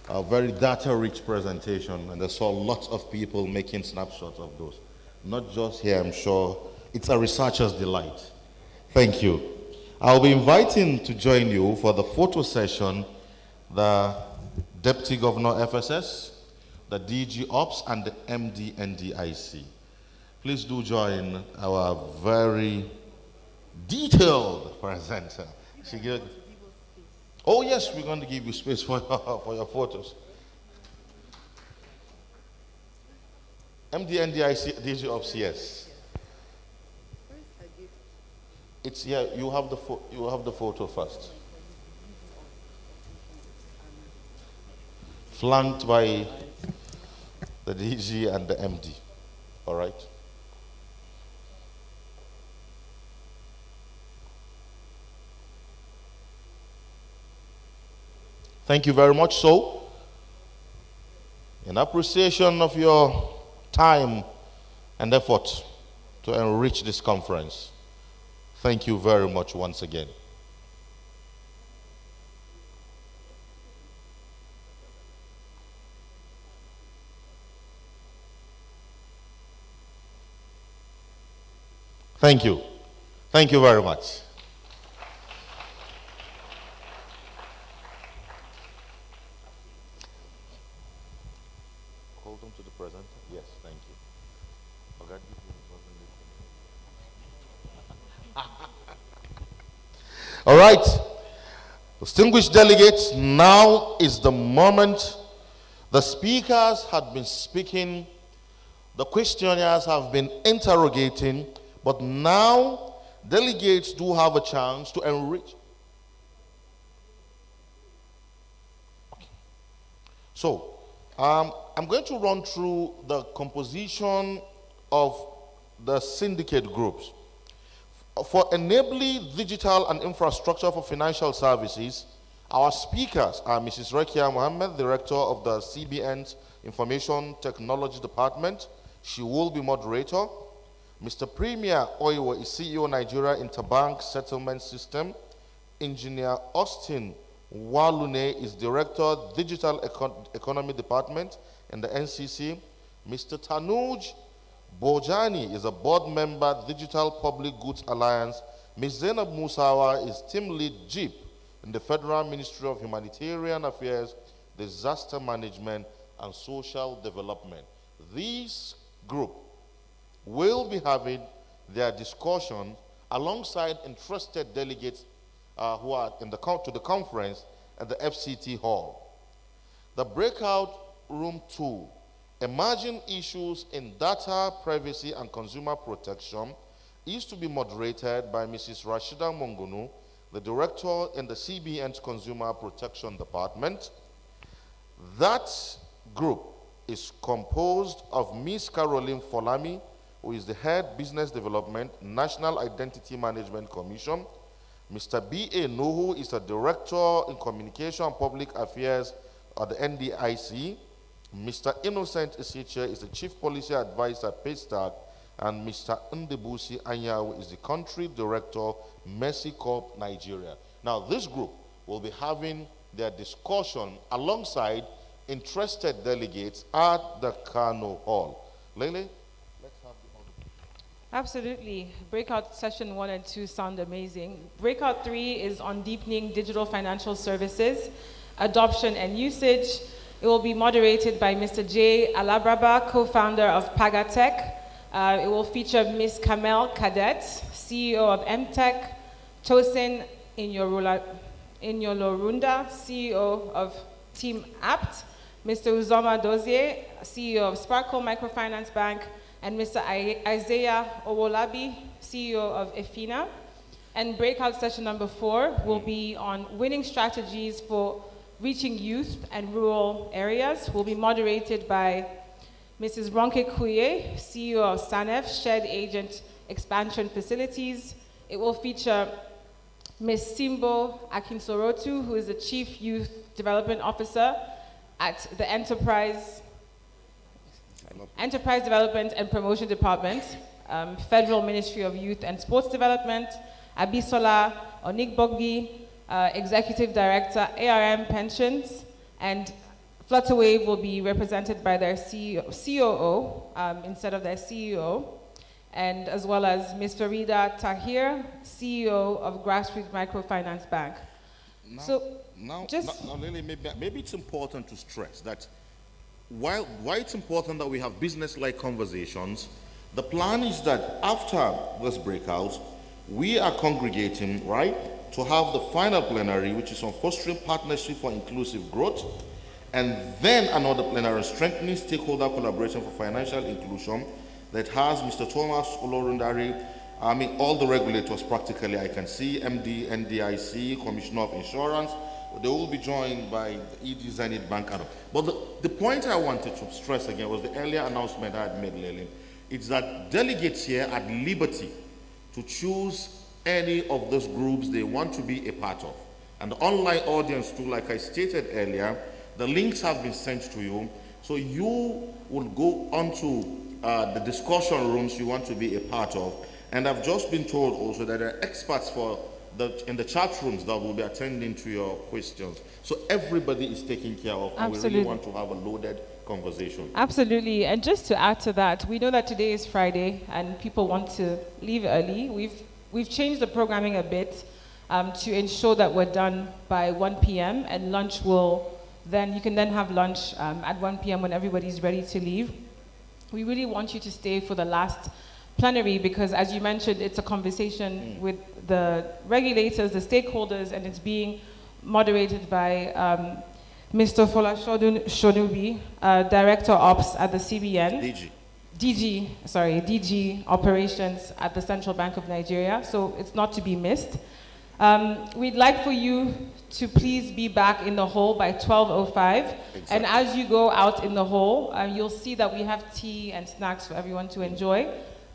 [SPEAKER 16] A very data-rich presentation, and I saw lots of people making snapshots of those. Not just here, I'm sure. It's a researcher's delight. Thank you. I'll be inviting to join you for the photo session the Deputy Governor FSS, the DG Ops, and the MD NDIC. Please do join our very detailed presenter. Oh yes, we're going to give you space for your photos. MD NDIC, DG Ops, yes. It's here. You have the photo first. Flanked by the DG and the MD. All right. Thank you very much. So, in appreciation of your time and effort to enrich this conference, thank you very much once again. Thank you. Thank you very much. Hold on to the presenter. Yes, thank you. Okay. All right. Distinguished delegates, now is the moment. The speakers had been speaking, the questionnaires have been interrogating, but now delegates do have a chance to enrich. Okay. So, I'm going to run through the composition of the syndicate groups. For enabling digital and infrastructure for financial services, our speakers are Mrs. Rekia Mohammed, Director of the CBN's Information Technology Department. She will be moderator. Mr. Premier Oiwo is CEO Nigeria Interbank Settlement System. Engineer Austin Walune is Director Digital Economy Department in the NCC. Mr. Tanuj Bojani is a board member, Digital Public Goods Alliance. Ms. Zainab Musawa is team lead JIP in the Federal Ministry of Humanitarian Affairs, Disaster Management, and Social Development. This group will be having their discussion alongside interested delegates who are to the conference at the FCT Hall. The breakout room 2, Emerging Issues in Data Privacy and Consumer Protection, is to be moderated by Mrs. Rashida Mongunu, the Director in the CBN's Consumer Protection Department. That group is composed of Ms. Caroline Folami, who is the Head Business Development, National Identity Management Commission. Mr. B.A. Nuhu is the Director in Communication and Public Affairs at the NDIC. Mr. Innocent Isiche is the Chief Policy Advisor at Paystack, and Mr. Ndebusi Anyawu is the Country Director, Mercy Corp, Nigeria. Now, this group will be having their discussion alongside interested delegates at the Kano Hall. Lele, let's have the order.
[SPEAKER 17] Absolutely. Breakout session 1 and 2 sound amazing. Breakout 3 is on deepening digital financial services, adoption and usage. It will be moderated by Mr. Jay Alabraba, co-founder of Pagatech. It will feature Ms. Kamel Cadet, CEO of MTech, Tosin Inyolorunda, CEO of Team Apt, Mr. Uzoma Dozie, CEO of Sparkle Microfinance Bank, and Mr. Isaiah Owolabi, CEO of EFINA. And breakout session number 4 will be on winning strategies for reaching youth and rural areas. Will be moderated by Mrs. Ronke Kuye, CEO of SANEF, Shared Agent Expansion Facilities. It will feature Ms. Simbo Akinsorotu, who is the Chief Youth Development Officer at the Enterprise Development and Promotion Department, Federal Ministry of Youth and Sports Development. Abisola Onigbogbi, Executive Director, ARM Pensions, and Flutterwave will be represented by their COO instead of their CEO, and as well as Ms. Farida Tahir, CEO of Grassroots Microfinance Bank.
[SPEAKER 16] Now, Lily, maybe it's important to stress that why it's important that we have business-like conversations, the plan is that after this breakout, we are congregating, right, to have the final plenary, which is on fostering partnership for inclusive growth, and then another plenary strengthening stakeholder collaboration for financial inclusion that has Mr. Thomas Olorundari, all the regulators practically I can see, MD, NDIC, Commissioner of Insurance. They will be joined by the ED Zenith Bank. But the point I wanted to stress again was the earlier announcement I had made, Lily. It's that delegates here are at liberty to choose any of those groups they want to be a part of. And the online audience too, like I stated earlier, the links have been sent to you. So you will go onto the discussion rooms you want to be a part of. And I've just been told also that there are experts in the chat rooms that will be attending to your questions. So everybody is taken care of. And we really want to have a loaded conversation.
[SPEAKER 17] Absolutely. And just to add to that, we know that today is Friday and people want to leave early. We've changed the programming a bit to ensure that we're done by 1 p.m. and lunch you can then have lunch at 1 p.m. when everybody's ready to leave. We really want you to stay for the last plenary because, as you mentioned, it's a conversation with the regulators, the stakeholders, and it's being moderated by Mr. Folashodun Shonubi, Director Ops at the CBN. DG Operations at the Central Bank of Nigeria, so it's not to be missed. We'd like for you to please be back in the hall by 12:05. Exactly. And as you go out in the hall, you'll see that we have tea and snacks for everyone to enjoy.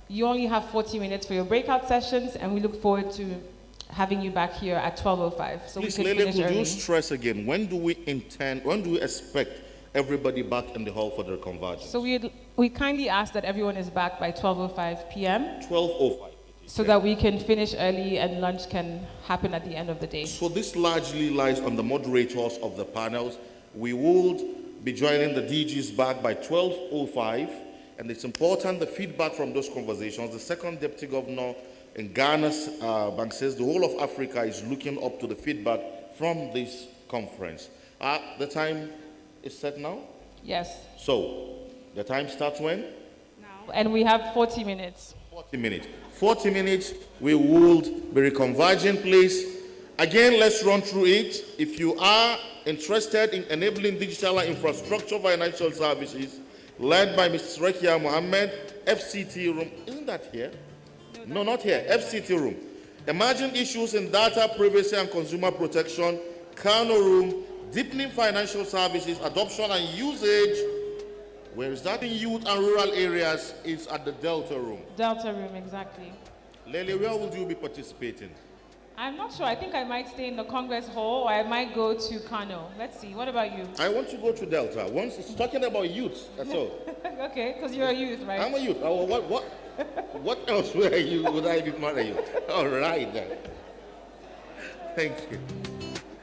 [SPEAKER 17] You only have 40 minutes for your breakout sessions, and we look forward to having you back here at 12:05. So
[SPEAKER 16] please,
[SPEAKER 17] we can finish
[SPEAKER 16] could
[SPEAKER 17] early.
[SPEAKER 16] you stress again, when do we expect everybody back in the hall for their convergence?
[SPEAKER 17] So we kindly ask that everyone is back by 12:05 p.m.
[SPEAKER 16] 12:05.
[SPEAKER 17] So that we can finish early and lunch can happen at the end of the day.
[SPEAKER 16] So this largely lies on the moderators of the panels. We will be joining the DGs back by 12:05, and it's important the feedback from those conversations. The second deputy governor in Ghana's bank says the whole of Africa is looking up to the feedback from this conference. The time is set now?
[SPEAKER 17] Yes.
[SPEAKER 16] So the time starts when?
[SPEAKER 17] Now. And we have 40 minutes.
[SPEAKER 16] 40 minutes. 40 minutes, we will be reconverging, please. Again, let's run through it. If you are interested in enabling digital infrastructure financial services, led by Mrs. Rekia Mohammed, FCT room. Isn't that here? No, not here. FCT room. Emerging issues in data privacy and consumer protection, Kano room, deepening financial services, adoption and usage. Where is that? In youth and rural areas is at the Delta room.
[SPEAKER 17] Delta room, exactly.
[SPEAKER 16] Lele, where will you be participating?
[SPEAKER 17] I'm not sure. I think I might stay in the Congress Hall or I might go to Kano. Let's see. What about you?
[SPEAKER 16] I want to go to Delta. Once it's talking about youth, that's all.
[SPEAKER 17] Okay, because you're a youth, right?
[SPEAKER 16] I'm a youth. Oh, what else would I be mad at you? All right then. Thank you.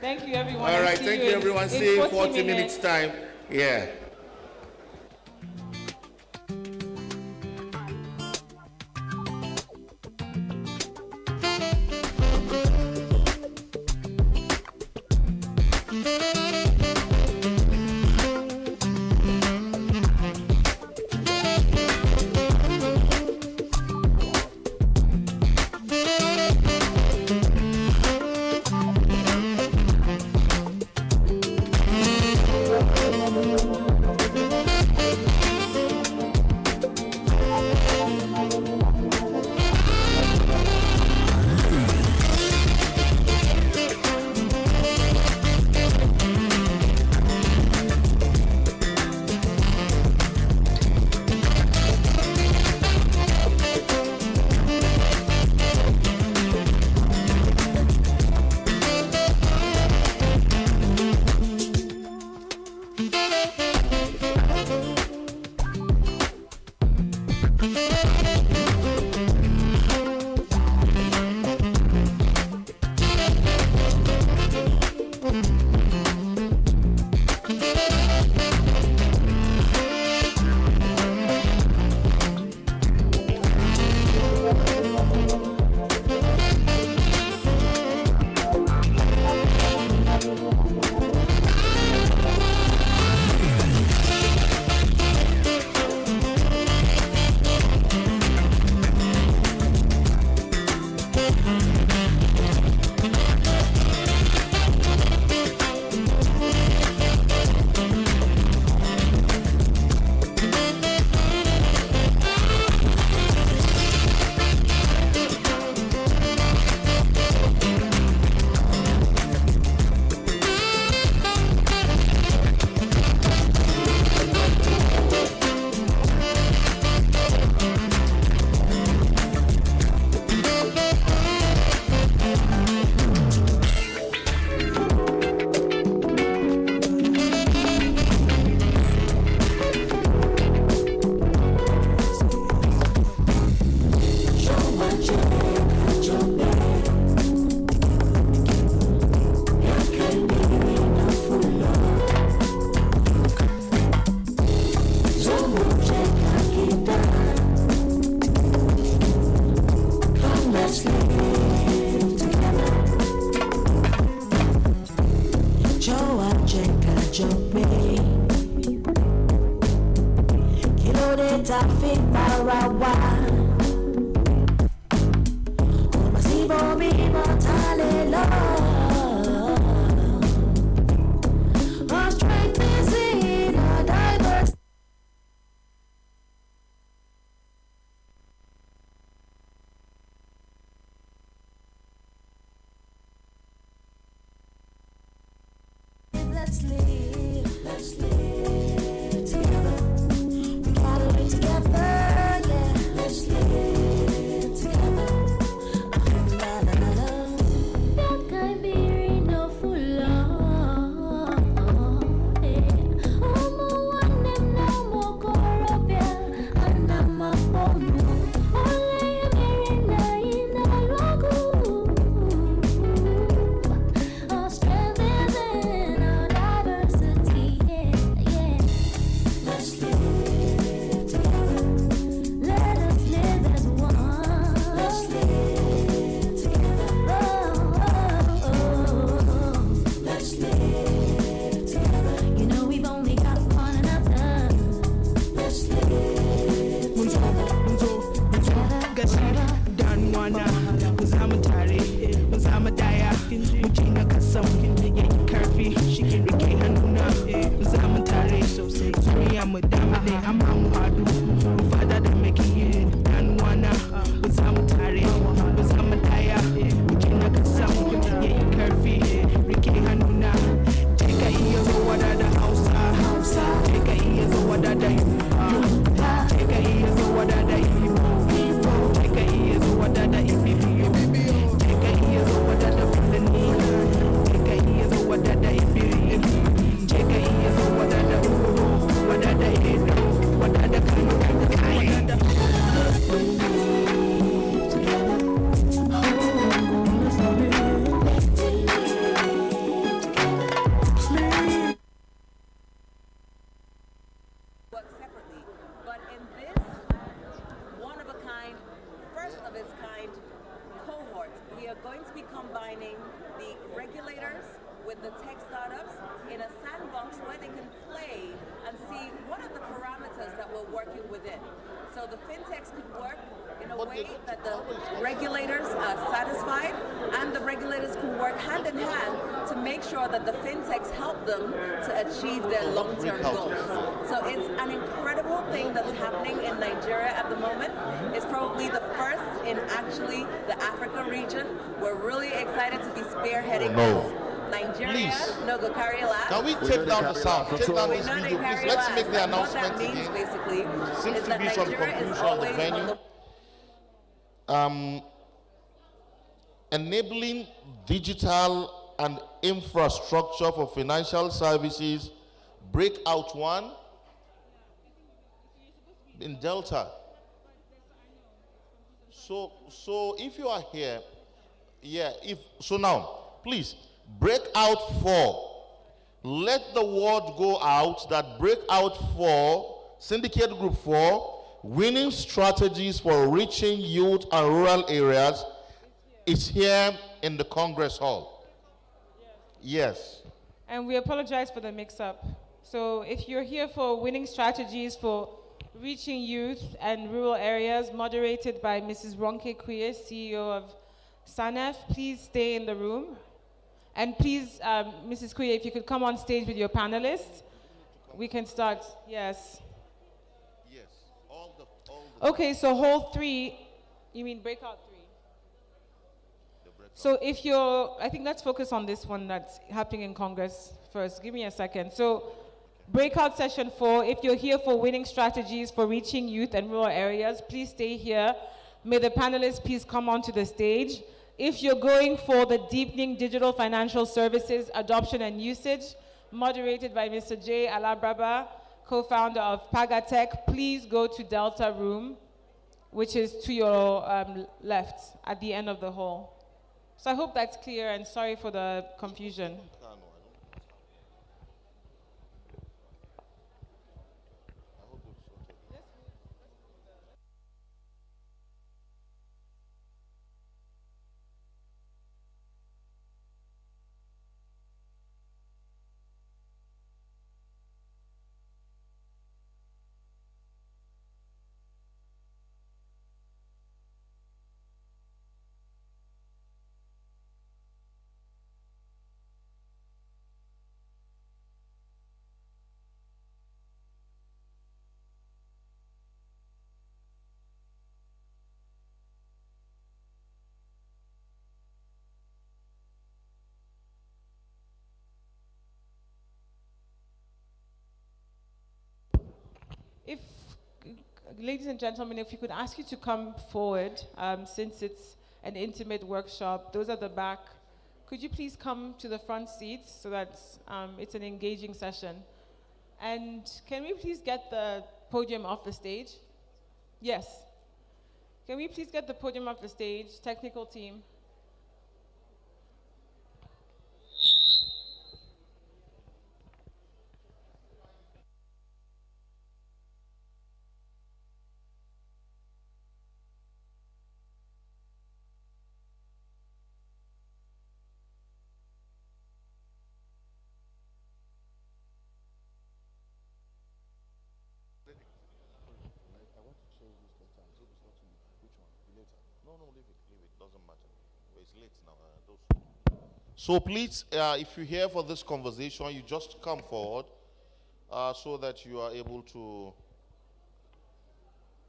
[SPEAKER 17] Thank you, everyone.
[SPEAKER 16] All right, thank you, everyone. See you in 40 minutes time. Yeah.
[SPEAKER 12] de tafi parawa. Masibo bibo talelo. Our strength is in our diverse. Let's live together. We gotta live together, yeah. Let's live together. La la la la. That can be no full one them no more corrupia and I'm a bomb. Only a mirina in the logo. Our strength is in our diversity, yeah, yeah. Let's live together. Let us live as one. Let's live together. Oh. Let's live together. You know we've only got one another. Let's live together.
[SPEAKER 13] Gashiri dan wana muzama tare muzama daya mukinga kasam yayi karfi shikin rike hannuna muzama tare sosai soyayya mu damale amma mu hadu mu fada da makiyi dan wana muzama tare muzama daya mukinga kasam yayi karfi rike hannuna take a iya zo wada da Hausa take a iya zo wada da Yoruba take a iya zo wada da Igbo take a iya zo wada da Ibibio take a iya zo wada da Fulani take a iya zo wada da Ibiri take a iya zo wada da Ugbo wada da Edo wada da Kano wada da
[SPEAKER 23] work separately, but in this one-of-a-kind, first-of-its-kind cohort, we are going to be combining the regulators with the tech startups in a sandbox where they can play and see what are the parameters that we're working within. So the fintechs could work in a way that the regulators are satisfied, and the regulators can work hand in hand to make sure that the fintechs help them to achieve their long-term goals. So it's an incredible thing that's happening in Nigeria at the moment. It's probably the first in actually the Africa region. We're really excited to be spearheading this. Nigeria, no go carry last.
[SPEAKER 16] Can we take down the sound? Take down this video, please. Let's make the announcement
[SPEAKER 23] what that means,
[SPEAKER 16] again.
[SPEAKER 23] basically,
[SPEAKER 16] Seems
[SPEAKER 23] is
[SPEAKER 16] to
[SPEAKER 23] that
[SPEAKER 16] be some
[SPEAKER 23] Nigeria is
[SPEAKER 16] confusion on the
[SPEAKER 23] always
[SPEAKER 16] venue. Enabling digital and infrastructure for financial services, breakout one in Delta. So if you are here, now, please, breakout 4. Let the word go out that breakout 4, syndicate group 4, winning strategies for reaching youth and rural areas is here in the Congress Hall. Yes.
[SPEAKER 17] And we apologize for the mix-up. So if you're here for winning strategies for reaching youth and rural areas, moderated by Mrs. Ronke Kuye, CEO of SANEF, please stay in the room. And please, Mrs. Kuye, if you could come on stage with your panelists, we can start. Yes.
[SPEAKER 16] Yes. All the
[SPEAKER 17] Okay, so hall 3, you mean breakout 3? So if you're, I think let's focus on this one that's happening in Congress first. Give me a second. So breakout session 4, if you're here for winning strategies for reaching youth and rural areas, please stay here. May the panelists please come onto the stage. If you're going for the deepening digital financial services adoption and usage, moderated by Mr. Jay Alabraba, co-founder of Pagatech, please go to Delta Room, which is to your left at the end of the hall. So I hope that's clear, and sorry for the confusion. ladies and gentlemen, if we could ask you to come forward, since it's an intimate workshop, those at the back, could you please come to the front seats so that it's an engaging session? And can we please get the podium off the stage? Yes. Can we please get the podium off the stage, technical team?
[SPEAKER 16] So please, if you're here for this conversation, you just come forward so that you are able to,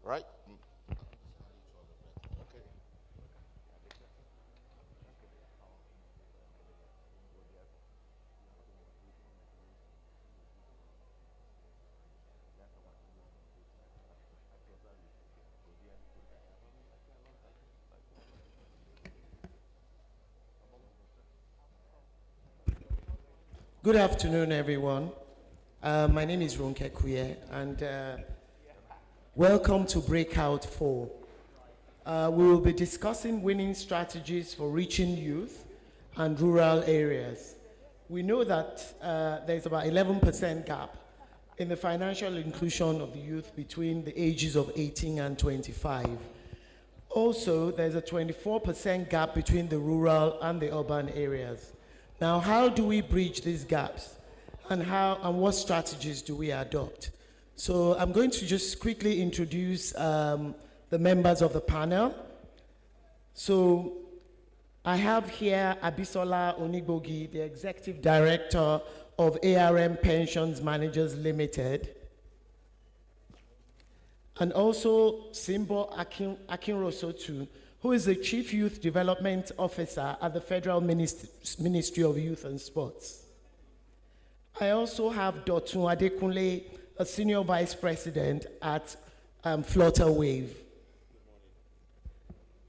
[SPEAKER 16] right?
[SPEAKER 2] Good afternoon, everyone. My name is Ronke Kuye, and welcome to Breakout 4. We will be discussing winning strategies for reaching youth and rural areas. We know that there's about 11% gap in the financial inclusion of the youth between the ages of 18 and 25. Also, there's a 24% gap between the rural and the urban areas. Now, how do we bridge these gaps, and what strategies do we adopt? So I'm going to just quickly introduce the members of the panel. So I have here Abisola Onigbogi, the Executive Director of ARM Pensions Managers Limited, and also Simbo Akinrosotu, who is the Chief Youth Development Officer at the Federal Ministry of Youth and Sports. I also have Dotun Adekunle, a Senior Vice President at Flutterwave.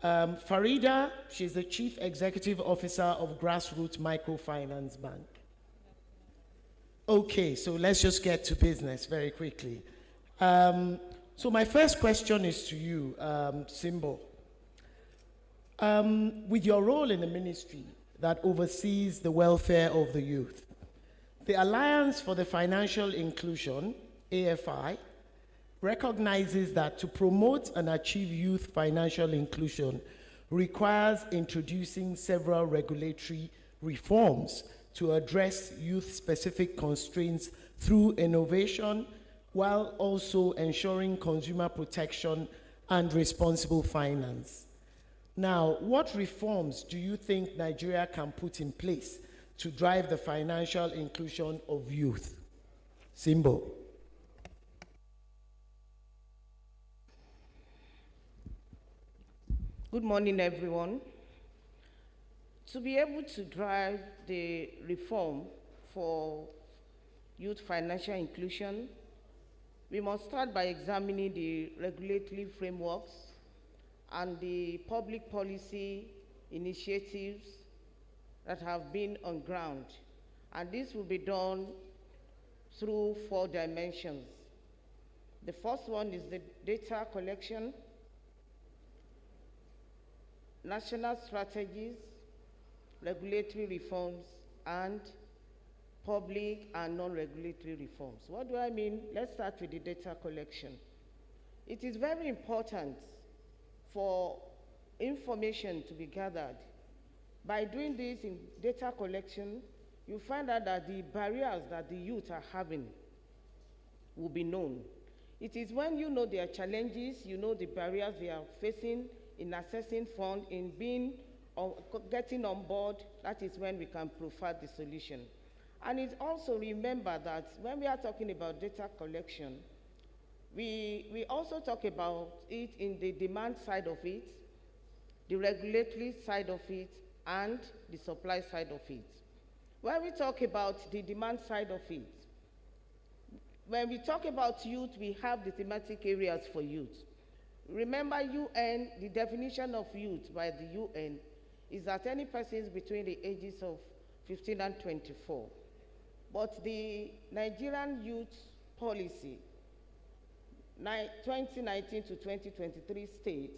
[SPEAKER 2] Farida, she's the Chief Executive Officer of Grassroots Microfinance Bank. Okay, so let's just get to business very quickly. So my first question is to you, Simbo. With your role in the ministry that oversees the welfare of the youth, the Alliance for the Financial Inclusion, AFI, recognizes that to promote and achieve youth financial inclusion requires introducing several regulatory reforms to address youth-specific constraints through innovation, while also ensuring consumer protection and responsible finance. Now, what reforms do you think Nigeria can put in place to drive the financial inclusion of youth? Simbo.
[SPEAKER 5] Good morning, everyone. To be able to drive the reform for youth financial inclusion, we must start by examining the regulatory frameworks and the public policy initiatives that have been on ground. And this will be done through 4 dimensions. The first one is the data collection, national strategies, regulatory reforms, and public and non-regulatory reforms. What do I mean? Let's start with the data collection. It is very important for information to be gathered. By doing this in data collection, you find out that the barriers that the youth are having will be known. It is when you know their challenges, you know the barriers they are facing in accessing funds, in getting on board, that is when we can provide the solution. And it's also remember that when we are talking about data collection, we also talk about it in the demand side of it, the regulatory side of it, and the supply side of it. When we talk about the demand side of it, when we talk about youth, we have the thematic areas for youth. Remember, UN, the definition of youth by the UN is that any persons between the ages of 15 and 24. But the Nigerian Youth Policy 2019 to 2023 states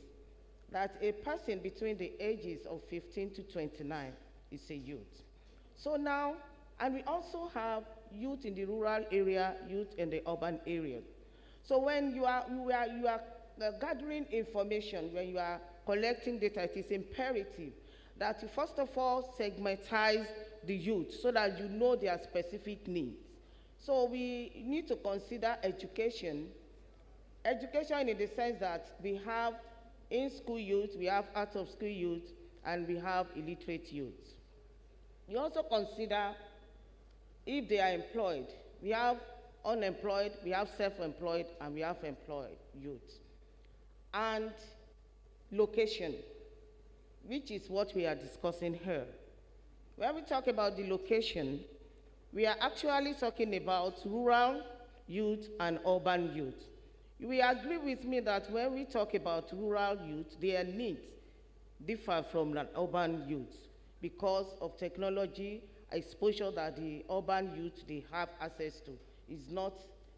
[SPEAKER 5] that a person between the ages of 15 to 29 is a youth. So now, and we also have youth in the rural area, youth in the urban area. So when you are gathering information, when you are collecting data, it is imperative that you first of all segmentize the youth so that you know their specific needs. So we need to consider education in the sense that we have in-school youth, we have out-of-school youth, and we have illiterate youth. You also consider if they are employed. We have unemployed, we have self-employed, and we have employed youth. And location, which is what we are discussing here. When we talk about the location, we are actually talking about rural youth and urban youth. You will agree with me that when we talk about rural youth, their needs differ from an urban youth because of technology exposure that the urban youth they have access to. Is not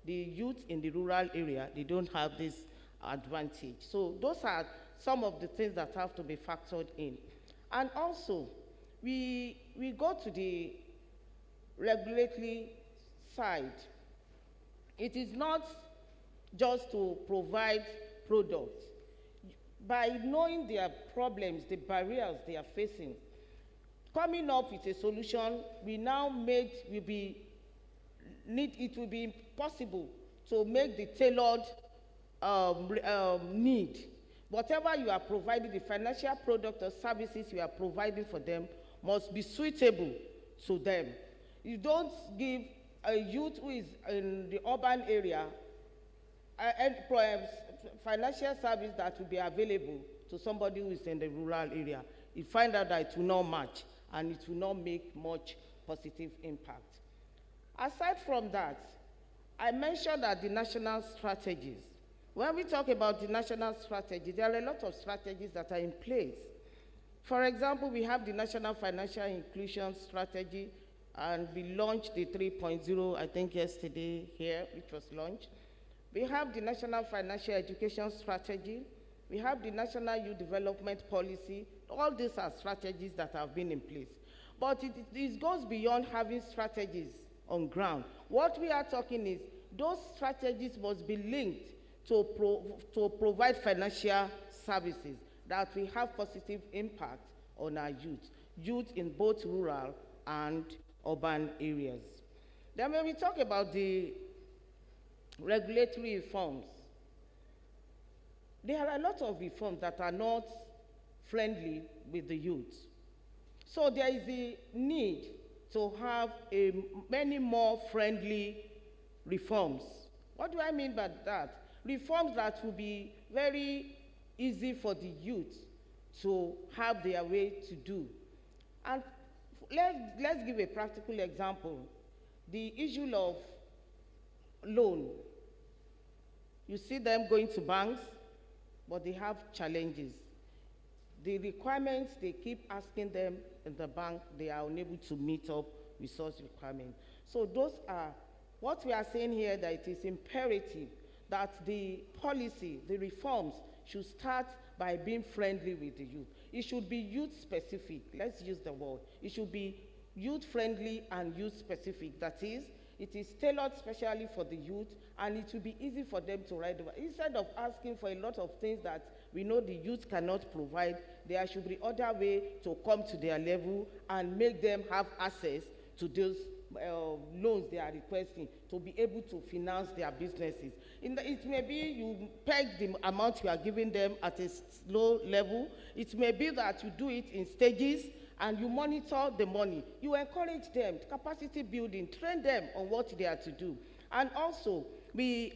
[SPEAKER 5] the youth in the rural area, they don't have this advantage. So those are some of the things that have to be factored in. And also, we go to the regulatory side. It is not just to provide products. By knowing their problems, the barriers they are facing, coming up with a solution, it will be possible to make the tailored need. Whatever you are providing, the financial product or services you are providing for them must be suitable to them. You don't give a youth who is in the urban area financial service that will be available to somebody who is in the rural area. You find out that it will not match and it will not make much positive impact. Aside from that, I mentioned that the national strategies. When we talk about the national strategy, there are a lot of strategies that are in place. For example, we have the National Financial Inclusion Strategy, and we launched the 3.0, I think yesterday here, which was launched. We have the National Financial Education Strategy. We have the National Youth Development Policy. All these are strategies that have been in place. But it goes beyond having strategies on ground. What we are talking is those strategies must be linked to provide financial services that will have positive impact on our youth in both rural and urban areas. Then when we talk about the regulatory reforms, there are a lot of reforms that are not friendly with the youth. So there is a need to have many more friendly reforms. What do I mean by that? Reforms that will be very easy for the youth to have their way to do. And let's give a practical example. The issue of loan. You see them going to banks, but they have challenges. The requirements they keep asking them in the bank, they are unable to meet up with such requirements. So those are what we are saying here, that it is imperative that the policy, the reforms, should start by being friendly with the youth. It should be youth-specific. Let's use the word. It should be youth-friendly and youth-specific. That is, it is tailored specially for the youth, and it will be easy for them to ride over. Instead of asking for a lot of things that we know the youth cannot provide, there should be other way to come to their level and make them have access to those loans they are requesting to be able to finance their businesses. It may be you peg the amount you are giving them at a low level. It may be that you do it in stages and you monitor the money. You encourage them, capacity building, train them on what they are to do. And also,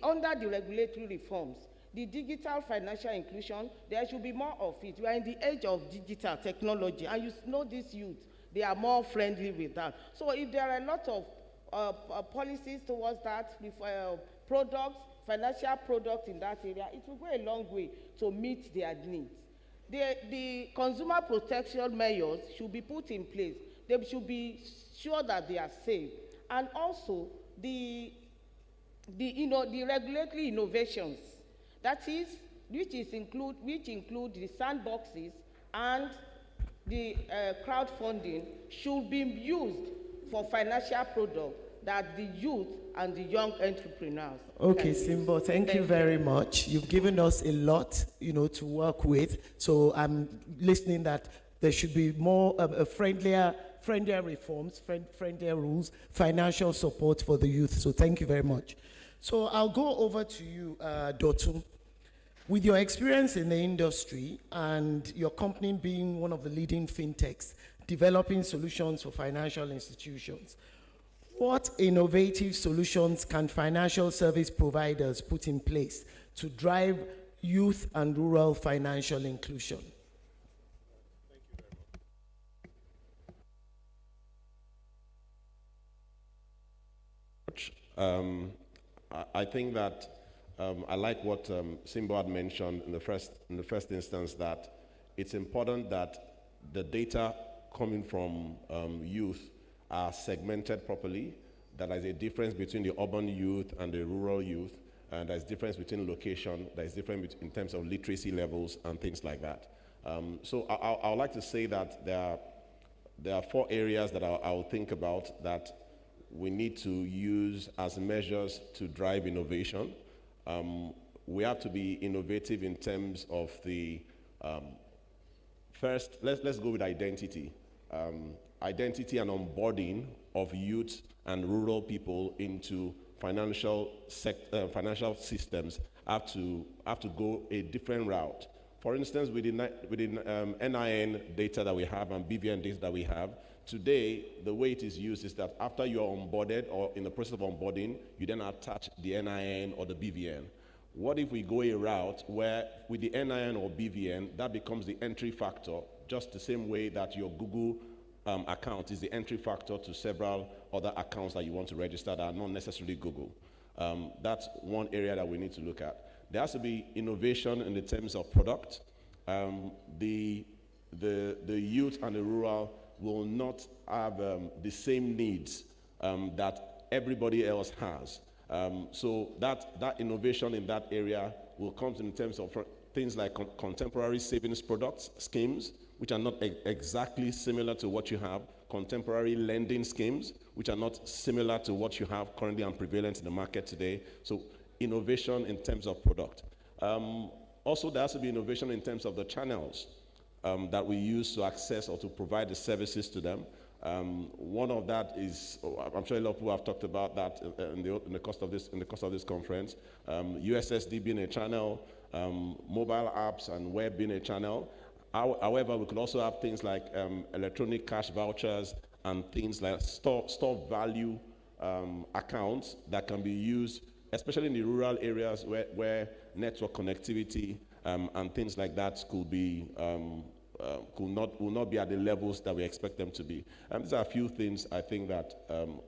[SPEAKER 5] under the regulatory reforms, the digital financial inclusion, there should be more of it. We are in the age of digital technology, and you know this youth, they are more friendly with that. So if there are a lot of
[SPEAKER 1] policies towards that, with products, financial products in that area, it will go a long way to meet their needs. The consumer protection measures should be put in place. They should be sure that they are safe, and also the regulatory innovations, that is, which include the sandboxes and the crowdfunding, should be used for financial products that the youth and the young entrepreneurs.
[SPEAKER 2] Okay, Simbo, thank you very much. You've given us a lot, to work with. So I'm listening that there should be more friendlier reforms, friendlier rules, financial support for the youth. So thank you very much. So I'll go over to you, Dotun. With your experience in the industry and your company being one of the leading fintechs developing solutions for financial institutions, what innovative solutions can financial service providers put in place to drive youth and rural financial inclusion?
[SPEAKER 4] Thank you very much. I think that I like what Simbo had mentioned in the first instance, that it's important that the data coming from youth are segmented properly, that there's a difference between the urban youth and the rural youth, and there's difference between location, there's difference in terms of literacy levels and things like that. So I would like to say that there are 4 areas that I'll think about that we need to use as measures to drive innovation. We have to be innovative in terms of the, first, let's go with identity. Identity and onboarding of youth and rural people into financial systems have to go a different route. For instance, within NIN data that we have and BVN data that we have, today, the way it is used is that after you're onboarded or in the process of onboarding, you then attach the NIN or the BVN. What if we go a route where with the NIN or BVN, that becomes the entry factor, just the same way that your Google account is the entry factor to several other accounts that you want to register that are not necessarily Google. That's one area that we need to look at. There has to be innovation in the terms of product. The youth and the rural will not have the same needs that everybody else has. So that innovation in that area will come in terms of things like contemporary savings products, schemes, which are not exactly similar to what you have, contemporary lending schemes, which are not similar to what you have currently and prevalent in the market today. So innovation in terms of product. Also, there has to be innovation in terms of the channels that we use to access or to provide the services to them. One of that is, I'm sure a lot of people have talked about that in the course of this conference. USSD being a channel, mobile apps and web being a channel. However, we could also have things like electronic cash vouchers and things like store value accounts that can be used, especially in the rural areas where network connectivity and things like that could be will not be at the levels that we expect them to be. These are a few things I think that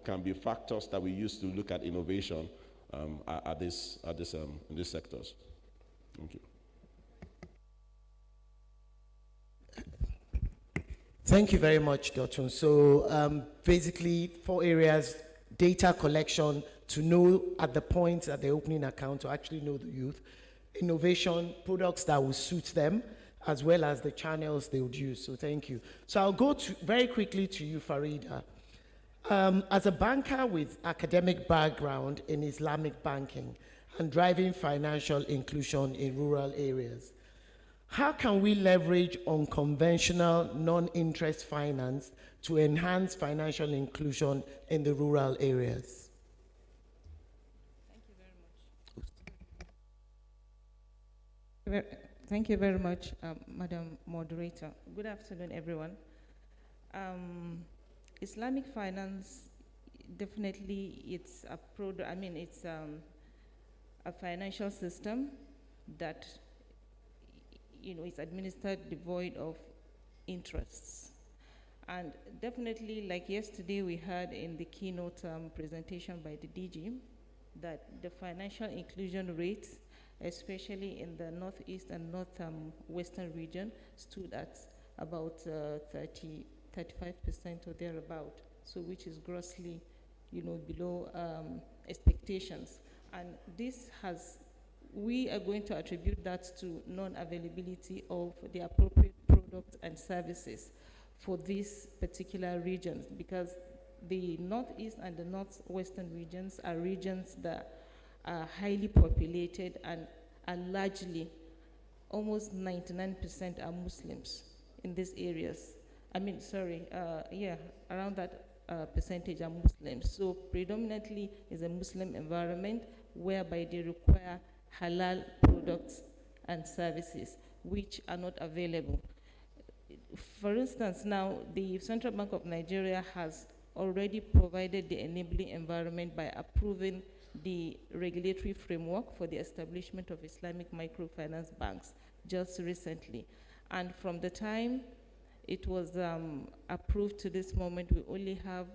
[SPEAKER 4] can be factors that we use to look at innovation in these sectors. Thank you.
[SPEAKER 2] Thank you very much, Dotun. So basically 4 areas: data collection to know at the point at the opening account to actually know the youth, innovation, products that will suit them, as well as the channels they would use. So thank you. So I'll go very quickly to you, Farida. As a banker with academic background in Islamic banking and driving financial inclusion in rural areas, how can we leverage unconventional non-interest finance to enhance financial inclusion in the rural areas?
[SPEAKER 14] Thank you very much. Thank you very much, Madam Moderator. Good afternoon, everyone. Islamic finance, definitely, it's a it's a financial system that is administered devoid of interests. And definitely, like yesterday, we heard in the keynote presentation by the DG that the financial inclusion rates, especially in the northeast and northwestern region, stood at about 35% or thereabout. So, which is grossly, below expectations. And this we are going to attribute that to non-availability of the appropriate products and services for these particular regions, because the northeast and the northwestern regions are regions that are highly populated and are largely, almost 99% are Muslims in these areas. Around that percentage are Muslims. So predominantly is a Muslim environment whereby they require halal products and services which are not available. For instance, now the Central Bank of Nigeria has already provided the enabling environment by approving the regulatory framework for the establishment of Islamic microfinance banks just recently. And from the time it was approved to this moment, we only have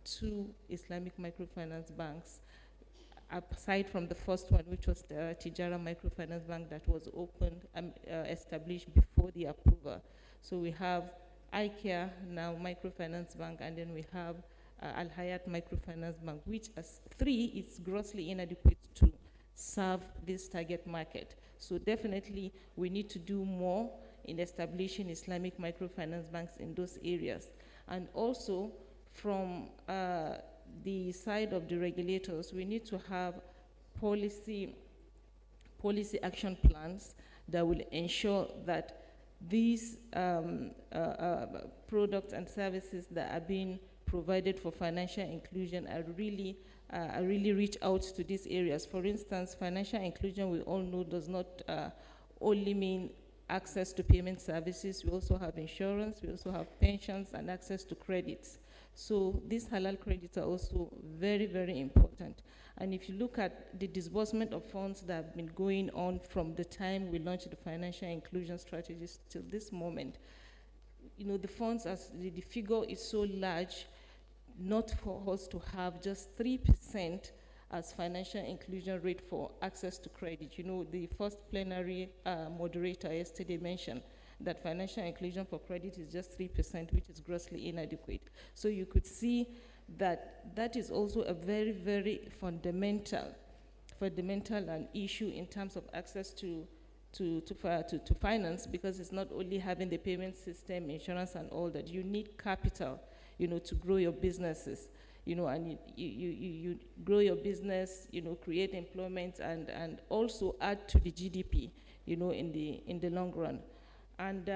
[SPEAKER 14] 2 Islamic microfinance banks, aside from the first one, which was the Tijara Microfinance Bank that was opened, established before the approval. So we have IKEA now Microfinance Bank, and then we have Al Hayat Microfinance Bank, which as 3 is grossly inadequate to serve this target market. So definitely we need to do more in establishing Islamic microfinance banks in those areas. And also from the side of the regulators, we need to have policy action plans that will ensure that these products and services that are being provided for financial inclusion are really reach out to these areas. For instance, financial inclusion, we all know, does not only mean access to payment services. We also have insurance, we also have pensions, and access to credits. So these halal credits are also very, very important. And if you look at the disbursement of funds that have been going on from the time we launched the financial inclusion strategies till this moment, the funds, as the figure is so large, not for us to have just 3% as financial inclusion rate for access to credit. The first plenary moderator yesterday mentioned that financial inclusion for credit is just 3%, which is grossly inadequate. So you could see that that is also a very, very fundamental an issue in terms of access to finance, because it's not only having the payment system, insurance, and all that. You need capital, to grow your businesses. And you grow your business, create employment, and also add to the GDP, in the long run. And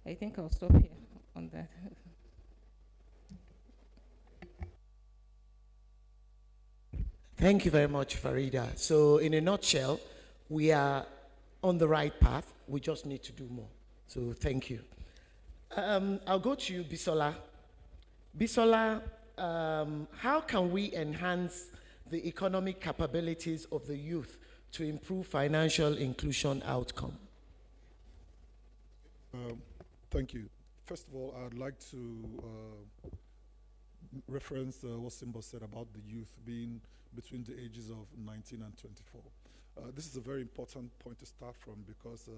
[SPEAKER 14] I think I'll stop here on that.
[SPEAKER 2] Thank you very much, Farida. So in a nutshell, we are on the right path. We just need to do more. So thank you. I'll go to you, Bisola. Bisola, how can we enhance the economic capabilities of the youth to improve financial inclusion outcome?
[SPEAKER 18] Thank you. First of all, I'd like to reference what Simba said about the youth being between the ages of 19 and 24. This is a very important point to start from, because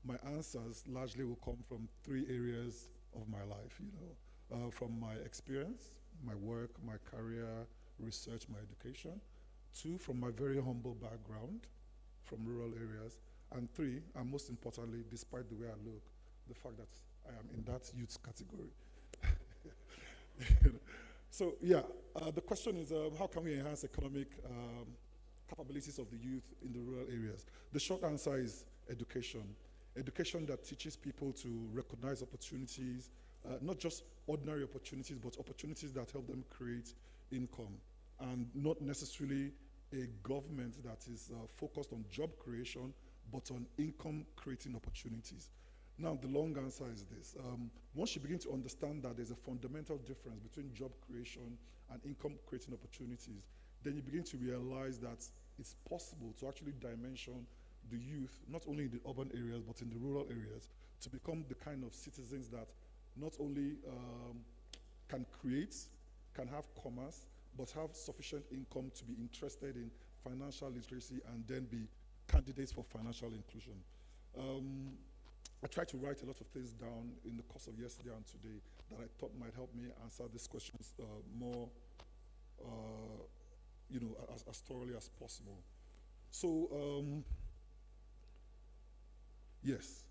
[SPEAKER 18] my answers largely will come from 3 areas of my life, from my experience, my work, my career, research, my education. 2, from my very humble background from rural areas. And 3, and most importantly, despite the way I look, the fact that I am in that youth category. So yeah, the question is, how can we enhance economic capabilities of the youth in the rural areas? The short answer is education. Education that teaches people to recognize opportunities, not just ordinary opportunities, but opportunities that help them create income, and not necessarily a government that is focused on job creation, but on income creating opportunities. Now, the long answer is this. Once you begin to understand that there's a fundamental difference between job creation and income creating opportunities, then you begin to realize that it's possible to actually dimension the youth, not only in the urban areas, but in the rural areas, to become the kind of citizens that not only can create, can have commerce, but have sufficient income to be interested in financial literacy and then be candidates for financial inclusion. I tried to write a lot of things down in the course of yesterday and today that I thought might help me answer these questions more, as thoroughly as possible. So, yes,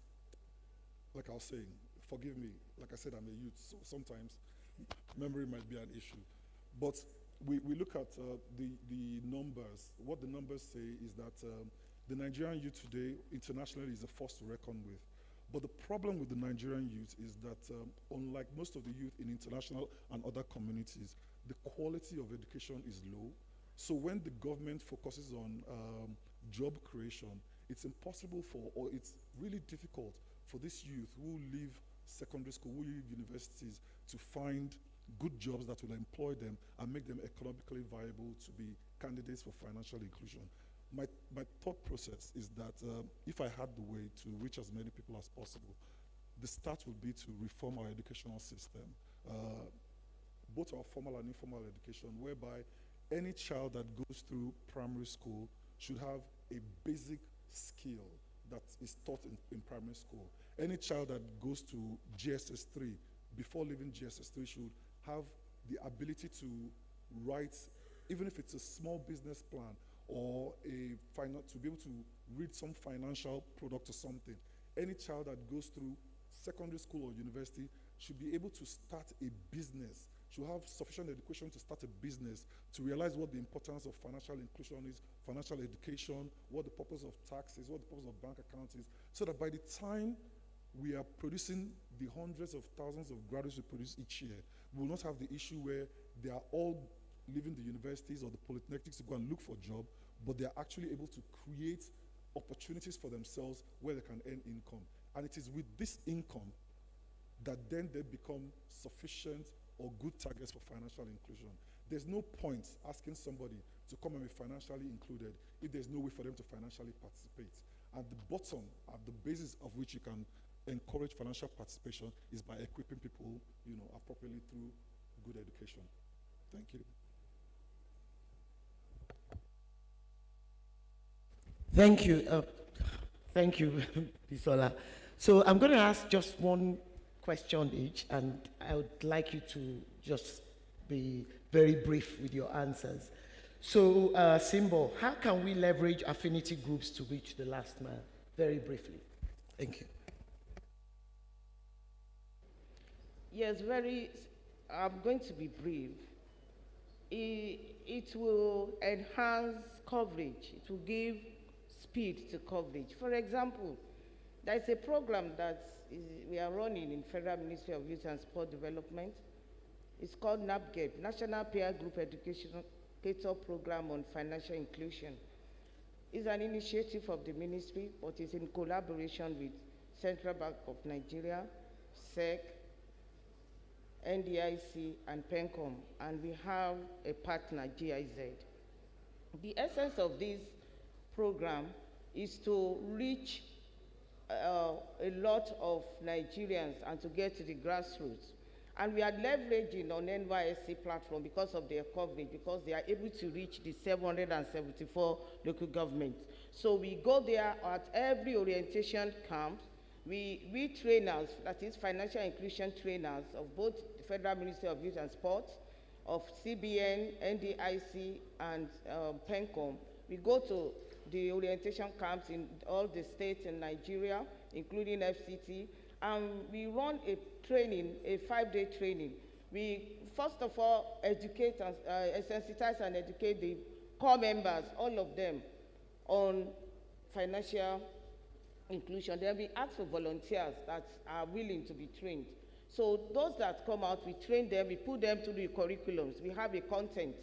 [SPEAKER 18] like I was saying, forgive me, like I said, I'm a youth, so sometimes memory might be an issue. But we look at the numbers. What the numbers say is that the Nigerian youth today internationally is a force to reckon with. But the problem with the Nigerian youth is that unlike most of the youth in international and other communities, the quality of education is low. So when the government focuses on job creation, it's impossible or it's really difficult for this youth who leave secondary school, who leave universities, to find good jobs that will employ them and make them economically viable to be candidates for financial inclusion. My thought process is that if I had the way to reach as many people as possible, the start would be to reform our educational system, both our formal and informal education, whereby any child that goes through primary school should have a basic skill that is taught in primary school. Any child that goes to GSS 3, before leaving GSS 3, should have the ability to write, even if it's a small business plan, or to be able to read some financial product or something. Any child that goes through secondary school or university should be able to start a business, should have sufficient education to start a business, to realize what the importance of financial inclusion is, financial education, what the purpose of tax is, what the purpose of bank accounts is, so that by the time we are producing the hundreds of thousands of graduates we produce each year, we will not have the issue where they are all leaving the universities or the polytechnics to go and look for a job, but they are actually able to create opportunities for themselves where they can earn income. And it is with this income that then they become sufficient or good targets for financial inclusion. There's no point asking somebody to come and be financially included if there's no way for them to financially participate. And the bottom, at the basis of which you can encourage financial participation, is by equipping people, appropriately through good education. Thank you.
[SPEAKER 2] Thank you. Thank you, Bisola. So I'm going to ask just one question each, and I would like you to just be very brief with your answers. So, Simbo, how can we leverage affinity groups to reach the last mile? Very briefly. Thank you.
[SPEAKER 6] Yes, I'm going to be brief. It will enhance coverage. It will give speed to coverage. For example, there is a program that we are running in Federal Ministry of Youth and Sport Development. It's called NAPGEP, National Peer Group Educator Program on Financial Inclusion. It's an initiative of the ministry, but it's in collaboration with Central Bank of Nigeria, SEC, NDIC, and PENCOM, and we have a partner, GIZ. The essence of this program is to reach a lot of Nigerians and to get to the grassroots. And we are leveraging on NYSC platform because of their coverage, because they are able to reach the 774 local governments. So we go there at every orientation camp. We trainers, that is financial inclusion trainers of both the Federal Ministry of Youth and Sport, of CBN, NDIC, and PENCOM. We go to the orientation camps in all the states in Nigeria, including FCT, and we run a training, a 5-day training. We, first of all, educate and sensitize and educate the core members, all of them, on financial inclusion. Then we ask for volunteers that are willing to be trained. So those that come out, we train them, we put them through the curriculums, we have a content.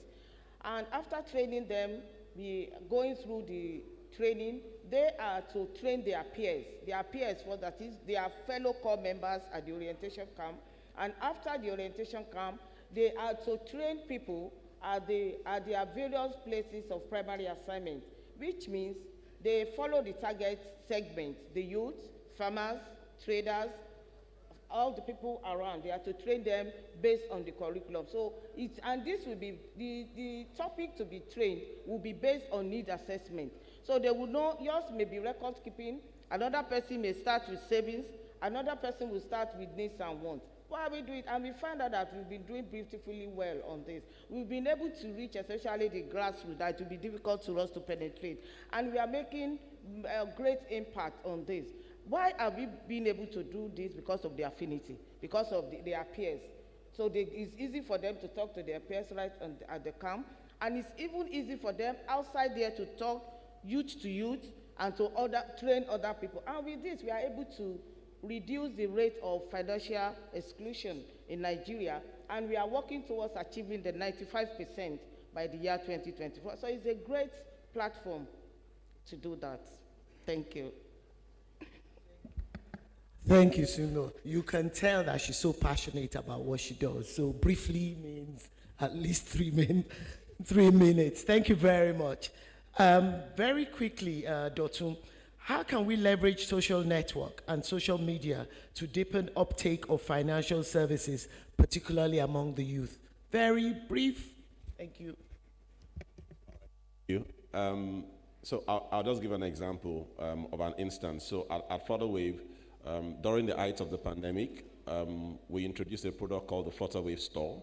[SPEAKER 6] And after training them, we going through the training, they are to train their peers. Their peers, for that is, they are fellow core members at the orientation camp. And after the orientation camp, they are to train people at their various places of primary assignment, which means
[SPEAKER 5] they follow the target segment, the youth, farmers, traders, all the people around. They are to train them based on the curriculum. So and this will be, the topic to be trained will be based on need assessment. So they will know yours may be record keeping, another person may start with savings, another person will start with needs and wants. Why we do it? And we find out that we've been doing beautifully well on this. We've been able to reach especially the grassroots that it will be difficult to us to penetrate. And we are making a great impact on this. Why are we being able to do this? Because of the affinity, because of their peers. So it's easy for them to talk to their peers right at the camp. And it's even easy for them outside there to talk youth to youth and to train other people. And with this, we are able to reduce the rate of financial exclusion in Nigeria, and we are working towards achieving the 95% by the year 2024. So it's a great platform to do that. Thank you.
[SPEAKER 2] Thank you, Suno. You can tell that she's so passionate about what she does. So briefly means at least 3 minutes. Thank you very much. Very quickly, Dotun, how can we leverage social network and social media to deepen uptake of financial services, particularly among the youth? Very brief. Thank you.
[SPEAKER 4] Thank you. So I'll just give an example of an instance. So at Further Wave, during the height of the pandemic, we introduced a product called the Further Wave Store,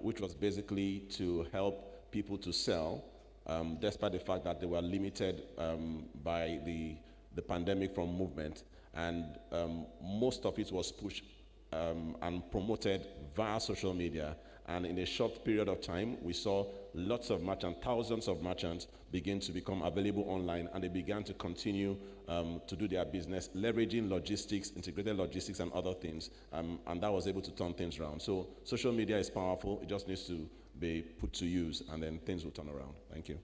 [SPEAKER 4] which was basically to help people to sell despite the fact that they were limited by the pandemic from movement. And most of it was pushed and promoted via social media. And in a short period of time, we saw lots of merchants, thousands of merchants begin to become available online, and they began to continue to do their business, leveraging logistics, integrated logistics and other things, and that was able to turn things around. So social media is powerful. It just needs to be put to use, and then things will turn around. Thank you.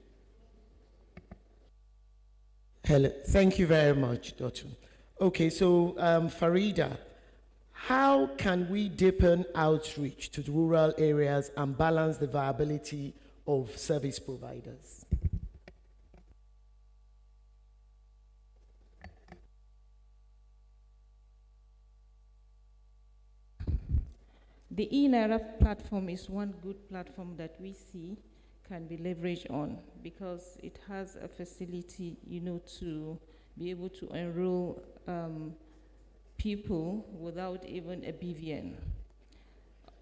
[SPEAKER 2] Hello. Thank you very much, Dr. Okay, so Farida, how can we deepen outreach to the rural areas and balance the viability of service providers?
[SPEAKER 14] The eNaira platform is one good platform that we see can be leveraged on because it has a facility, to be able to enroll people without even a BVN,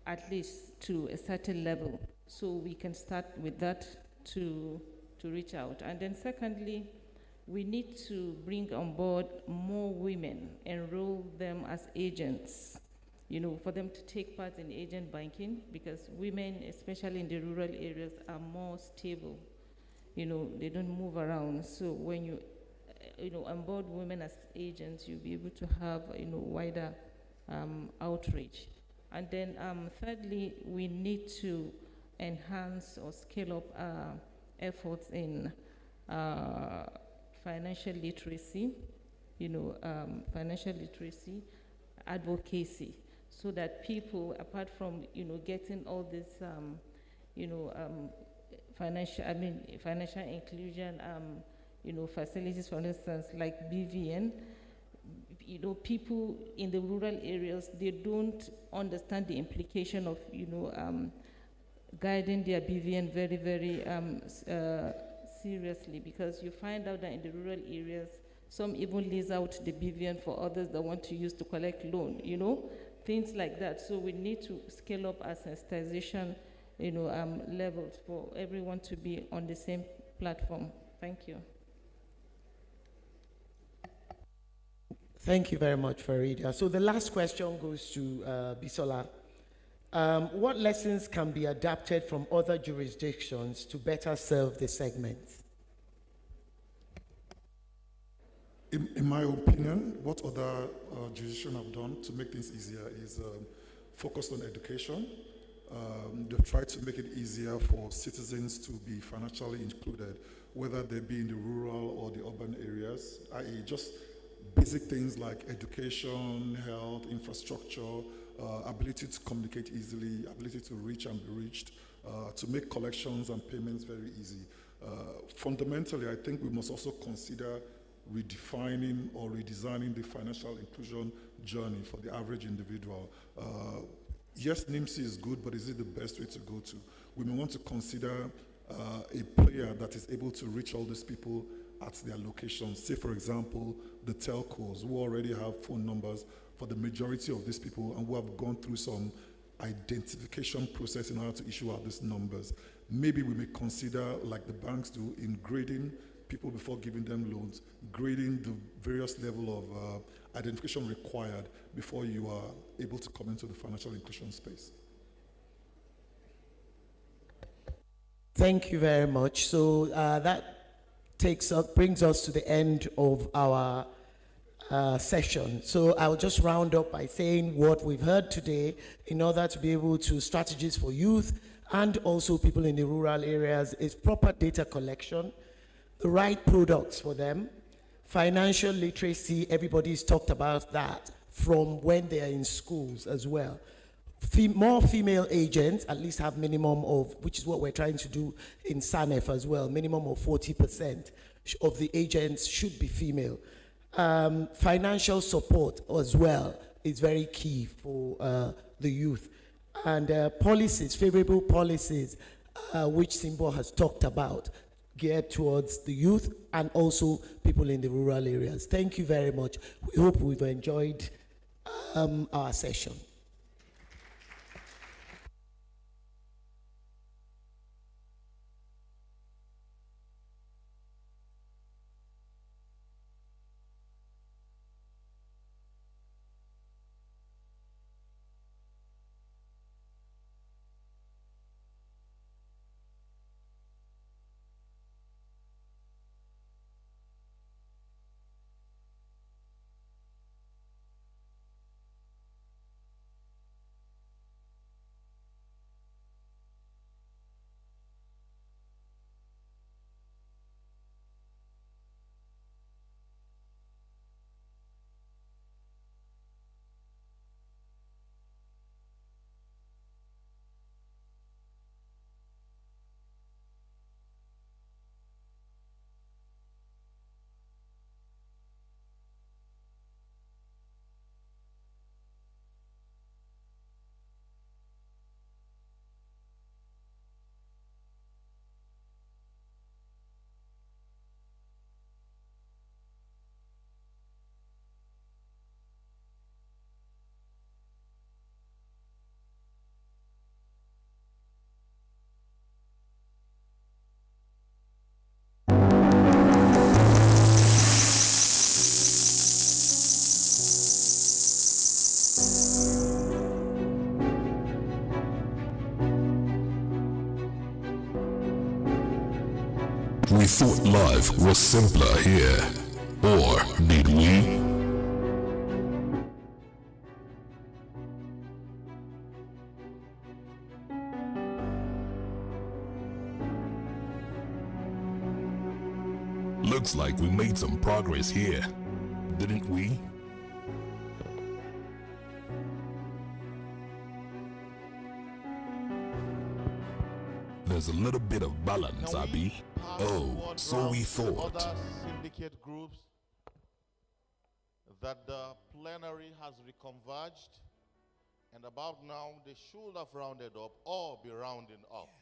[SPEAKER 14] at least to a certain level. So we can start with that to reach out. And then secondly, we need to bring on board more women, enroll them as agents, for them to take part in agent banking, because women, especially in the rural areas, are more stable. They don't move around. So when you onboard women as agents, you'll be able to have, wider outreach. And then thirdly, we need to enhance or scale up our efforts in financial literacy, advocacy, so that people, apart from, getting all this, financial inclusion, facilities, for instance, like BVN, people in the rural areas, they don't understand the implication of, guiding their BVN very, very seriously, because you find out that in the rural areas, some even lease out the BVN for others that want to use to collect loan, things like that. So we need to scale up our sensitization, levels for everyone to be on the same platform. Thank you.
[SPEAKER 2] Thank you very much, Farida. So the last question goes to Bisola. What lessons can be adapted from other jurisdictions to better serve the segment?
[SPEAKER 18] In my opinion, what other jurisdictions have done to make things easier is focused on education. They've tried to make it easier for citizens to be financially included, whether they be in the rural or the urban areas, i.e. just basic things like education, health, infrastructure, ability to communicate easily, ability to reach and be reached, to make collections and payments very easy. Fundamentally, I think we must also consider redefining or redesigning the financial inclusion journey for the average individual. Yes, NIMSI is good, but is it the best way to go to? We may want to consider a player that is able to reach all these people at their locations. Say, for example, the telcos who already have phone numbers for the majority of these people and who have gone through some identification process in order to issue out these numbers. Maybe we may consider, like the banks do, in grading people before giving them loans, grading the various level of identification required before you are able to come into the financial inclusion space.
[SPEAKER 2] Thank you very much. So that brings us to the end of our session. So I'll just round up by saying what we've heard today in order to be able to strategies for youth and also people in the rural areas is proper data collection, the right products for them, financial literacy, everybody's talked about that from when they are in schools as well. More female agents, at least have minimum of, which is what we're trying to do in SANEF as well, minimum of 40% of the agents should be female. Financial support as well is very key for the youth. And policies, favorable policies, which Simbo has talked about, geared towards the youth and also people in the rural areas. Thank you very much. We hope we've enjoyed our session.
[SPEAKER 15] We thought life was simpler here, or did we? Looks like we made some progress here, didn't we? There's a little bit of balance, Abi. Oh, so we thought.
[SPEAKER 21] Other syndicate groups that the plenary has reconverged, and about now they should have rounded up or be rounding up.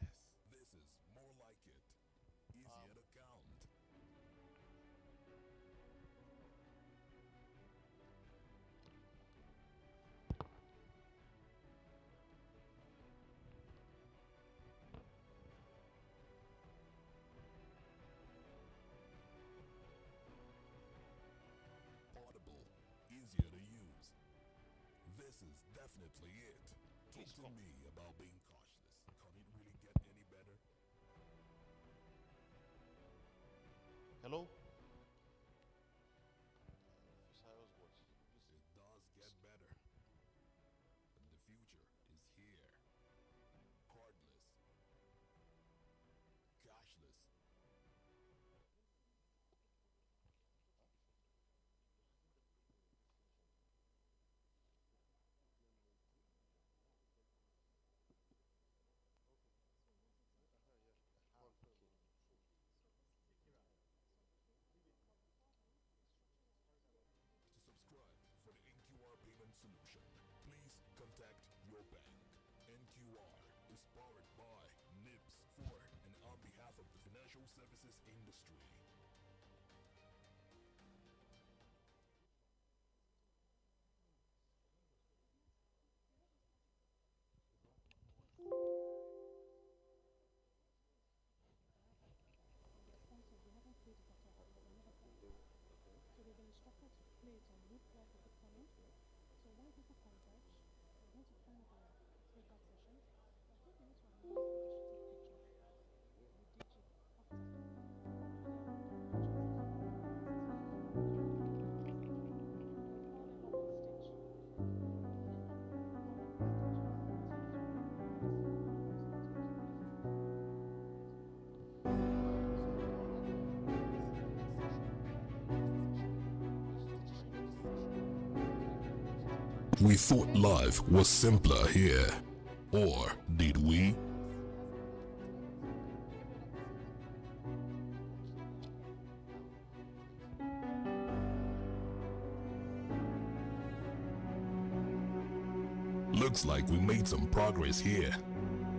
[SPEAKER 15] Yes, this is more like it. Easier to count. Portable, easier to use. This is definitely it. Talk to me about being cautious. Can it really get any better?
[SPEAKER 21] Hello?
[SPEAKER 15] It does get better. And the future is here. Cordless. Cashless. solution. Please contact your bank. NQR is powered by NIPS for and on behalf of the financial services industry. We thought life was simpler here. Or did we? Looks like we made some progress here,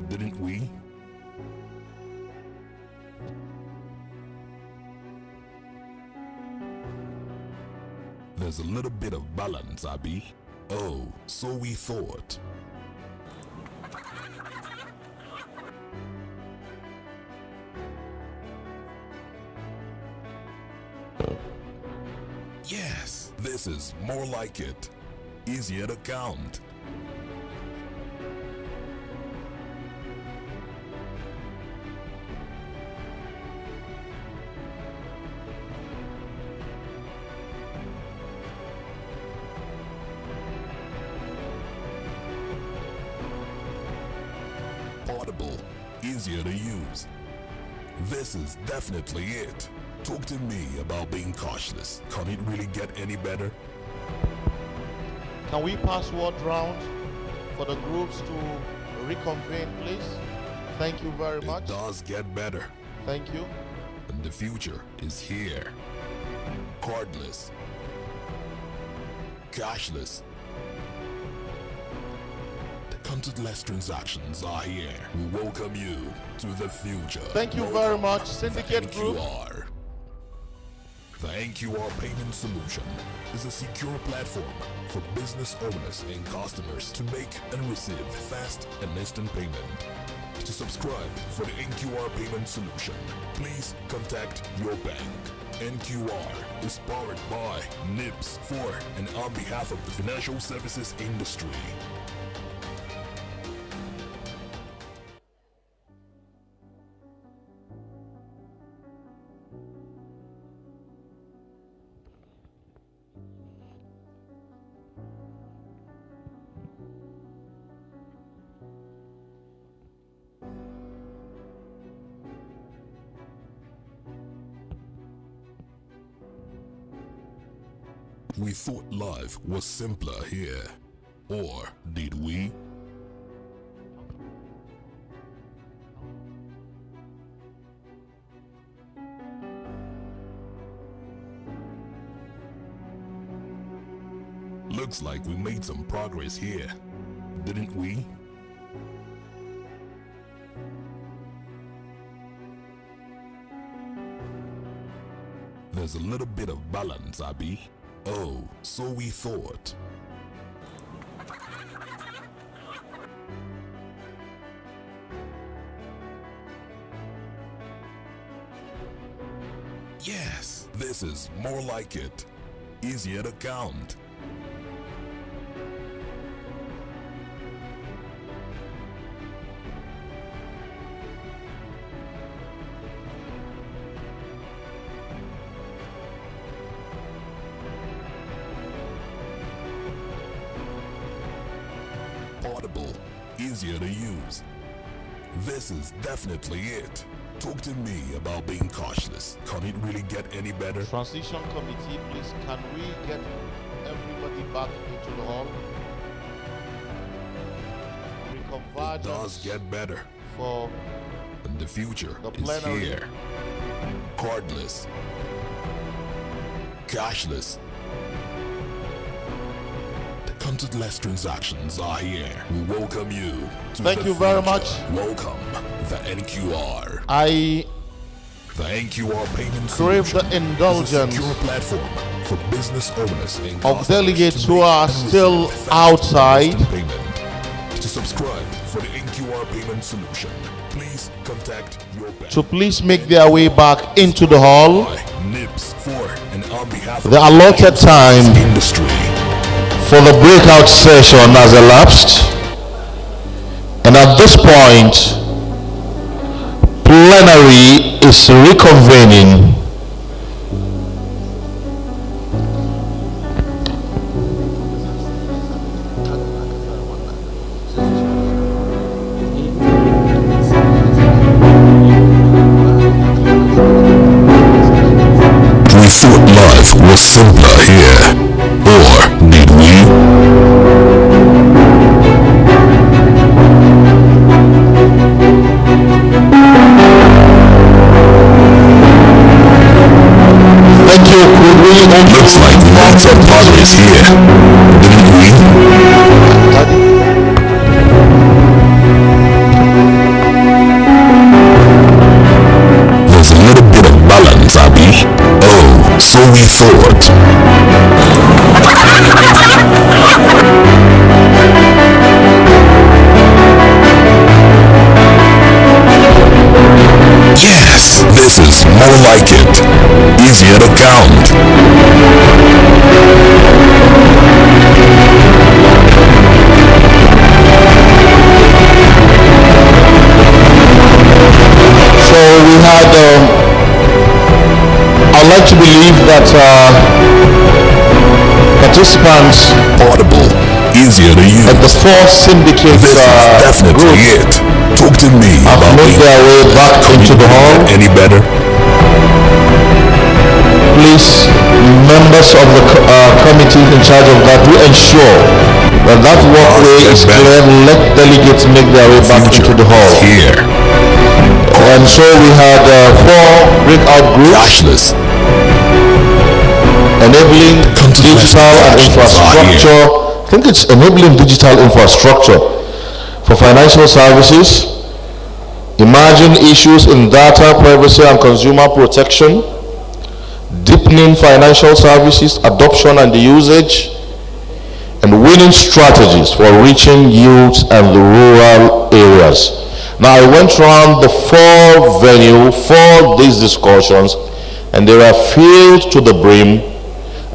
[SPEAKER 15] didn't we? There's a little bit of balance, Abby. Oh, so we thought. Yes, this is more like it. Easier to count. Portable, easier to use. This is definitely it. Talk to me about being cautious. Can it really get any better?
[SPEAKER 21] Can we pass word round for the groups to reconvene, please? Thank you very much.
[SPEAKER 15] It does get better.
[SPEAKER 21] Thank you.
[SPEAKER 15] And the future is here. Cardless. Cashless. Contactless transactions are here. We welcome you to the future.
[SPEAKER 21] Thank you very much, Syndicate Group.
[SPEAKER 15] The NQR Payment Solution is a secure platform for business owners and customers to make and receive fast and instant payment. To subscribe for the NQR Payment Solution, please contact your bank. NQR is powered by NIPS for and on behalf of the financial services industry. We thought life was simpler here. Or did we? Looks like we made some progress here, didn't we? There's a little bit of balance, Abby. Oh, so we thought. Yes, this is more like it. Easier to count. Portable, easier to use. This is definitely it. Talk to me about being cautious. Can it really get any better?
[SPEAKER 21] Transition committee, please, can we get everybody back into the hall?
[SPEAKER 15] It does get better.
[SPEAKER 21] For
[SPEAKER 15] and the future
[SPEAKER 21] the
[SPEAKER 15] is
[SPEAKER 21] plenary.
[SPEAKER 15] here. Cardless. Cashless. contactless transactions are here. We welcome you to
[SPEAKER 21] Thank
[SPEAKER 15] the
[SPEAKER 21] you very
[SPEAKER 15] future.
[SPEAKER 21] much.
[SPEAKER 15] Welcome the NQR.
[SPEAKER 21] I
[SPEAKER 15] The NQR payment
[SPEAKER 21] crave
[SPEAKER 15] solution
[SPEAKER 21] the indulgence
[SPEAKER 15] is a secure platform for business owners and
[SPEAKER 21] of
[SPEAKER 15] customers
[SPEAKER 21] delegates
[SPEAKER 15] to
[SPEAKER 21] who
[SPEAKER 15] make
[SPEAKER 21] are
[SPEAKER 15] and
[SPEAKER 21] still
[SPEAKER 15] receive fast and
[SPEAKER 21] outside.
[SPEAKER 15] instant payment. To subscribe for the NQR payment solution, please contact your bank.
[SPEAKER 21] To please make their way back into the hall.
[SPEAKER 15] NIPS for and on behalf
[SPEAKER 21] The
[SPEAKER 15] of
[SPEAKER 21] allotted time
[SPEAKER 15] industry.
[SPEAKER 21] for the breakout session has elapsed, and at this point, plenary is reconvening.
[SPEAKER 15] We thought life was simpler here, or did we?
[SPEAKER 21] Thank you. Could we
[SPEAKER 15] Looks like lots of progress here, didn't we? There's a little bit of balance, Abby. Oh, so we thought. Yes, this is more like it. Easier to count.
[SPEAKER 21] So we had, I'd like to believe that participants
[SPEAKER 15] Audible, easier to use.
[SPEAKER 21] at the four syndicates
[SPEAKER 15] This is definitely
[SPEAKER 21] group
[SPEAKER 15] it. Talk to me
[SPEAKER 21] have
[SPEAKER 15] about
[SPEAKER 21] made their way back into the hall.
[SPEAKER 15] any better.
[SPEAKER 21] Please, members of the committee in charge of that, do ensure that that walkway is clear. Let delegates make their way back into the hall.
[SPEAKER 15] Here.
[SPEAKER 21] And so we had four breakout groups enabling digital and infrastructure. I think it's enabling digital infrastructure for financial services, emerging issues in data privacy and consumer protection, deepening financial services adoption and usage, and winning strategies for reaching youth and the rural areas. Now, I went around the four venues for these discussions, and they were filled to the brim,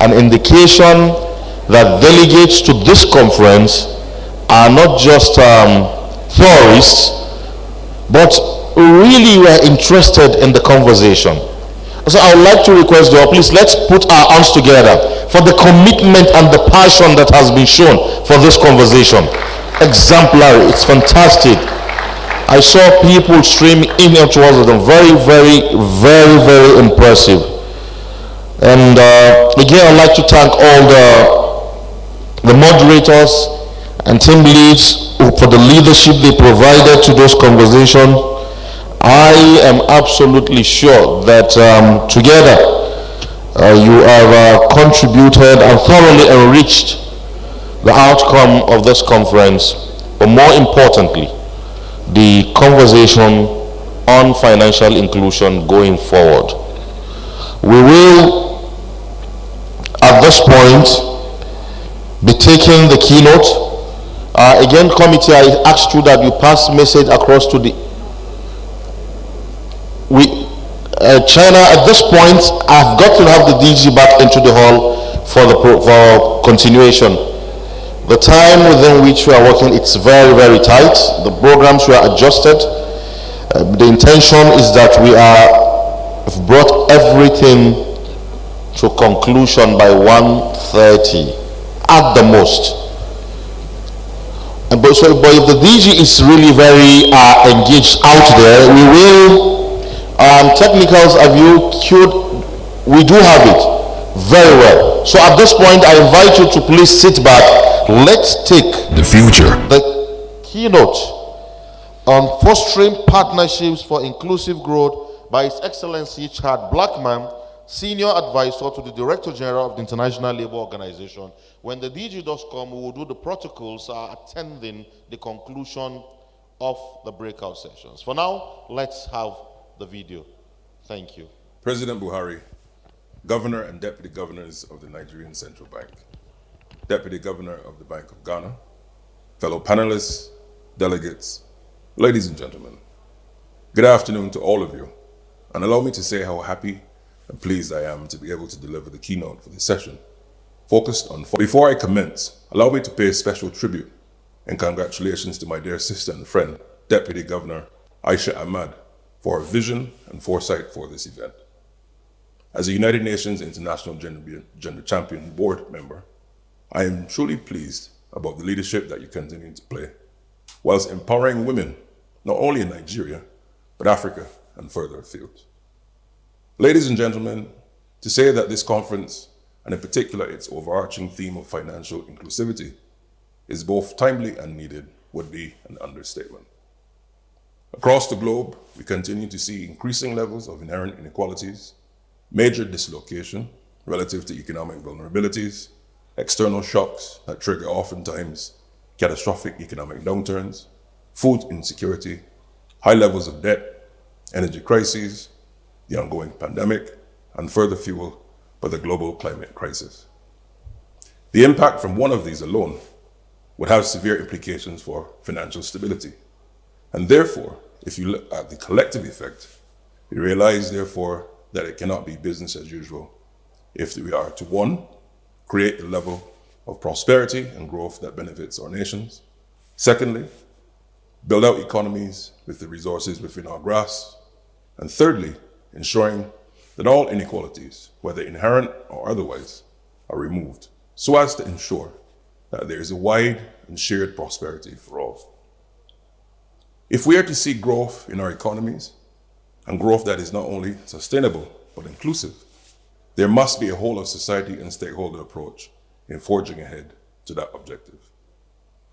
[SPEAKER 21] an indication that delegates to this conference are not just tourists, but really were interested in the conversation. So I would like to request you all, please let's put our hands together for the commitment and the passion that has been shown for this conversation. Exemplary, it's fantastic. I saw people stream in towards them. Very, very, very, very impressive. And again, I'd like to thank all the moderators and team leads for the leadership they provided to those conversations. I am absolutely sure that together you have contributed and thoroughly enriched the outcome of this conference, but more importantly, the conversation on financial inclusion going forward. We will, at this point, be taking the keynote. Again, committee, I asked you that you pass message across to the China. At this point, I've got to have the DG back into the hall for continuation. The time within which we are working, it's very, very tight. The programs were adjusted. The intention is that we've brought everything to conclusion by 1:30 at the most. But if the DG is really very engaged out there, we will. Technicals, have you queued? We do have it very well. So at this point, I invite you to please sit back. Let's take
[SPEAKER 15] the future.
[SPEAKER 21] The keynote on fostering partnerships for inclusive growth by His Excellency Chad Blackman,
[SPEAKER 16] Senior Advisor to the Director General of the International Labour Organization. When the DG does come, we will do the protocols attending the conclusion of the breakout sessions. For now, let's have the video. Thank you.
[SPEAKER 19] President Buhari, Governor and Deputy Governors of the Nigerian Central Bank, Deputy Governor of the Bank of Ghana, fellow panelists, delegates, ladies and gentlemen, good afternoon to all of you, and allow me to say how happy and pleased I am to be able to deliver the keynote for this session, focused on... Before I commence, allow me to pay special tribute and congratulations to my dear sister and friend, Deputy Governor Aisha Ahmad, for her vision and foresight for this event. As a United Nations International Gender Champion Board member, I am truly pleased about the leadership that you continue to play, whilst empowering women, not only in Nigeria, but Africa and further afield. Ladies and gentlemen, to say that this conference, and in particular its overarching theme of financial inclusivity, is both timely and needed would be an understatement. Across the globe, we continue to see increasing levels of inherent inequalities, major dislocation relative to economic vulnerabilities, external shocks that trigger oftentimes catastrophic economic downturns, food insecurity, high levels of debt, energy crises, the ongoing pandemic, and further fuel by the global climate crisis. The impact from one of these alone would have severe implications for financial stability. And therefore, if you look at the collective effect, we realize, therefore, that it cannot be business as usual if we are to, one, create the level of prosperity and growth that benefits our nations. Secondly, build out economies with the resources within our grasp. And thirdly, ensuring that all inequalities, whether inherent or otherwise, are removed, so as to ensure that there is a wide and shared prosperity for all. If we are to see growth in our economies, and growth that is not only sustainable, but inclusive, there must be a whole of society and stakeholder approach in forging ahead to that objective.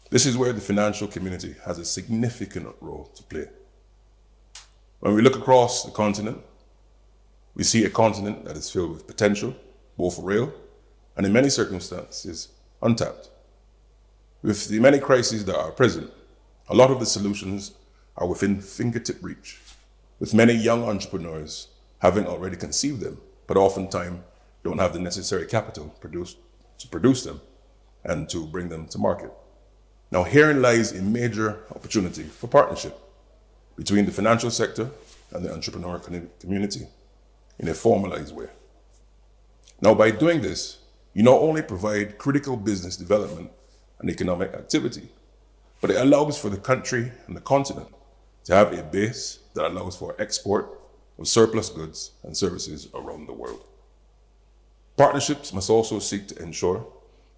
[SPEAKER 19] This is where the financial community has a significant role to play. When we look across the continent, we see a continent that is filled with potential, both real and in many circumstances, untapped. With the many crises that are present, a lot of the solutions are within fingertip reach, with many young entrepreneurs having already conceived them, but oftentimes don't have the necessary capital to produce them and to bring them to market. Now, herein lies a major opportunity for partnership between the financial sector and the entrepreneur community in a formalized way. Now, by doing this, you not only provide critical business development and economic activity, but it allows for the country and the continent to have a base that allows for export of surplus goods and services around the world. Partnerships must also seek to ensure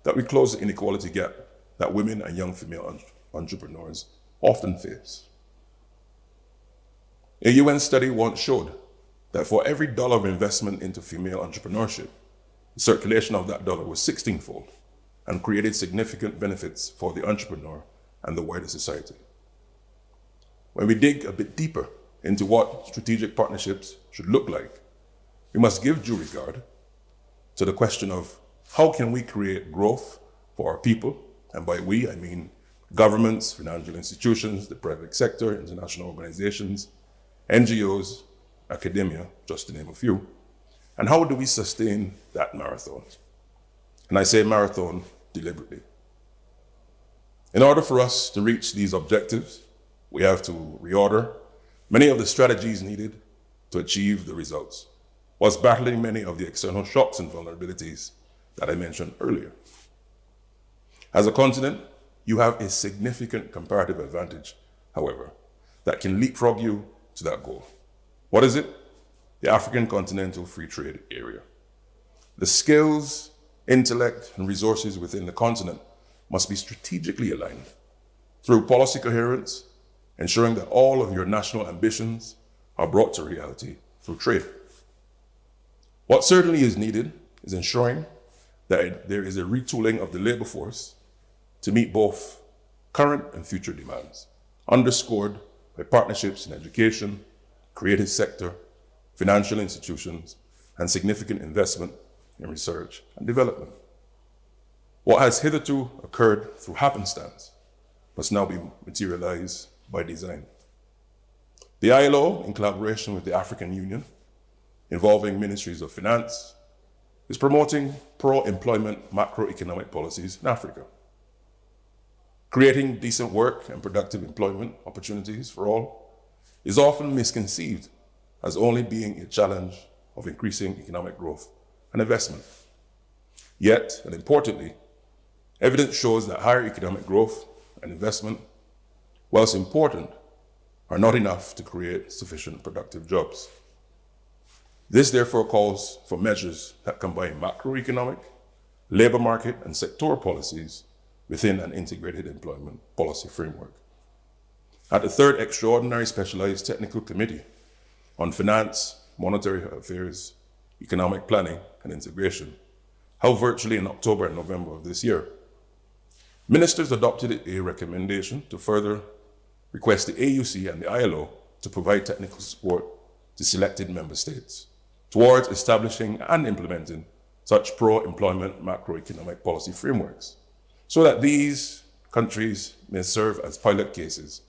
[SPEAKER 19] that we close the inequality gap that women and young female entrepreneurs often face. A UN study once showed that for every dollar of investment into female entrepreneurship, the circulation of that dollar was 16-fold and created significant benefits for the entrepreneur and the wider society. When we dig a bit deeper into what strategic partnerships should look like, we must give due regard to the question of how can we create growth for our people, and by we, I mean governments, financial institutions, the private sector, international organizations, NGOs, academia, just to name a few, and how do we sustain that marathon? And I say marathon deliberately. In order for us to reach these objectives, we have to reorder many of the strategies needed to achieve the results, whilst battling many of the external shocks and vulnerabilities that I mentioned earlier. As a continent, you have a significant comparative advantage, however, that can leapfrog you to that goal. What is it? The African Continental Free Trade Area. The skills, intellect, and resources within the continent must be strategically aligned through policy coherence, ensuring that all of your national ambitions are brought to reality through trade. What certainly is needed is ensuring that there is a retooling of the labor force to meet both current and future demands, underscored by partnerships in education, creative sector, financial institutions, and significant investment in research and development. What has hitherto occurred through happenstance must now be materialized by design. The ILO, in collaboration with the African Union, involving ministries of finance, is promoting pro-employment macroeconomic policies in Africa. Creating decent work and productive employment opportunities for all is often misconceived as only being a challenge of increasing economic growth and investment. Yet, and importantly, evidence shows that higher economic growth and investment, whilst important, are not enough to create sufficient productive jobs. This therefore calls for measures that combine macroeconomic, labor market, and sectoral policies within an integrated employment policy framework. At the third Extraordinary Specialized Technical Committee on Finance, Monetary Affairs, Economic Planning, and Integration, held virtually in October and November of this year, ministers adopted a recommendation to further request the AUC and the ILO to provide technical support to selected member states towards establishing and implementing such pro-employment macroeconomic policy frameworks, so that these countries may serve as pilot cases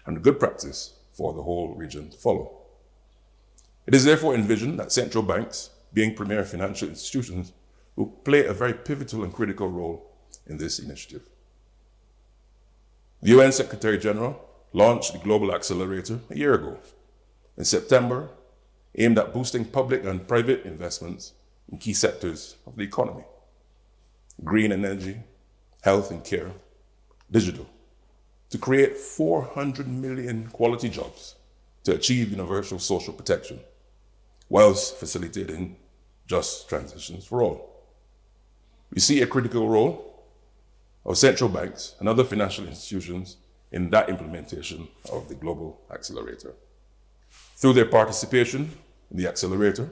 [SPEAKER 19] and good practice for the whole region to follow. It is therefore envisioned that central banks, being premier financial institutions, will play a very pivotal and critical role in this initiative. The UN Secretary General launched the Global Accelerator a year ago, in September, aimed at boosting public and private investments in key sectors of the economy: green energy, health and care, digital, to create 400 million quality jobs to achieve universal social protection, whilst facilitating just transitions for all. We see a critical role of central banks and other financial institutions in that implementation of the Global Accelerator. Through their participation in the Accelerator,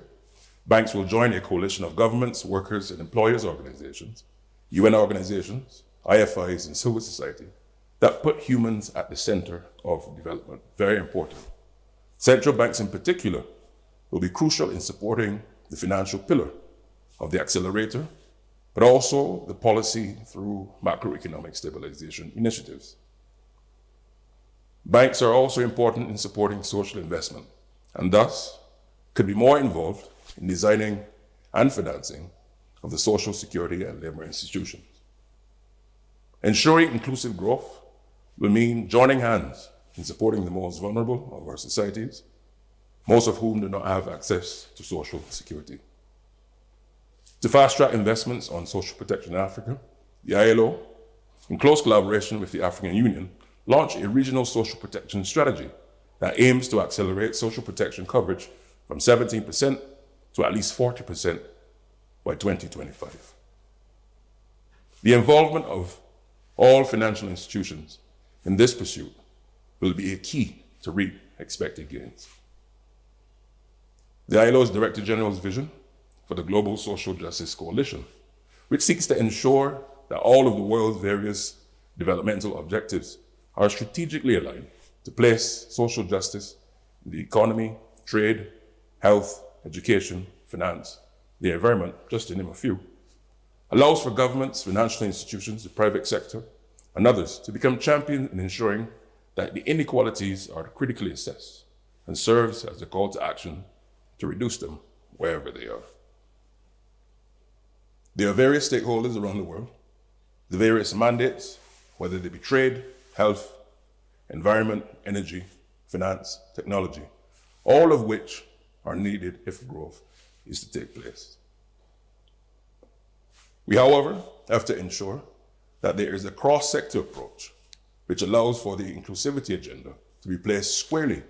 [SPEAKER 19] banks will join a coalition of governments, workers, and employers organizations, UN organizations, IFIs, and civil society that put humans at the center of development. Very important. Central banks in particular will be crucial in supporting the financial pillar of the Accelerator, but also the policy through macroeconomic stabilization initiatives. Banks are also important in supporting social investment, and thus could be more involved in designing and financing of the social security and labor institutions. Ensuring inclusive growth will mean joining hands in supporting the most vulnerable of our societies, most of whom do not have access to social security. To fast-track investments on social protection in Africa, the ILO, in close collaboration with the African Union, launched a regional social protection strategy that aims to accelerate social protection coverage from 17% to at least 40% by 2025. The involvement of all financial institutions in this pursuit will be a key to reap expected gains. The ILO's Director General's vision for the Global Social Justice Coalition, which seeks to ensure that all of the world's various developmental objectives are strategically aligned to place social justice in the economy, trade, health, education, finance, the environment, just to name a few, allows for governments, financial institutions, the private sector, and others to become champions in ensuring that the inequalities are critically assessed and serves as a call to action to reduce them wherever they are. There are various stakeholders around the world, the various mandates, whether they be trade, health, environment, energy, finance, technology, all of which are needed if growth is to take place. We, however, have to ensure that there is a cross-sector approach which allows for the inclusivity agenda to be placed squarely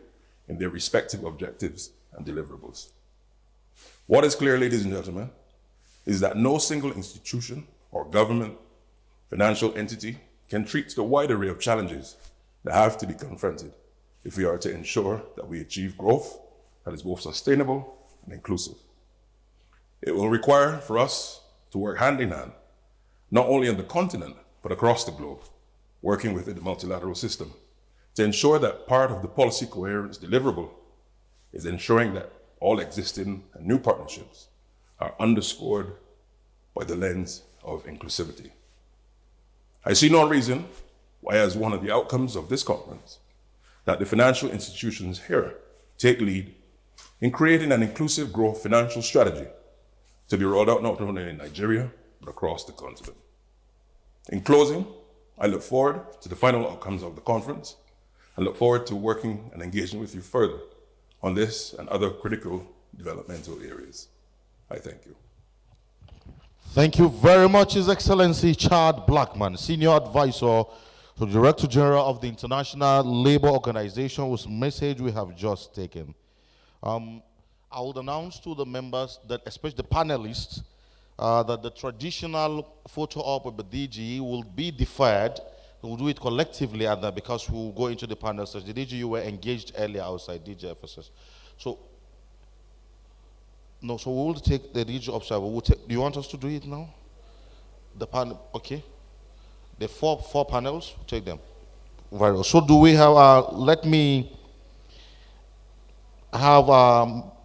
[SPEAKER 19] in their respective objectives and deliverables. What is clear, ladies and gentlemen, is that no single institution or government, financial entity can treat the wide array of challenges that have to be confronted if we are to ensure that we achieve growth that is both sustainable and inclusive. It will require for us to work hand in hand, not only on the continent, but across the globe, working within the multilateral system, to ensure that part of the policy coherence deliverable is ensuring that all existing and new partnerships are underscored by the lens of inclusivity. I see no reason why, as one of the outcomes of this conference, that the financial institutions here take lead in creating an inclusive growth financial strategy to be rolled out not only in Nigeria, but across the continent. In closing, I look forward to the final outcomes of the conference and look forward to working and engaging with you further on this and other critical developmental areas. I thank you.
[SPEAKER 21] Thank you very much, His Excellency Chad Blackman, Senior Advisor to the Director General of the International Labour Organization, whose message we have just taken. I would announce to the members, that especially the panelists, that the traditional photo op with the DG will be deferred. We'll do it collectively and that because we'll go into the panel session. The DG, you were engaged earlier outside DG FSS. So, no, so we'll take the DG observer. We'll take, do you want us to do it now? The panel, okay. The four panels, we'll take them. Very well. So do we have, let me have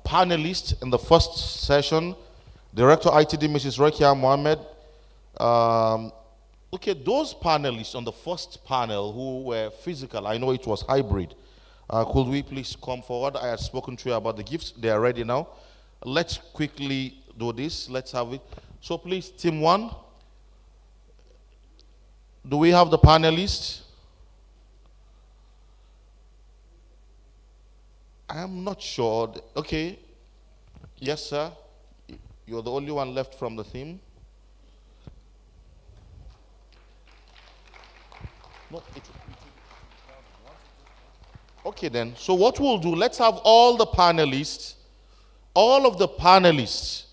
[SPEAKER 21] panelists in the first session. Director ITD, Mrs. Rekia Mohammed. Okay, those panelists on the first panel who were physical, I know it was hybrid. Could we please come forward? I had spoken to you about the gifts. They are ready now. Let's quickly do this. Let's have it. So please, team one. Do we have the panelists? I'm not sure. Okay. Yes, sir. You're the only one left from the team. No, okay then. So what we'll do, let's have all the panelists, all of the panelists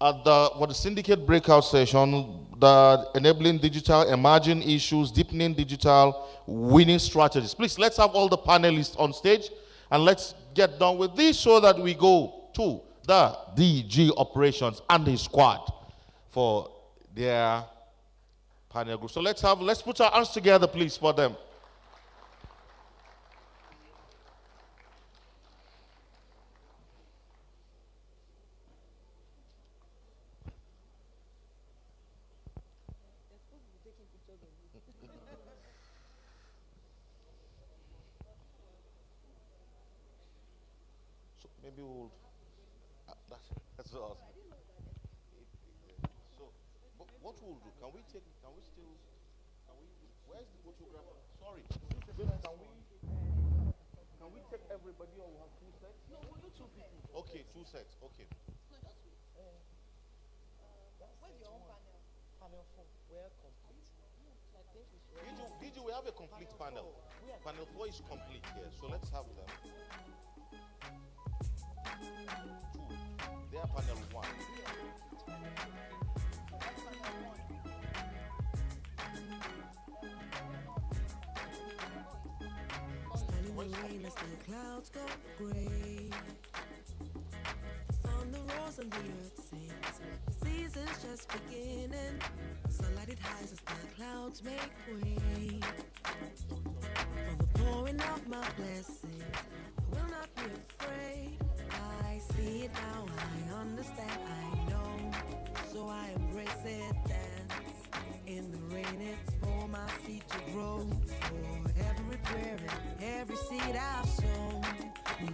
[SPEAKER 21] at the syndicate breakout session, the enabling digital, emerging issues, deepening digital, winning strategies. Please, let's have all the panelists on stage and let's get done with this so that we go to the DG operations and his squad for their panel group. So let's put our hands together, please, for them. So maybe we'll. That's awesome. So, what we'll do? Can we where's the photographer? Sorry, can we take everybody or we have two sets? No, we'll do two people. Okay, two sets. Okay.
[SPEAKER 9] Where's your own panel? Panel 4. We're complete.
[SPEAKER 21] Did you we have a complete panel? Panel 4 is complete here, so let's have them. Two. They are panel 1.
[SPEAKER 12] Rain as the clouds go gray. On the rose and the earth sings. The season's just beginning. Sunlight it hides as the clouds make way. For the pouring of my blessings, I will not be afraid. I see it now, I understand, I know. So I embrace it, dance. In the rain, it's for my seed to grow. For every prayer and every seed I've sown,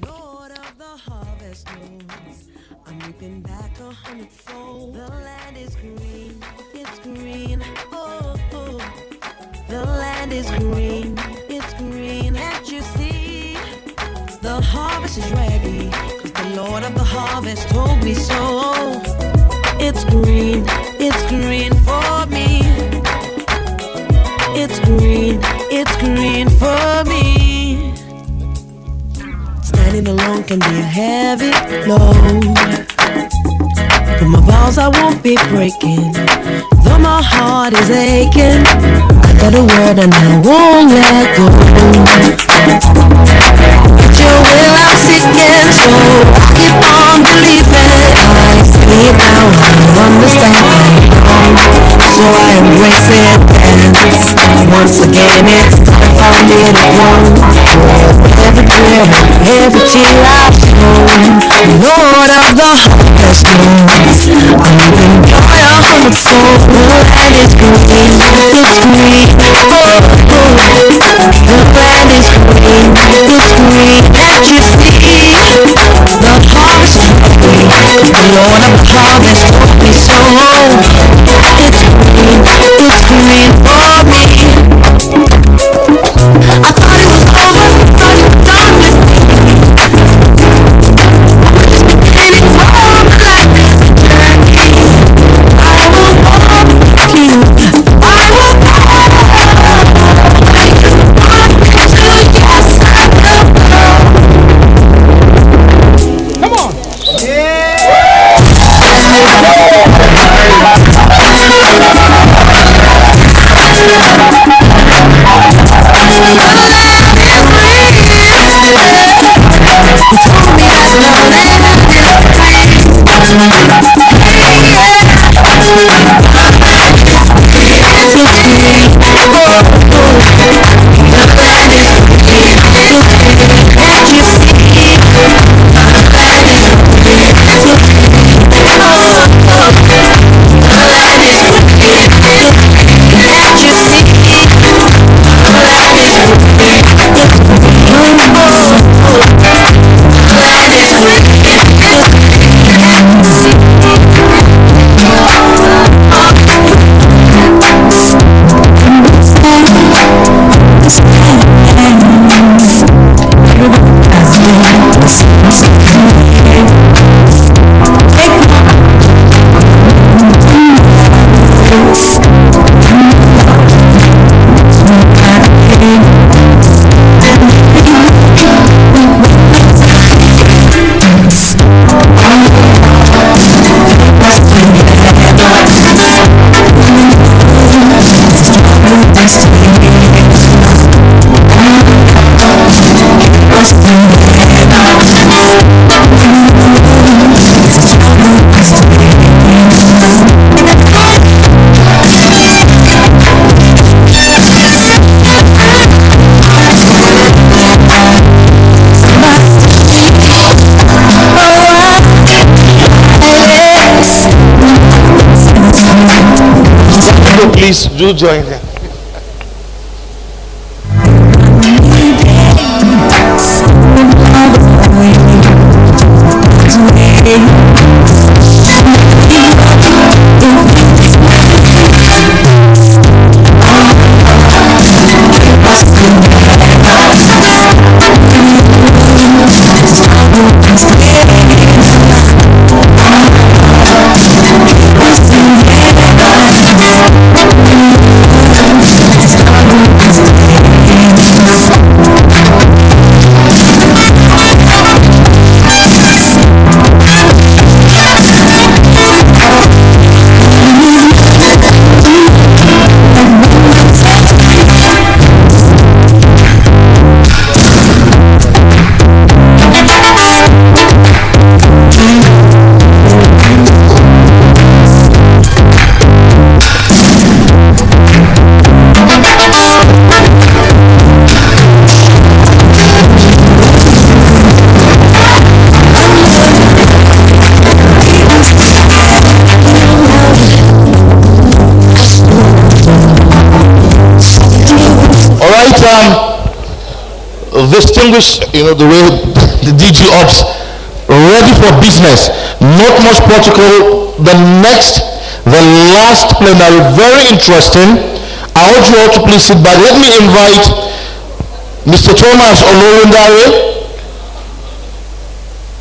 [SPEAKER 12] Lord of the harvest knows I'm reaping back 100-fold. The land is green, it's green, oh, oh. The land is green, it's green. Can't you see? The harvest is ready, 'cause the Lord of the harvest told me so. It's green for me. It's green for me. Standing alone can be a heavy load, but my vows I won't be breaking, though my heart is aching. I got a word and I won't let go. But your will I'm seeking, so I keep on believing. I see it now, I understand, I know. So I embrace it, dance. once again it's time for me to go. Every prayer, every tear I've shown, Lord of the harvest knows I'm in joy a hundredfold. The land is green, it's green, oh, oh. The land is green, it's green, and you see the harvest is green. The Lord of the harvest told me so. It's green for me. I thought it was over, thought it was done with me. It's beginning for my life is a journey. I will walk with you. I will go. I just want to, yes, I will go. Come on.
[SPEAKER 21] Please do join them. Distinguished, the way the DG Ops, ready for business, not much protocol. The last plenary, very interesting. I want you all to please sit back. Let me invite Mr. Thomas Olorundare,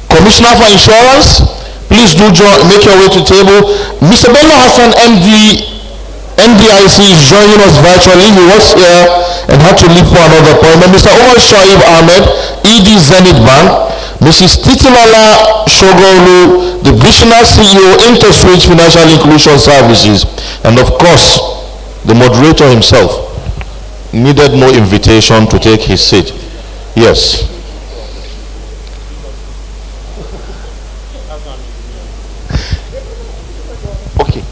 [SPEAKER 21] Commissioner for Insurance. Please do make your way to the table. Mr. Bello Hassan, NDIC, is joining us virtually. He was here and had to leave for another appointment. Mr. Omar Shoaib Ahmed, ED Zenith Bank. Mrs. Titilala Shogolu, the Divisional CEO, InterSwitch Financial Inclusion Services. And of course, the moderator himself needed no invitation to take his seat. Yes. Okay.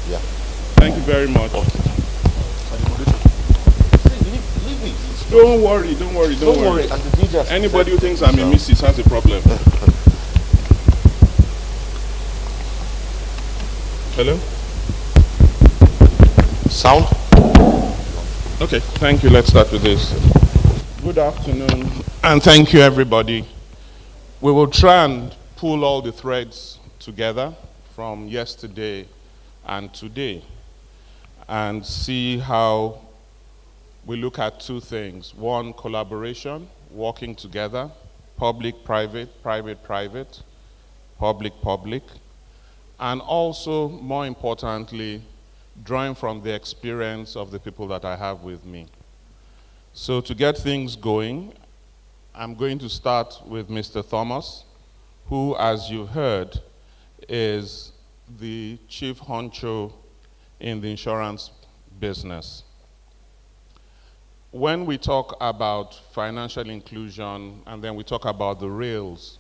[SPEAKER 16] Yeah.
[SPEAKER 4] Thank you very much.
[SPEAKER 16] Leave it.
[SPEAKER 4] Don't worry, don't worry, don't worry.
[SPEAKER 16] And the DJ
[SPEAKER 4] Anybody who thinks I'm a missus has a problem. Hello?
[SPEAKER 16] Sound?
[SPEAKER 4] Okay, thank you. Let's start with this. Good afternoon, and thank you, everybody. We will try and pull all the threads together from yesterday and today and see how we look at two things. One, collaboration, working together, public-private, private-private, public-public, and also, more importantly, drawing from the experience of the people that I have with me. So to get things going, I'm going to start with Mr. Thomas, who, as you've heard, is the chief honcho in the insurance business. When we talk about financial inclusion and then we talk about the rails,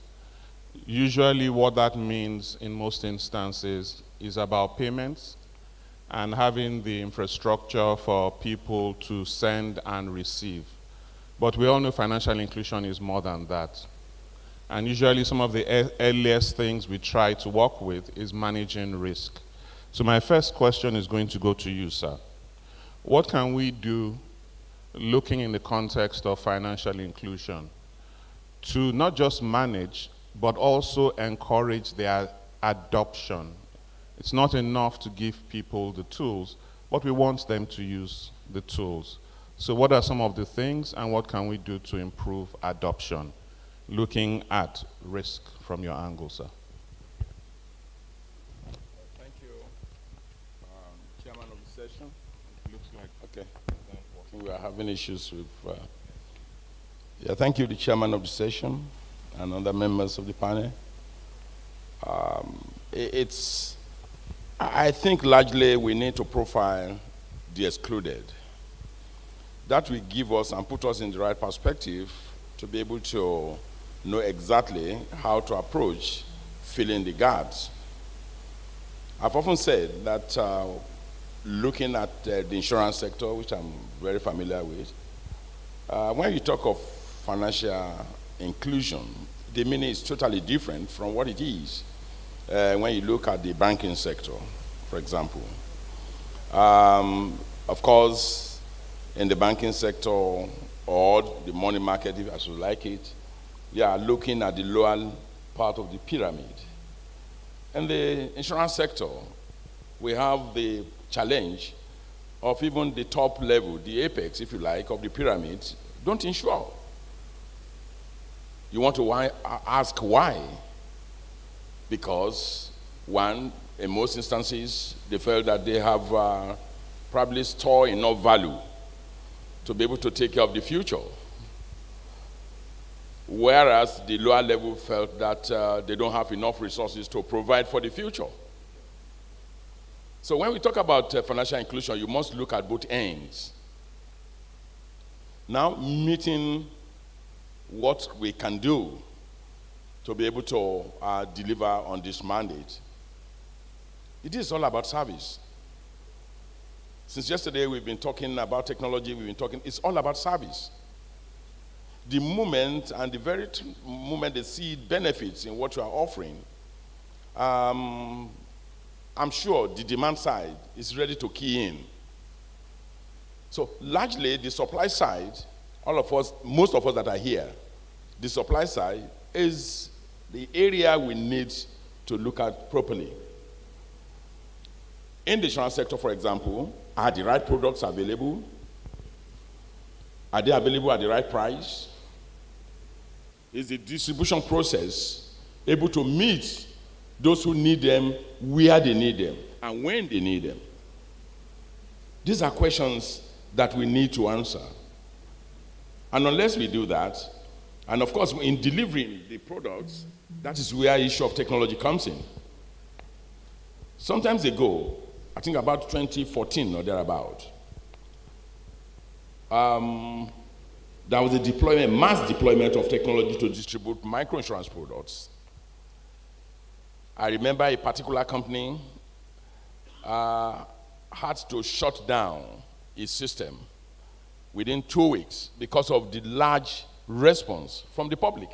[SPEAKER 4] usually what that means in most instances is about payments and having the infrastructure for people to send and receive. But we all know financial inclusion is more than that. And usually some of the earliest things we try to work with is managing risk. So my first question is going to go to you, sir. What can we do, looking in the context of financial inclusion, to not just manage, but also encourage their adoption? It's not enough to give people the tools, but we want them to use the tools. So what are some of the things and what can we do to improve adoption? Looking at risk from your angle, sir.
[SPEAKER 8] Thank you, Chairman of the session. Looks like, okay. I think we are having issues with, yeah, thank you, the Chairman of the session and other members of the panel. I think largely we need to profile the excluded. That will give us and put us in the right perspective to be able to know exactly how to approach filling the gaps. I've often said that looking at the insurance sector, which I'm very familiar with, when you talk of financial inclusion, the meaning is totally different from what it is when you look at the banking sector, for example. Of course, in the banking sector or the money market, as you like it, we are looking at the lower part of the pyramid. In the insurance sector, we have the challenge of even the top level, the apex, if you like, of the pyramid, don't insure. You want to ask why? Because, one, in most instances, they felt that they have probably stored enough value to be able to take care of the future. Whereas the lower level felt that they don't have enough resources to provide for the future. So when we talk about financial inclusion, you must look at both ends. Now, meeting what we can do to be able to deliver on this mandate. It is all about service. Since yesterday we've been talking about technology, it's all about service. The moment and the very moment they see benefits in what you are offering, I'm sure the demand side is ready to key in. So largely the supply side, all of us, most of us that are here, the supply side is the area we need to look at properly. In the insurance sector, for example, are the right products available? Are they available at the right price? Is the distribution process able to meet those who need them where they need them and when they need them? These are questions that we need to answer. And unless we do that, and of course in delivering the products, that is where issue of technology comes in. Sometimes ago, I think about 2014 or thereabout, there was a mass deployment of technology to distribute microinsurance products. I remember a particular company had to shut down its system within 2 weeks because of the large response from the public.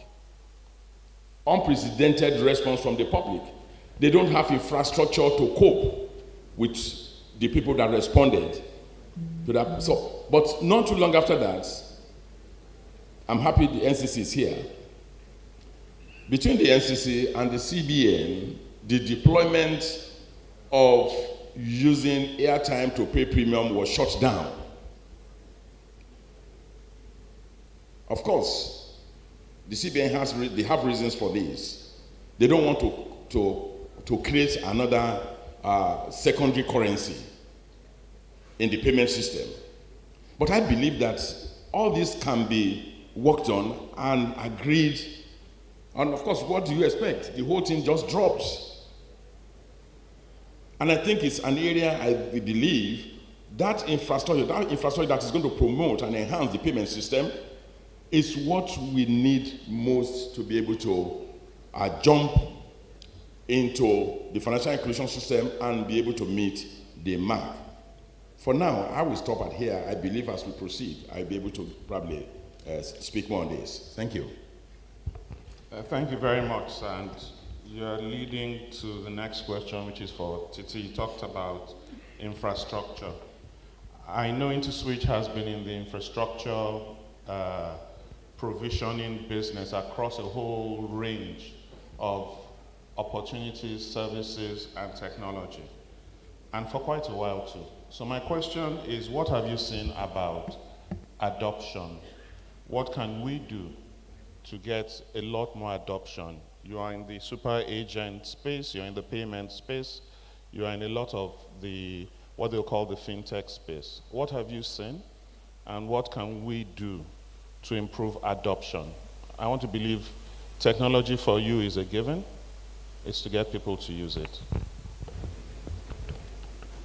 [SPEAKER 8] Unprecedented response from the public. They don't have infrastructure to cope with the people that responded to that. So, but not too long after that, I'm happy the NCC is here. Between the NCC and the CBN, the deployment of using airtime to pay premium was shut down. Of course, the CBN they have reasons for this. They don't want to create another secondary currency in the payment system. But I believe that all this can be worked on and agreed. And of course, what do you expect? The whole thing just drops. And I think it's an area I believe that infrastructure that is going to promote and enhance the payment system is what we need most to be able to jump into the financial inclusion system and be able to meet the mark. For now, I will stop at here. I believe as we proceed, I'll be able to probably speak more on this. Thank you.
[SPEAKER 7] Thank you very much. And you're leading to the next question, which is for Titi. You talked about infrastructure. I know IntoSwitch has been in the infrastructure provisioning business across a whole range of opportunities, services, and technology, and for quite a while too. So my question is, what have you seen about adoption? What can we do to get a lot more adoption? You are in the super agent space, you're in the payment space, you are in a lot of the, what they'll call the fintech space. What have you seen, and what can we do to improve adoption? I want to believe technology for you is a given. It's to get people to use it.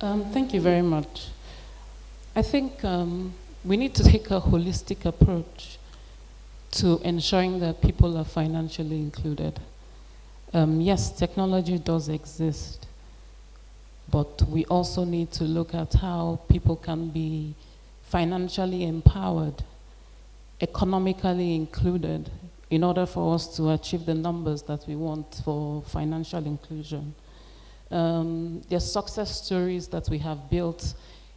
[SPEAKER 20] Thank you very much. I think we need to take a holistic approach to ensuring that people are financially included. Yes, technology does exist, but we also need to look at how people can be financially empowered, economically included, in order for us to achieve the numbers that we want for financial inclusion. There's success stories that we have built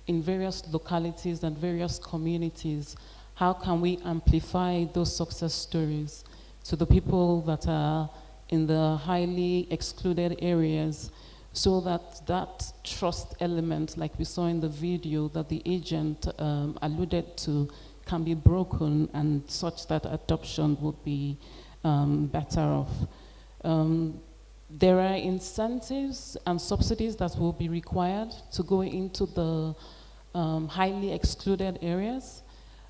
[SPEAKER 20] in various localities and various communities. How can we amplify those success stories to the people that are in the highly excluded areas, so that that trust element, like we saw in the video that the agent alluded to, can be broken, and such that adoption would be better off. There are incentives and subsidies that will be required to go into the highly excluded areas,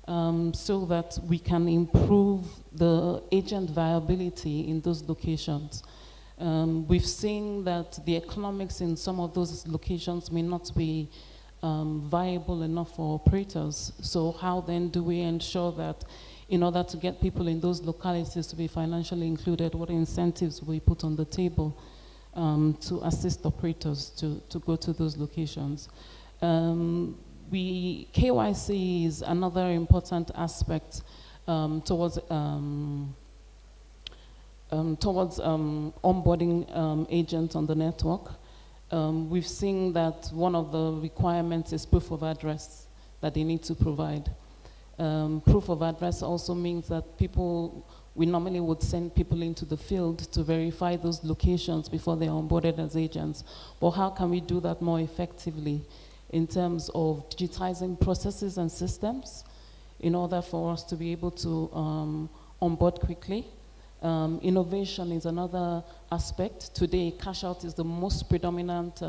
[SPEAKER 20] so that we can improve the agent viability in those locations. We've seen that the economics in some of those locations may not be viable enough for operators. So how then do we ensure that in order to get people in those localities to be financially included, what incentives we put on the table to assist operators to go to those locations? KYC is another important aspect towards onboarding agents on the network. We've seen that one of the requirements is proof of address that they need to provide. Proof of address also means that we normally would send people into the field to verify those locations before they're onboarded as agents. But how can we do that more effectively in terms of digitizing processes and systems in order for us to be able to onboard quickly? Innovation is another aspect. Today, cash out is the most predominant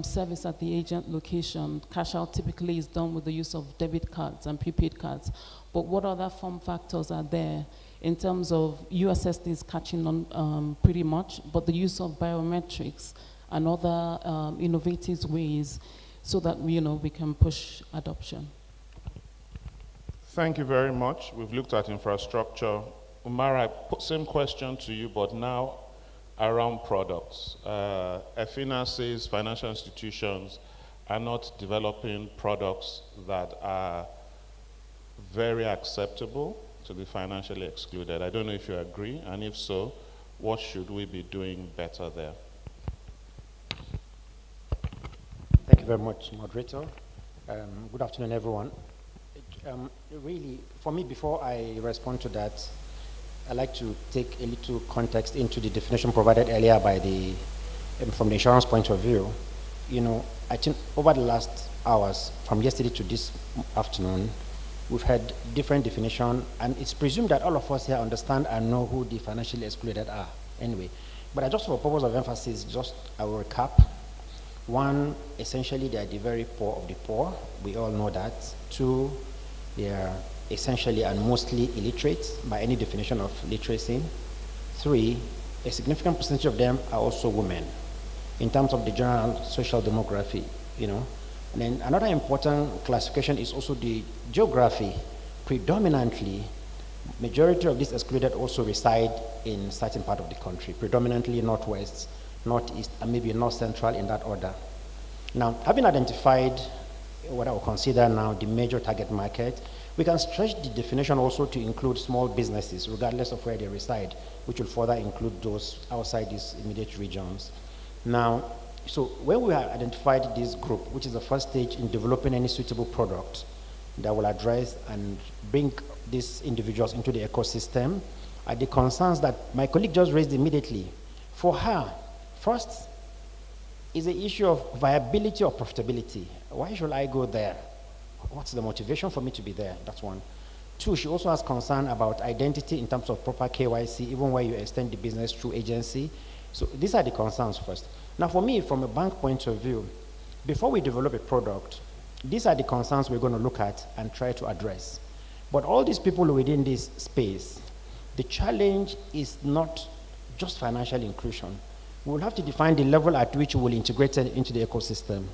[SPEAKER 20] service at the agent location. Cash out typically is done with the use of debit cards and prepaid cards. But what other form factors are there in terms of USSD is catching on pretty much, but the use of biometrics and other innovative ways so that we can push adoption.
[SPEAKER 7] Thank you very much. We've looked at infrastructure. Umara, same question to you, but now around products. EFINA says financial institutions are not developing products that are very acceptable to the financially excluded. I don't know if you agree, and if so, what should we be doing better there?
[SPEAKER 3] Thank you very much, moderator. Good afternoon, everyone. Really, for me, before I respond to that, I'd like to take a little context into the definition provided earlier by from the insurance point of view. You know, I think over the last hours, from yesterday to this afternoon, we've had different definition, and it's presumed that all of us here understand and know who the financially excluded are anyway. But just for purpose of emphasis, I will recap. One, essentially, they are the very poor of the poor. We all know that. Two, they are essentially and mostly illiterate by any definition of literacy. Three, a significant percentage of them are also women in terms of the general social demography, you know. And then another important classification is also the geography. Predominantly, majority of these excluded also reside in certain part of the country, predominantly northwest, northeast, and maybe north central in that order. Now, having identified what I would consider now the major target market, we can stretch the definition also to include small businesses, regardless of where they reside, which will further include those outside these immediate regions. Now, so when we have identified this group, which is the first stage in developing any suitable product that will address and bring these individuals into the ecosystem, are the concerns that my colleague just raised immediately. For her, first is the issue of viability or profitability. Why should I go there? What's the motivation for me to be there? That's one. Two, she also has concern about identity in terms of proper KYC, even where you extend the business through agency. So these are the concerns first. Now for me, from a bank point of view, before we develop a product, these are the concerns we're going to look at and try to address. But all these people within this space, the challenge is not just financial inclusion. We'll have to define the level at which we'll integrate it into the ecosystem.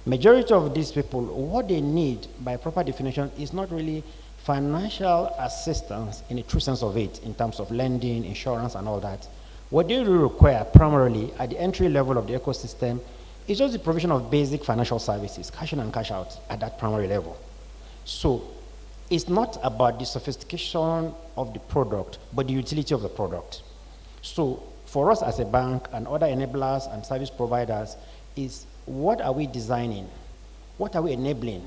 [SPEAKER 3] Majority of these people, what they need by proper definition is not really financial assistance in the true sense of it, in terms of lending, insurance, and all that. What they really require primarily at the entry level of the ecosystem is just the provision of basic financial services, cash in and cash out at that primary level. So it's not about the sophistication of the product, but the utility of the product. So for us as a bank and other enablers and service providers is what are we designing? What are we enabling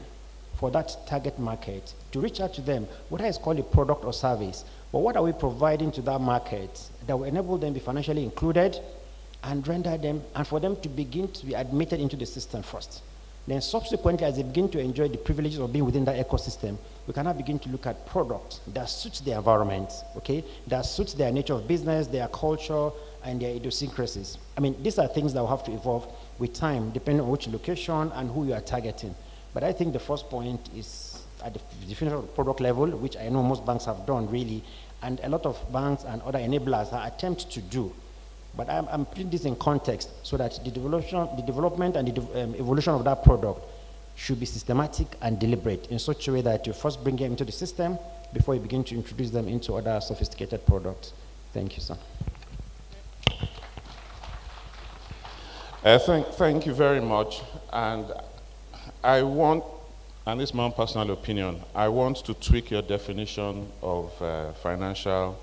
[SPEAKER 3] for that target market to reach out to them, whether it's called a product or service, but what are we providing to that market that will enable them to be financially included and render them, and for them to begin to be admitted into the system first. Then subsequently, as they begin to enjoy the privileges of being within that ecosystem, we can now begin to look at products that suits their environment, okay, that suits their nature of business, their culture, and their idiosyncrasies. I mean, these are things that will have to evolve with time, depending on which location and who you are targeting. But I think the first point is at the definition of product level, which I know most banks have done really, and a lot of banks and other enablers are attempting to do. But I'm putting this in context so that the development and the evolution of that product should be systematic and deliberate in such a way that you first bring them into the system before you begin to introduce them into other sophisticated products. Thank you, sir.
[SPEAKER 7] Thank you very much. And I want, and this is my own personal opinion, I want to tweak your definition of financial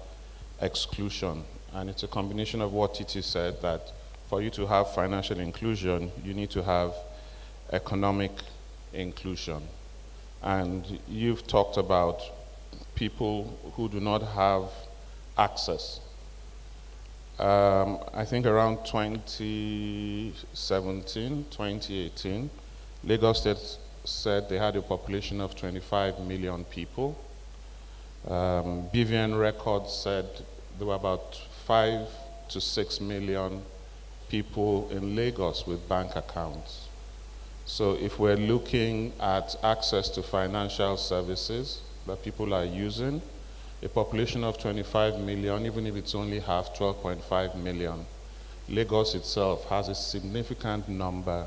[SPEAKER 7] exclusion. And it's a combination of what Titi said, that for you to have financial inclusion, you need to have economic inclusion. And you've talked about people who do not have access. I think around 2017, 2018, Lagos State said they had a population of 25 million people. BVN records said there were about 5 to 6 million people in Lagos with bank accounts. So if we're looking at access to financial services that people are using, a population of 25 million, even if it's only half, 12.5 million, Lagos itself has a significant number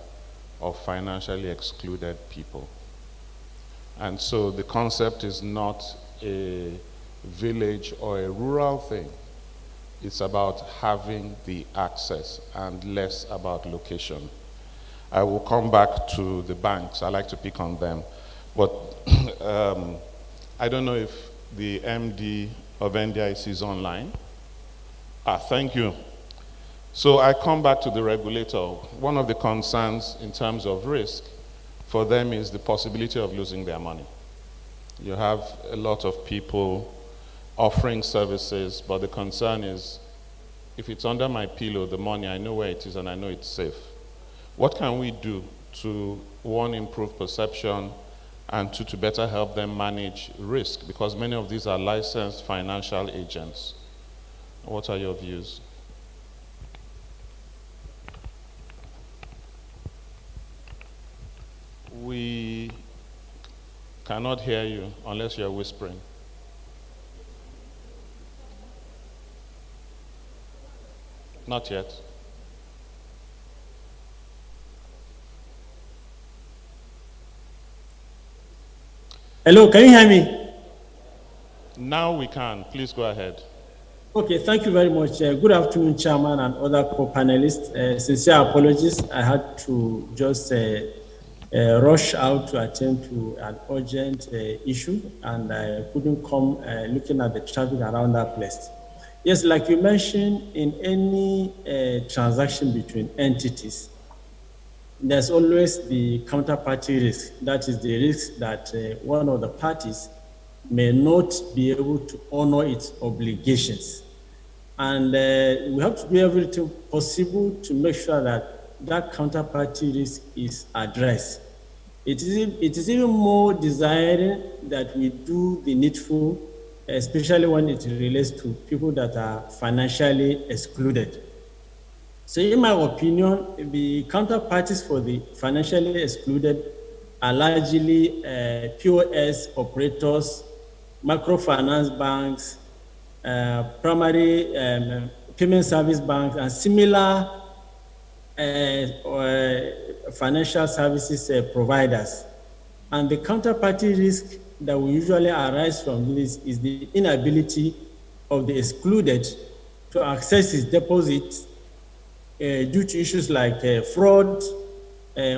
[SPEAKER 7] of financially excluded people. And so the concept is not a village or a rural thing. It's about having the access and less about location. I will come back to the banks. I like to pick on them. But I don't know if the MD of NDIC is online. Thank you. So I come back to the regulator. One of the concerns in terms of risk for them is the possibility of losing their money. You have a lot of people offering services, but the concern is, if it's under my pillow, the money, I know where it is and I know it's safe. What can we do to, one, improve perception, and two, to better help them manage risk? Because many of these are licensed financial agents. What are your views? We cannot hear you unless you're whispering. Not yet.
[SPEAKER 10] Hello, can you hear me?
[SPEAKER 7] Now we can. Please go ahead.
[SPEAKER 10] Okay, thank you very much. Good afternoon, Chairman and other co-panelists. Sincere apologies. I had to just rush out to attend to an urgent issue, and I couldn't come looking at the traffic around that place. Yes, like you mentioned, in any transaction between entities, there's always the counterparty risk. That is the risk that one of the parties may not be able to honor its obligations. And we have to do everything possible to make sure that that counterparty risk is addressed. It is even more desired that we do the needful, especially when it relates to people that are financially excluded. So in my opinion, the counterparties for the financially excluded are largely POS operators, microfinance banks, primary payment service banks, and similar financial services providers. And the counterparty risk that will usually arise from this is the inability of the excluded to access his deposits due to issues like fraud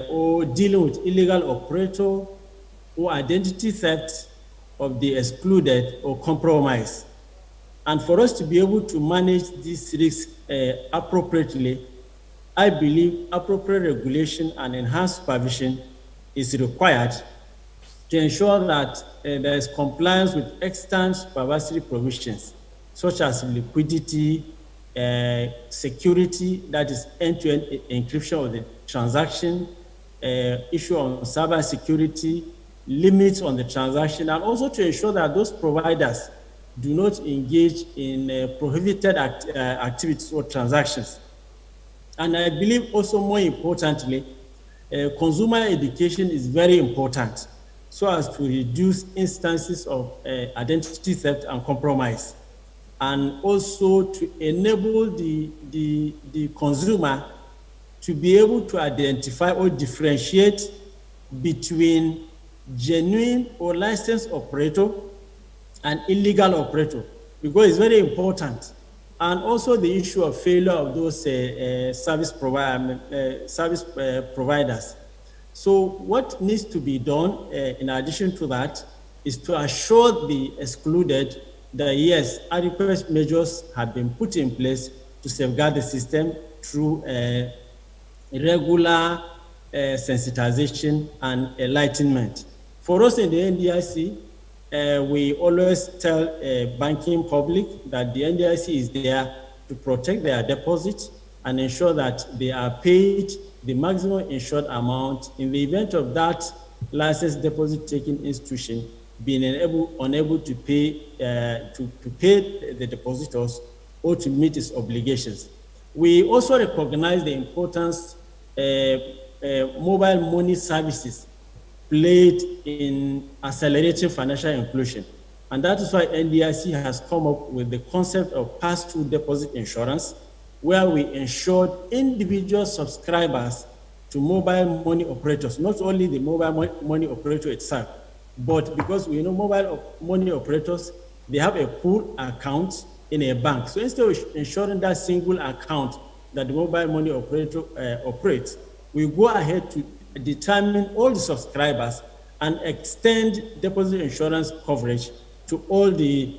[SPEAKER 10] or dealing with illegal operator or identity theft of the excluded or compromise. And for us to be able to manage this risk appropriately, I believe appropriate regulation and enhanced supervision is required to ensure that there is compliance with extant supervisory provisions, such as liquidity, security, that is end-to-end encryption of the transaction, issue on cyber security, limits on the transaction, and also to ensure that those providers do not engage in prohibited activities or transactions. And I believe also more importantly, consumer education is very important so as to reduce instances of identity theft and compromise, and also to enable the consumer to be able to identify or differentiate between genuine or licensed operator and illegal operator, because it's very important. And also the issue of failure of those service providers. So what needs to be done in addition to that is to assure the excluded that yes, adequate measures have been put in place to safeguard the system through regular sensitization and enlightenment. For us in the NDIC, we always tell banking public that the NDIC is there to protect their deposits and ensure that they are paid the maximum insured amount in the event of that licensed deposit taking institution being unable to pay the depositors or to meet its obligations. We also recognize the importance mobile money services played in accelerating financial inclusion. And that is why NDIC has come up with the concept of pass-through deposit insurance, where we insured individual subscribers to mobile money operators, not only the mobile money operator itself, but because we know mobile money operators, they have a pool account in a bank. So instead of ensuring that single account that the mobile money operator operates, we go ahead to determine all the subscribers and extend deposit insurance coverage to all the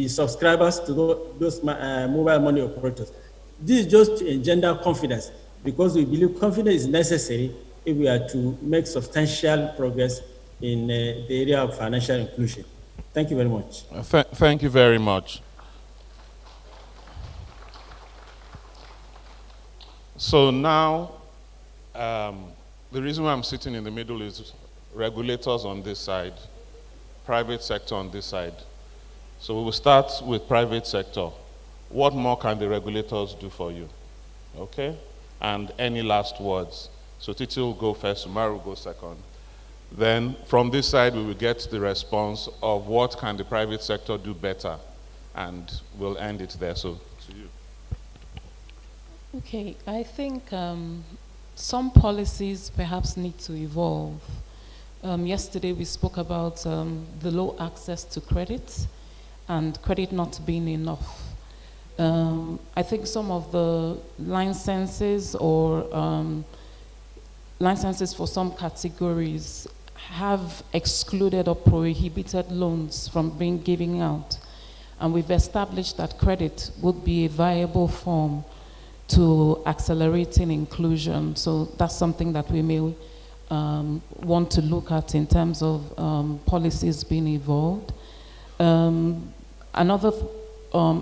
[SPEAKER 10] subscribers to those mobile money operators. This is just to engender confidence, because we believe confidence is necessary if we are to make substantial progress in the area of financial inclusion. Thank you very much.
[SPEAKER 7] Thank you very much. So now, the reason why I'm sitting in the middle is regulators on this side, private sector on this side. So we will start with private sector. What more can the regulators do for you? Okay? And any last words? So Titi will go first, Umaru will go second. Then from this side, we will get the response of what can the private sector do better, and we'll end it there. So to you.
[SPEAKER 20] Okay, I think some policies perhaps need to evolve. Yesterday we spoke about the low access to credit and credit not being enough. I think some of the licenses or licenses for some categories have excluded or prohibited loans from being given out. And we've established that credit would be a viable form to accelerating inclusion. So that's something that we may want to look at in terms of policies being evolved. Another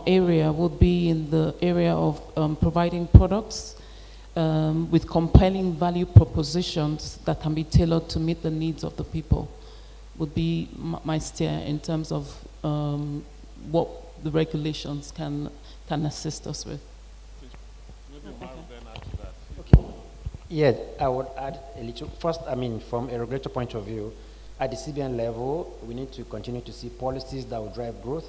[SPEAKER 20] area would be in the area of providing products with compelling value propositions that can be tailored to meet the needs of the people, would be my steer in terms of what the regulations can assist us with.
[SPEAKER 3] Yeah, I would add a little. First, I mean, from a regulator point of view, at the CBN level, we need to continue to see policies that will drive growth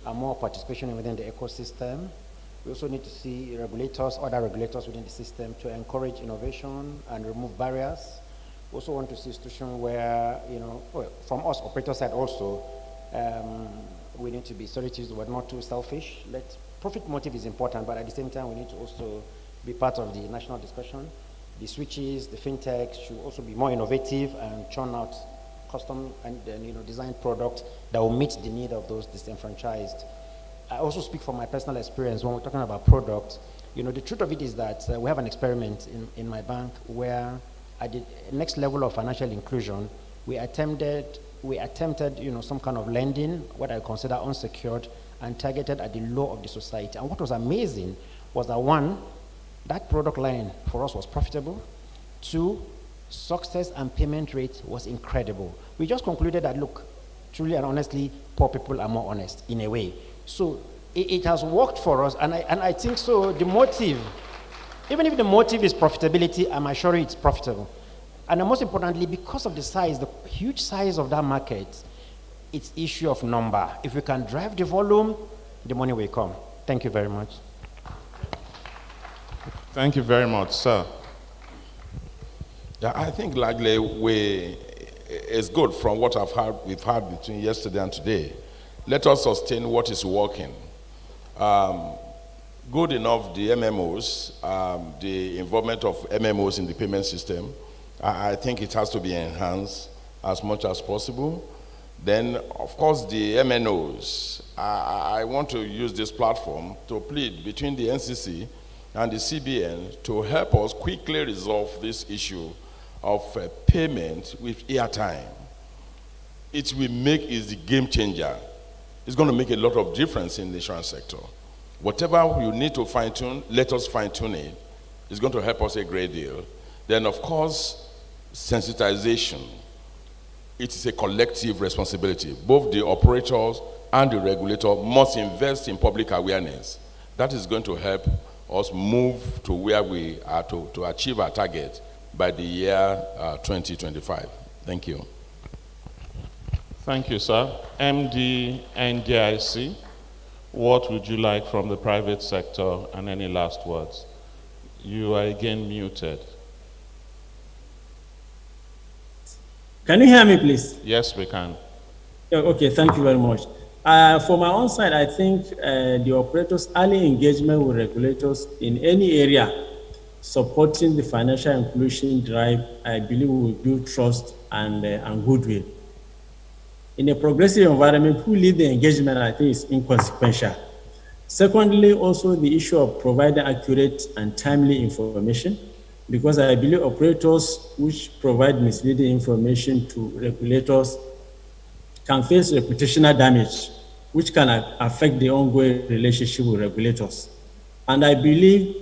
[SPEAKER 3] and more participation within the ecosystem. We also need to see regulators, other regulators within the system to encourage innovation and remove barriers. We also want to see institutions where, you know, well, from us operator side also, we need to be solitude, we're not too selfish. Profit motive is important, but at the same time, we need to also be part of the national discussion. The switches, the fintechs should also be more innovative and churn out custom and design products that will meet the need of those disenfranchised. I also speak from my personal experience when we're talking about products. You know, the truth of it is that we have an experiment in my bank where at the next level of financial inclusion, we attempted, some kind of lending, what I consider unsecured, and targeted at the low of the society. And what was amazing was that one, that product line for us was profitable. Two, success and payment rate was incredible. We just concluded that, look, truly and honestly, poor people are more honest in a way. So it has worked for us, and I think so. The motive, even if the motive is profitability, I'm sure it's profitable. And most importantly, because of the size, the huge size of that market, it's issue of number. If we can drive the volume, the money will come. Thank you very much.
[SPEAKER 7] Thank you very much, sir. Yeah, I think likely it's good from what we've had between yesterday and today. Let us sustain what is working. Good enough, the MMOs, the involvement of MMOs in the payment system, I think it has to be enhanced as much as possible. Then, of course, the MNOs, I want to use this platform to plead between the NCC and the CBN to help us quickly resolve this issue of payment with airtime. It will make it the game changer. It's going to make a lot of difference in the insurance sector. Whatever you need to fine-tune, let us fine-tune it. It's going to help us a great deal. Then, of course, sensitization. It is a collective responsibility. Both the operators and the regulator must invest in public awareness. That is going to help us move to where we are to achieve our target by the year 2025. Thank you.
[SPEAKER 11] Thank you, sir. MD NDIC, what would you like from the private sector, and any last words? You are again muted.
[SPEAKER 10] Can you hear me, please?
[SPEAKER 11] Yes, we can.
[SPEAKER 10] Yeah, okay, thank you very much. For my own side, I think the operators' early engagement with regulators in any area supporting the financial inclusion drive, I believe, will build trust and goodwill. In a progressive environment, who lead the engagement, I think, is inconsequential. Secondly, also the issue of providing accurate and timely information, because I believe operators which provide misleading information to regulators can face reputational damage, which can affect the ongoing relationship with regulators. And I believe,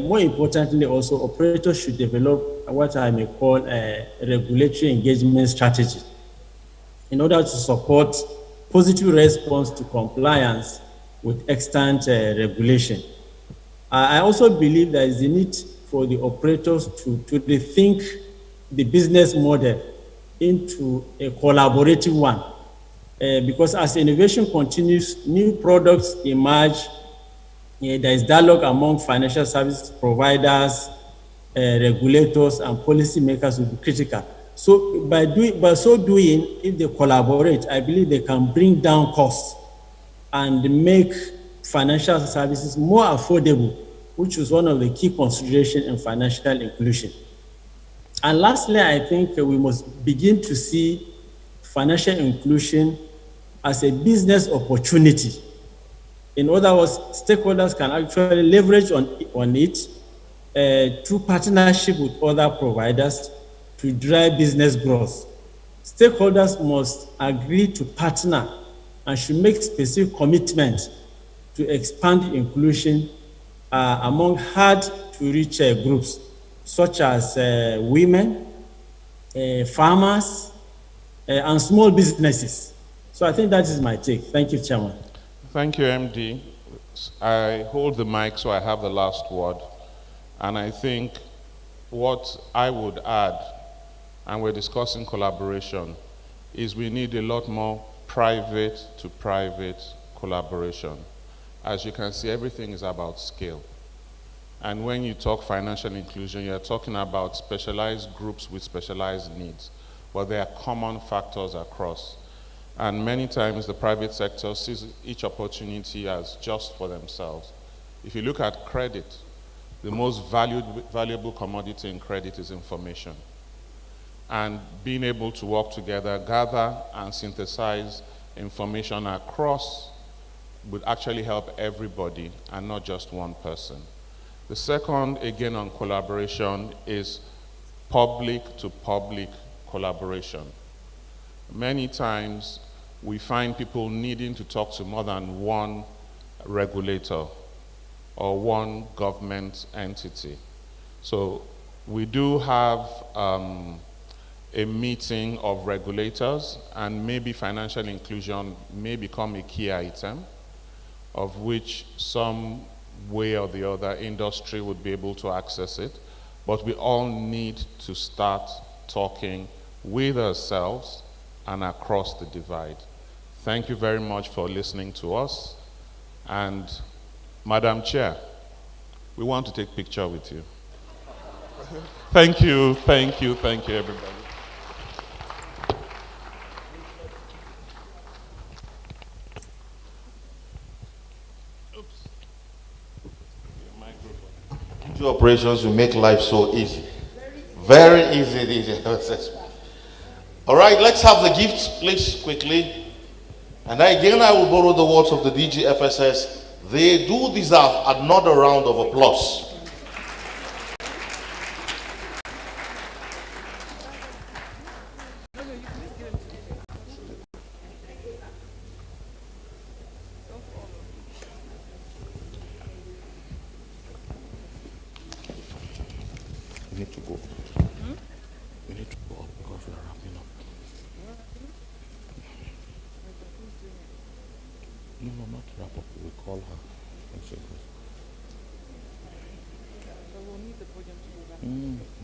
[SPEAKER 10] more importantly, also operators should develop what I may call a regulatory engagement strategy in order to support positive response to compliance with extant regulation. I also believe there is a need for the operators to rethink the business model into a collaborative one. Because as innovation continues, new products emerge, there is dialogue among financial service providers, regulators, and policymakers will be critical. So by so doing, if they collaborate, I believe they can bring down costs and make financial services more affordable, which is one of the key considerations in financial inclusion. And lastly, I think we must begin to see financial inclusion as a business opportunity. In other words, stakeholders can actually leverage on it through partnership with other providers to drive business growth. Stakeholders must agree to partner and should make specific commitments to expand inclusion among hard-to-reach groups, such as women, farmers, and small businesses. So I think that is my take. Thank you, Chairman.
[SPEAKER 11] Thank you, MD. I hold the mic so I have the last word. And I think what I would add, and we're discussing collaboration, is we need a lot more private to private collaboration. As you can see, everything is about scale. And when you talk financial inclusion, you're talking about specialized groups with specialized needs, but there are common factors across. And many times the private sector sees each opportunity as just for themselves. If you look at credit, the most valuable commodity in credit is information. And being able to work together, gather and synthesize information across would actually help everybody and not just one person. The second, again on collaboration, is public to public collaboration. Many times we find people needing to talk to more than one regulator or one government entity. So we do have a meeting of regulators, and maybe financial inclusion may become a key item, of which some way or the other industry would be able to access it. But we all need to start talking with ourselves and across the divide. Thank you very much for listening to us. And Madam Chair, we want to take a picture with you. Thank you, thank you, thank you, everybody.
[SPEAKER 16] Digital operations will make life so easy. Very easy. All right, let's have the gifts, please, quickly. And again, I will borrow the words of the DGFSS. They do deserve another round of applause. You need to go. You need to go up because we are wrapping up. No, not wrap up. We call her. And she goes.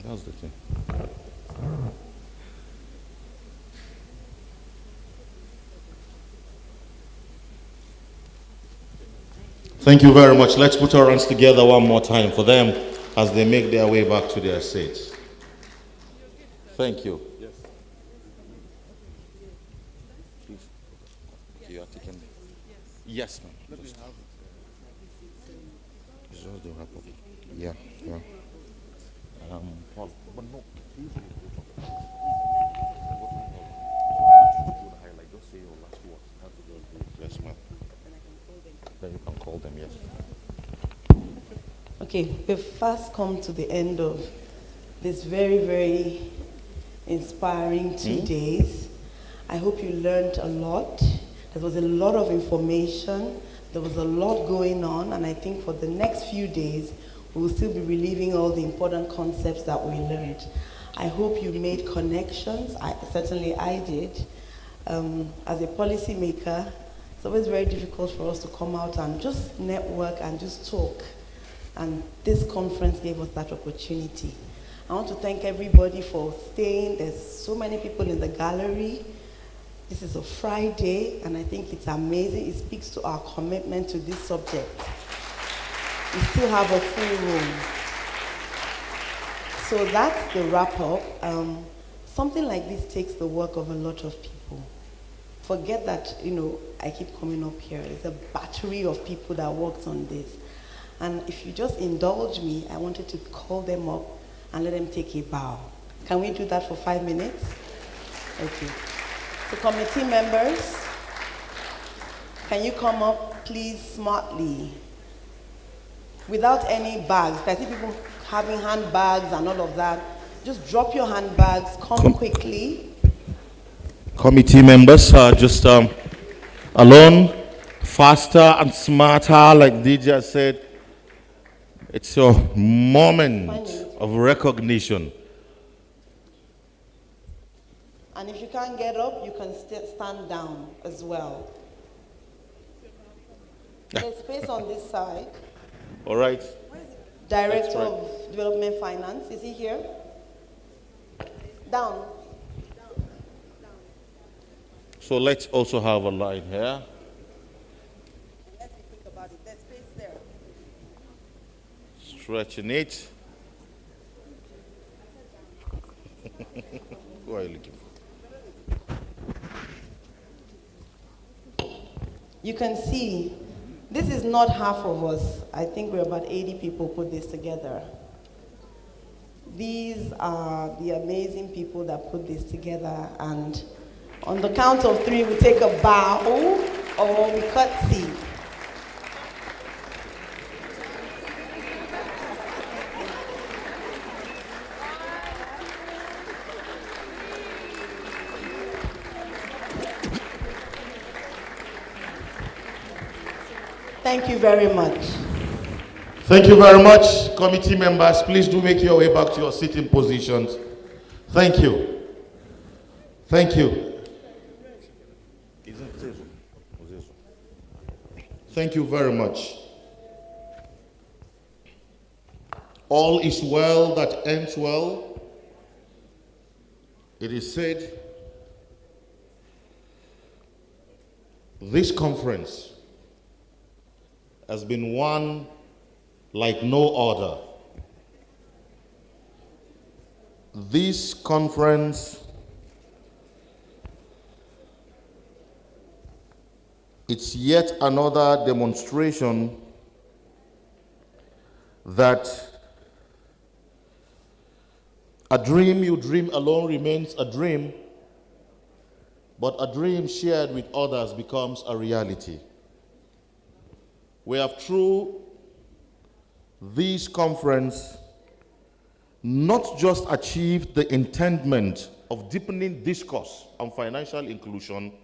[SPEAKER 16] That's the thing. Thank you very much. Let's put our hands together one more time for them as they make their way back to their seats. Thank you. Yes. Please. You are taking Yes, ma'am. Yeah, yeah. Paul, but no. Yes, ma'am. Then you can call them, yes.
[SPEAKER 6] Okay, we've fast come to the end of this very, very inspiring 2 days. I hope you learned a lot. There was a lot of information. There was a lot going on, and I think for the next few days, we will still be reliving all the important concepts that we learned. I hope you made connections. Certainly I did. As a policymaker, it's always very difficult for us to come out and just network and just talk. And this conference gave us that opportunity. I want to thank everybody for staying. There's so many people in the gallery. This is a Friday, and I think it's amazing. It speaks to our commitment to this subject. We still have a full room. So that's the wrap up. Something like this takes the work of a lot of people. Forget that, I keep coming up here. It's a battery of people that worked on this. And if you just indulge me, I wanted to call them up and let them take a bow. Can we do that for 5 minutes? Okay. So committee members, can you come up, please, smartly? Without any bags. I see people having handbags and all of that. Just drop your handbags, come quickly.
[SPEAKER 16] Committee members are just alone, faster and smarter, like DJ said. It's your moment of recognition.
[SPEAKER 6] And if you can't get up, you can stand down as well. There's space on this side.
[SPEAKER 16] All right.
[SPEAKER 6] Director of Development Finance, is he here? Down.
[SPEAKER 16] So let's also have a line here.
[SPEAKER 6] Let me think about it. There's space there.
[SPEAKER 16] Stretching it. Who are you looking for?
[SPEAKER 6] You can see, this is not half of us. I think we're about 80 people put this together. These are the amazing people that put this together, and on the count of 3, we take a bow or we curtsy. Thank you very much.
[SPEAKER 16] Thank you very much, committee members. Please do make your way back to your sitting positions. Thank you. Thank you. Thank you very much. All is well that ends well. It is said, this conference has been one like no other. This conference, it's yet another demonstration that a dream you dream alone remains a dream, but a dream shared with others becomes a reality. We have, through this conference, not just achieved the intendment of deepening discourse on financial inclusion,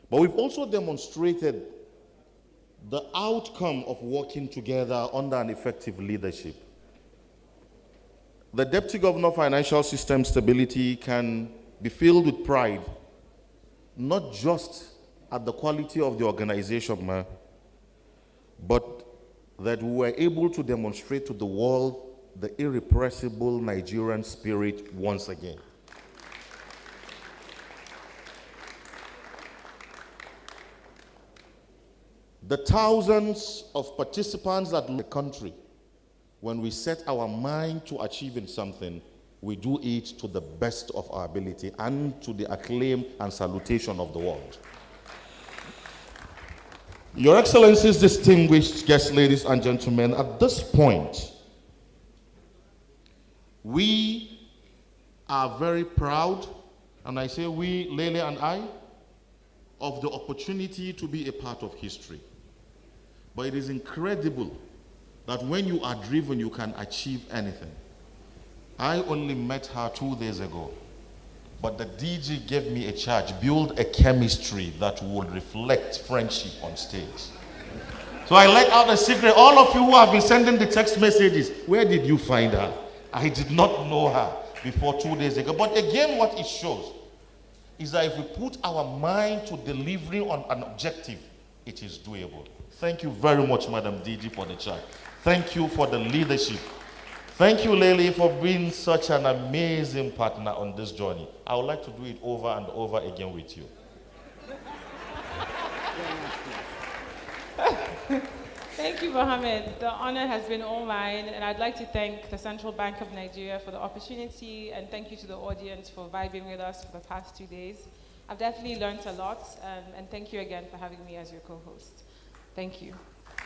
[SPEAKER 16] but we've also demonstrated the outcome of working together under an effective leadership. The Deputy Governor of Financial System Stability can be filled with pride, not just at the quality of the organization, but that we were able to demonstrate to the world the irrepressible Nigerian spirit once again. The thousands of participants that in the country, when we set our mind to achieving something, we do it to the best of our ability and to the acclaim and salutation of the world. Your Excellencies, distinguished guests, ladies and gentlemen, at this point, we are very proud, and I say we, Lele and I, of the opportunity to be a part of history. But it is incredible that when you are driven, you can achieve anything. I only met her 2 days ago, but the DG gave me a charge, build a chemistry that would reflect friendship on stage. So I let out a secret. All of you who have been sending the text messages, where did you find her? I did not know her before 2 days ago. But again, what it shows is that if we put our mind to delivering on an objective, it is doable. Thank you very much, Madam DG, for the charge. Thank you for the leadership. Thank you, Lele, for being such an amazing partner on this journey. I would like to do it over and over again with you.
[SPEAKER 17] Thank you, Mohammed. The honor has been all mine, and I'd like to thank the Central Bank of Nigeria for the opportunity, and thank you to the audience for vibing with us for the past 2 days. I've definitely learned a lot, and thank you again for having me as your co-host. Thank you.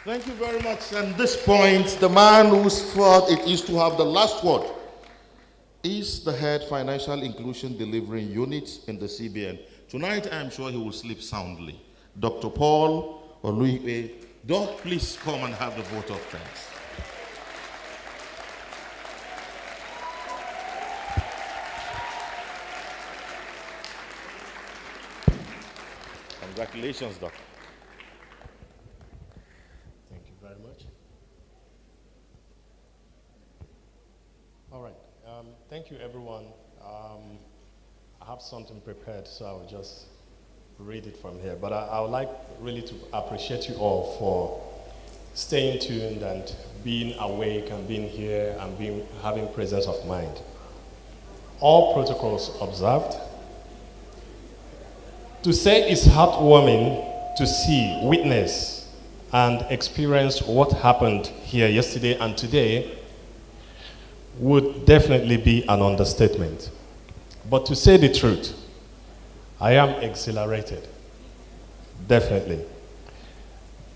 [SPEAKER 16] Thank you very much. And at this point, the man whose thought it is to have the last word is the head financial inclusion delivering unit in the CBN. Tonight, I am sure he will sleep soundly. Dr. Paul Oluipe, Doc, please come and have the vote of thanks. Congratulations, Doc.
[SPEAKER 13] Thank you very much. All right. Thank you, everyone. I have something prepared, so I will just read it from here. But I would like really to appreciate you all for staying tuned and being awake and being here and having presence of mind. All protocols observed. To say it's heartwarming to see, witness, and experience what happened here yesterday and today would definitely be an understatement. But to say the truth, I am exhilarated, definitely.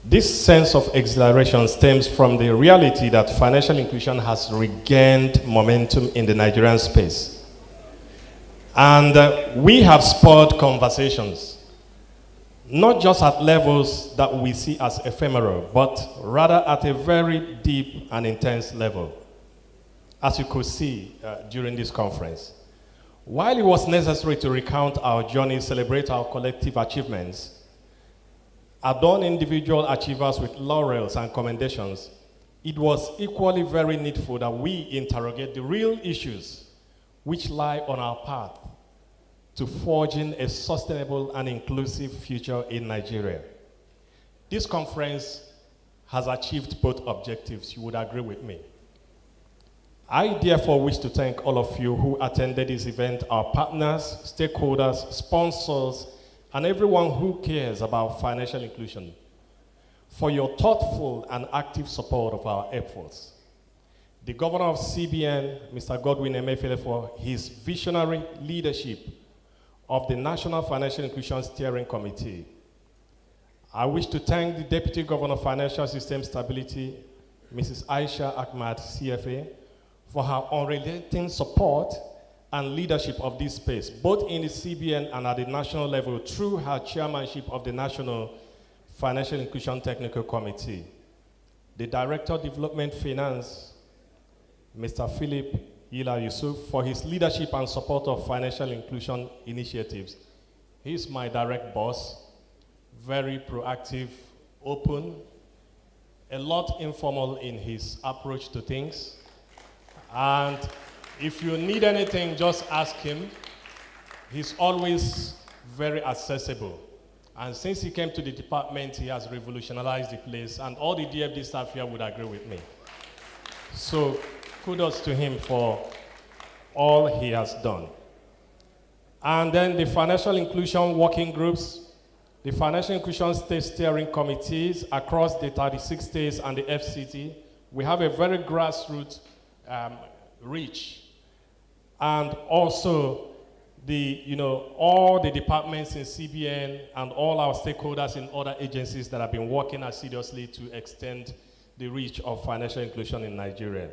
[SPEAKER 13] This sense of exhilaration stems from the reality that financial inclusion has regained momentum in the Nigerian space. And we have spurred conversations, not just at levels that we see as ephemeral, but rather at a very deep and intense level, as you could see during this conference. While it was necessary to recount our journey, celebrate our collective achievements, adorn individual achievers with laurels and commendations, it was equally very needful that we interrogate the real issues which lie on our path to forging a sustainable and inclusive future in Nigeria. This conference has achieved both objectives, you would agree with me. I therefore wish to thank all of you who attended this event, our partners, stakeholders, sponsors, and everyone who cares about financial inclusion, for your thoughtful and active support of our efforts. The Governor of CBN, Mr. Godwin Emefiele, for his visionary leadership of the National Financial Inclusion Steering Committee. I wish to thank the Deputy Governor of Financial System Stability, Mrs. Aisha Ahmad, CFA, for her unrelenting support and leadership of this space, both in the CBN and at the national level through her chairmanship of the National Financial Inclusion Technical Committee. The Director of Development Finance, Mr. Philip Yila Yusuf, for his leadership and support of financial inclusion initiatives. He's my direct boss, very proactive, open, a lot informal in his approach to things. And if you need anything, just ask him. He's always very accessible. And since he came to the department, he has revolutionized the place, and all the DFD staff here would agree with me. So kudos to him for all he has done. And then the financial inclusion working groups, the financial inclusion state steering committees across the 36 states and the FCT, we have a very grassroots reach. And also all the departments in CBN and all our stakeholders in other agencies that have been working assiduously to extend the reach of financial inclusion in Nigeria.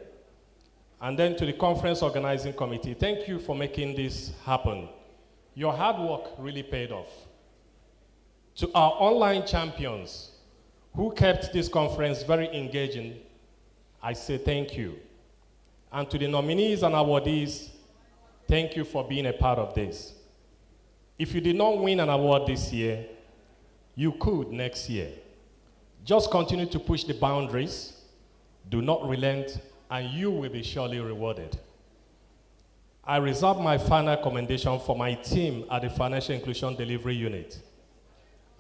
[SPEAKER 13] And then to the conference organizing committee, thank you for making this happen. Your hard work really paid off. To our online champions who kept this conference very engaging, I say thank you. And to the nominees and awardees, thank you for being a part of this. If you did not win an award this year, you could next year. Just continue to push the boundaries, do not relent, and you will be surely rewarded. I reserve my final commendation for my team at the Financial Inclusion Delivery Unit.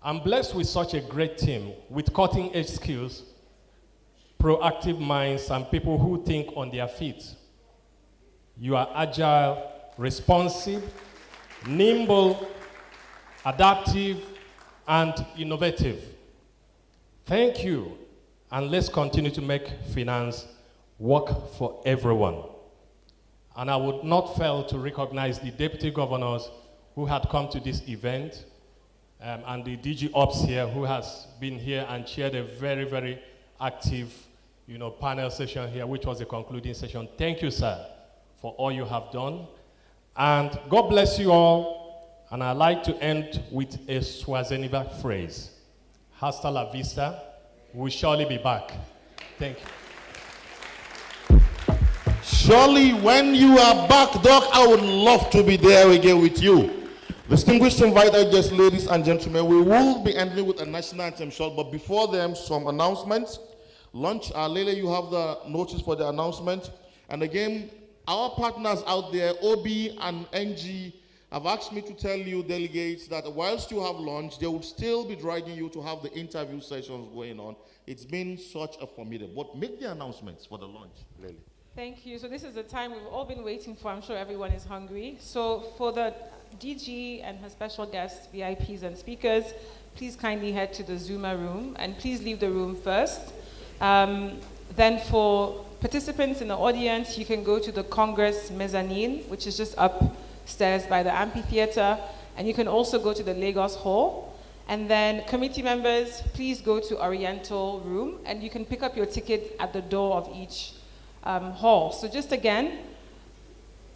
[SPEAKER 13] I'm blessed with such a great team with cutting-edge skills, proactive minds, and people who think on their feet. You are agile, responsive, nimble, adaptive, and innovative. Thank you, and let's continue to make finance work for everyone. And I would not fail to recognize the deputy governors who had come to this event, and the DG Ops here who has been here and chaired a very, very active panel session here, which was a concluding session. Thank you, sir, for all you have done. And God bless you all. And I'd like to end with a Swaziniva phrase. Hasta la vista. We'll surely be back. Thank you.
[SPEAKER 16] Surely when you are back, Doc, I would love to be there again with you. Distinguished invited guests, ladies and gentlemen, we will be ending with a national anthem short, but before them, some announcements. Lunch, Lele, you have the notice for the announcement. And again, our partners out there, OB and NG, have asked me to tell you, delegates, that whilst you have lunch, they will still be dragging you to have the interview sessions going on. It's been such a formidable. But make the announcements for the lunch, Lele.
[SPEAKER 17] Thank you. So this is the time we've all been waiting for. I'm sure everyone is hungry. So for the DG and her special guests, VIPs and speakers, please kindly head to the Zuma room and please leave the room first. Then for participants in the audience, you can go to the Congress mezzanine, which is just upstairs by the amphitheater, and you can also go to the Lagos Hall. And then committee members, please go to Oriental room and you can pick up your ticket at the door of each hall. So just again,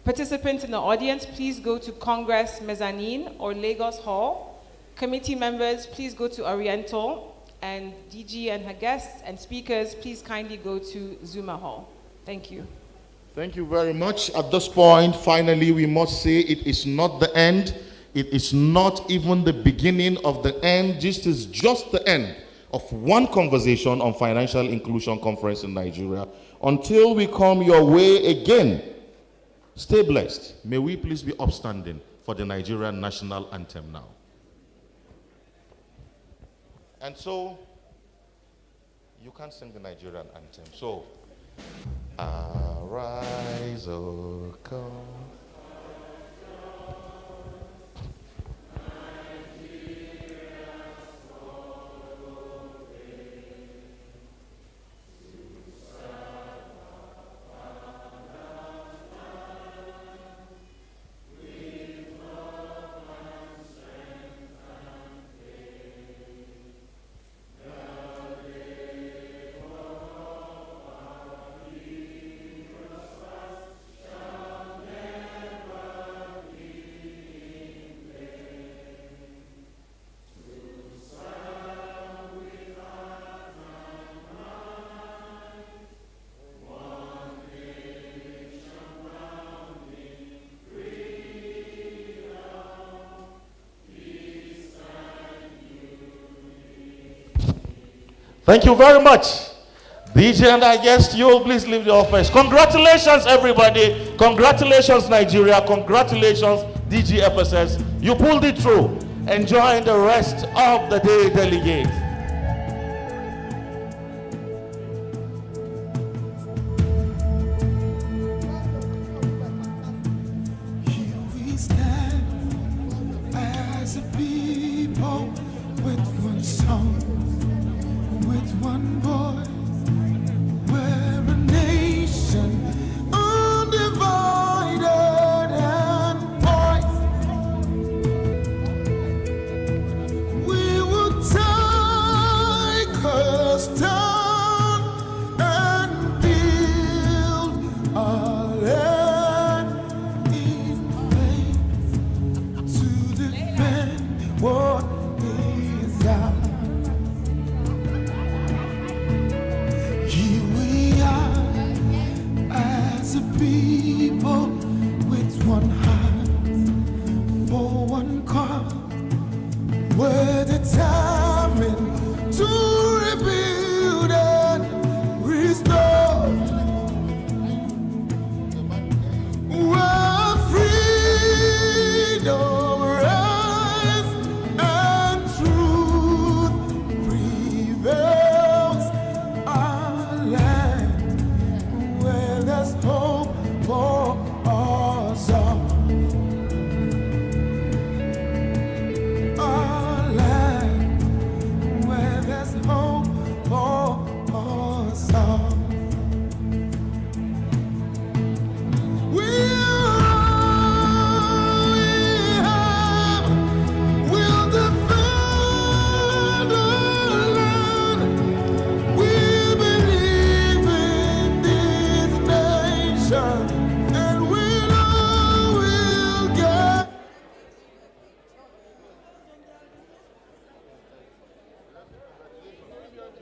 [SPEAKER 17] participants in the audience, please go to Congress Mezzanine or Lagos Hall. Committee members, please go to Oriental. And DG and her guests and speakers, please kindly go to Zuma Hall. Thank you.
[SPEAKER 16] Thank you very much. At this point, finally, we must say it is not the end. It is not even the beginning of the end. This is just the end of one conversation on Financial Inclusion Conference in Nigeria. Until we come your way again, stay blessed. May we please be upstanding for the Nigerian national anthem now. And so, you can't sing the Nigerian anthem. So, arise, O come. Thank you very much. DJ and I guess you will please leave the office. Congratulations, everybody. Congratulations, Nigeria. Congratulations, DGFSS. You pulled it through. Enjoy the rest of the day, delegates.
[SPEAKER 1] Here we stand as a people with one song, with one voice. We're a nation undivided and poised people with one heart for one cause. We're determined to rebuild and restore. Where freedom reigns and truth prevails. Our land where there's hope for us all. Our land where there's hope for us all. We'll defend our land. We believe in this nation, and we know we'll get.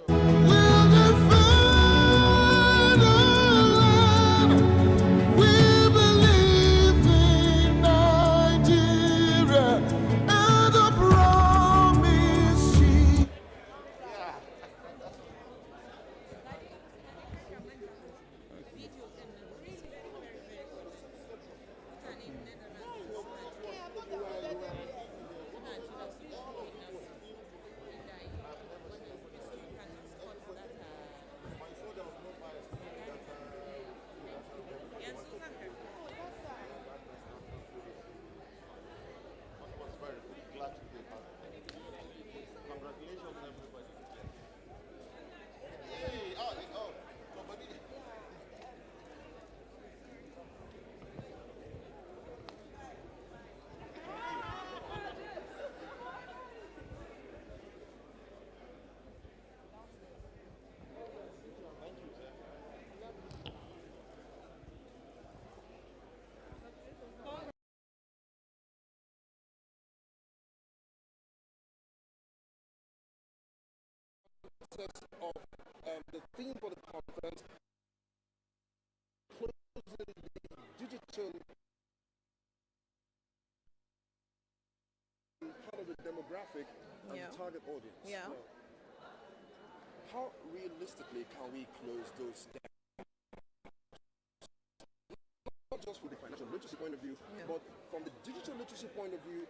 [SPEAKER 1] We'll defend our land. We believe in Nigeria and the promise she.
[SPEAKER 5] Of the theme for the conference, closing the digital part of the demographic and the target audience.
[SPEAKER 9] Yeah.
[SPEAKER 5] Now, how realistically can we close those gaps? Not just from the financial literacy point of view, but from the digital literacy point of view.